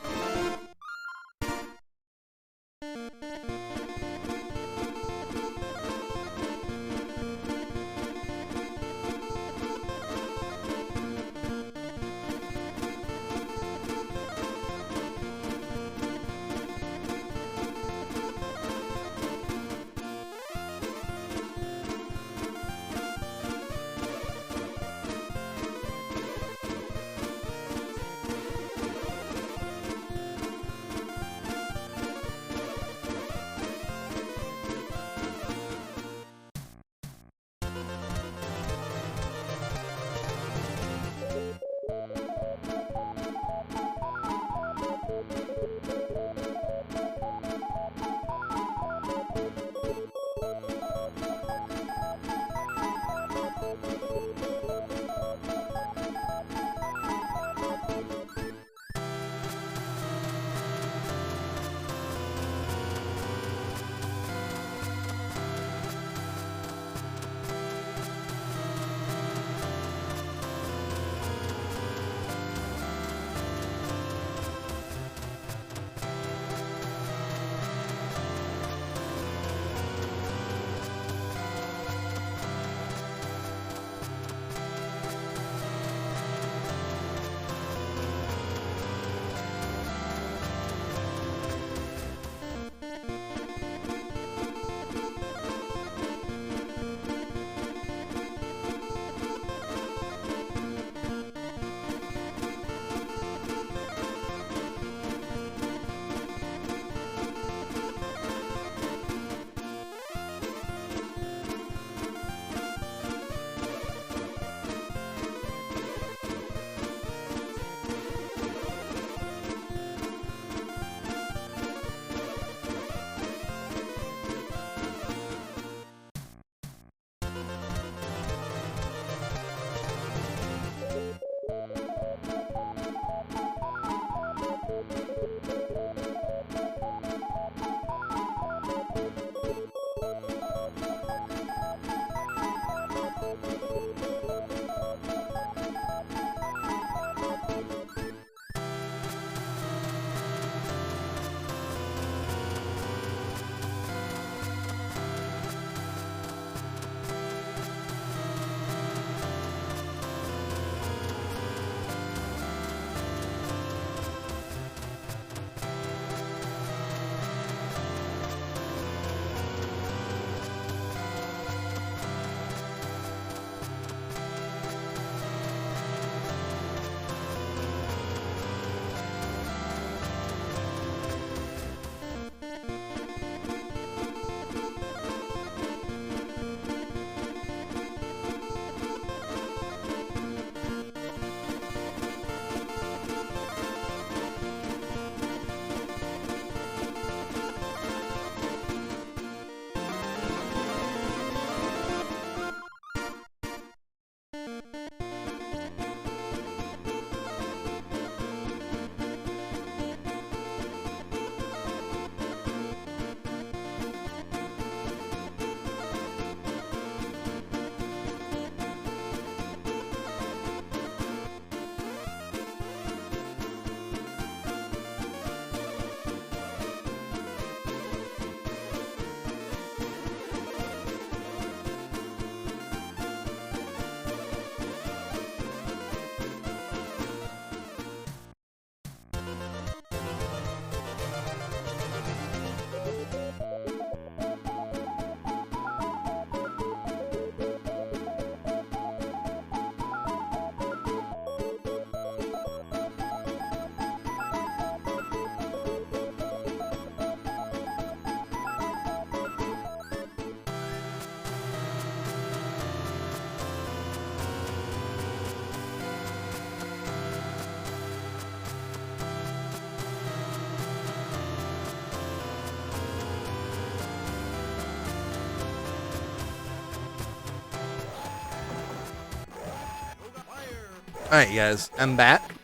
Alright, guys, I'm back.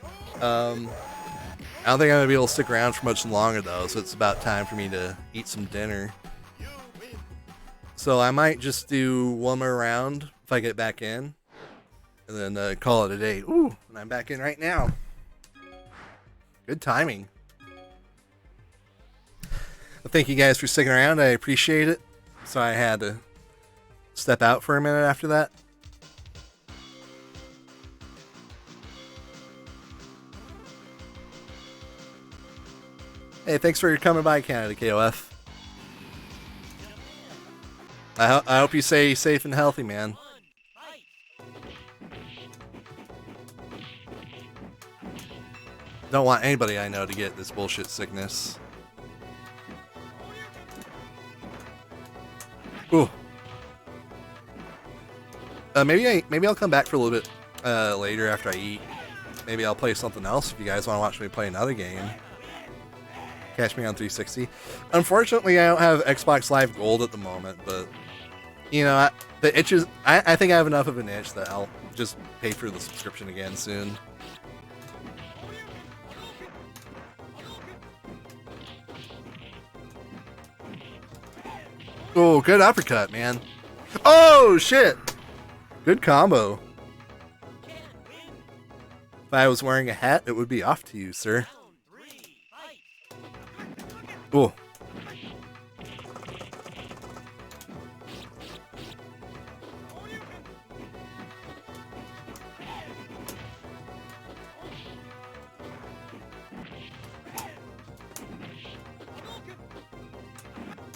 I don't think I'm going to be able to stick around for much longer, though, so it's about time for me to eat some dinner. So I might just do one more round if I get back in, and then call it a day. Ooh, and I'm back in right now. Good timing. Well, thank you guys for sticking around. I appreciate it. So I had to step out for a minute after that. Hey, thanks for coming by, Canada KOF. I hope you stay safe and healthy, man. Don't want anybody I know to get this bullshit sickness. Ooh. Maybe I'll come back for a little bit later after I eat. Maybe I'll play something else if you guys want to watch me play another game. Catch me on 360. Unfortunately, I don't have Xbox Live Gold at the moment, but you know, the itches. I think I have enough of an itch that I'll just pay for the subscription again soon. Oh, good uppercut, man. Oh, shit. Good combo. If I was wearing a hat, it would be off to you, sir. Cool.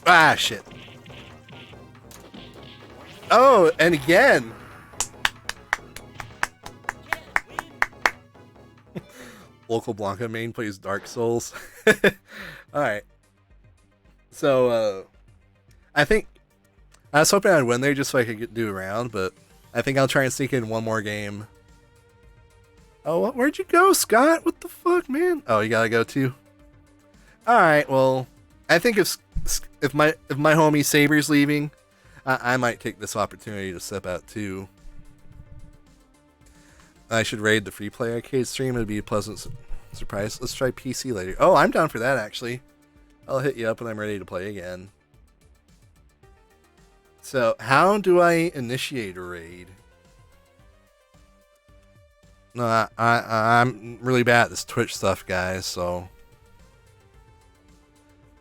Ah, shit. Oh, and again. Local Blanca main plays Dark Souls. Alright. So, I think I was hoping I'd win there just so I could do a round, but I think I'll try and sneak in one more game. Oh, where'd you go, Scott? What the fuck, man? Oh, you gotta go too? Alright, well, I think if my homie Saber's leaving, I might take this opportunity to step out too. I should raid the free play arcade stream. It'd be a pleasant surprise. Let's try PC later. Oh, I'm down for that actually. I'll hit you up when I'm ready to play again. So, how do I initiate a raid? No, I'm really bad at this Twitch stuff, guys, so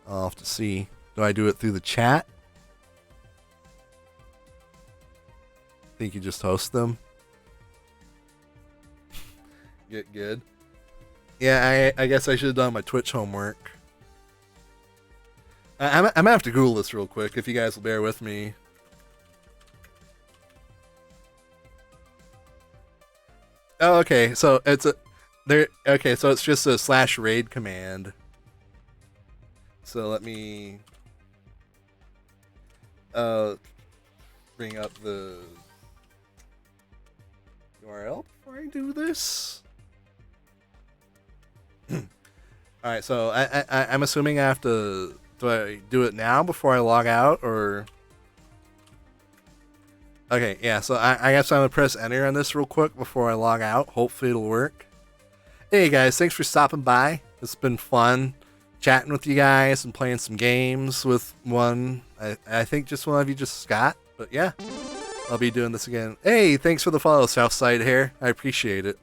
I'll have to see. Do I do it through the chat? Think you just host them? Get good. Yeah, I guess I should have done my Twitch homework. I'm gonna have to Google this real quick if you guys will bear with me. Oh, okay. So it's a there. Okay, so it's just a /raid command. So let me bring up the URL before I do this. All right, so I'm assuming I have to. Do I do it now before I log out, or Okay, yeah, so I guess I'm gonna press enter on this real quick before I log out. Hopefully it'll work. Hey guys, thanks for stopping by. It's been fun chatting with you guys and playing some games with one. I think just one of you, just Scott. But yeah, I'll be doing this again. Hey, thanks for the follow, Southside Hair. I appreciate it.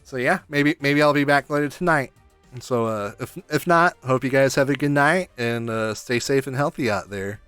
So yeah, maybe I'll be back later tonight. And so if not, hope you guys have a good night and stay safe and healthy out there.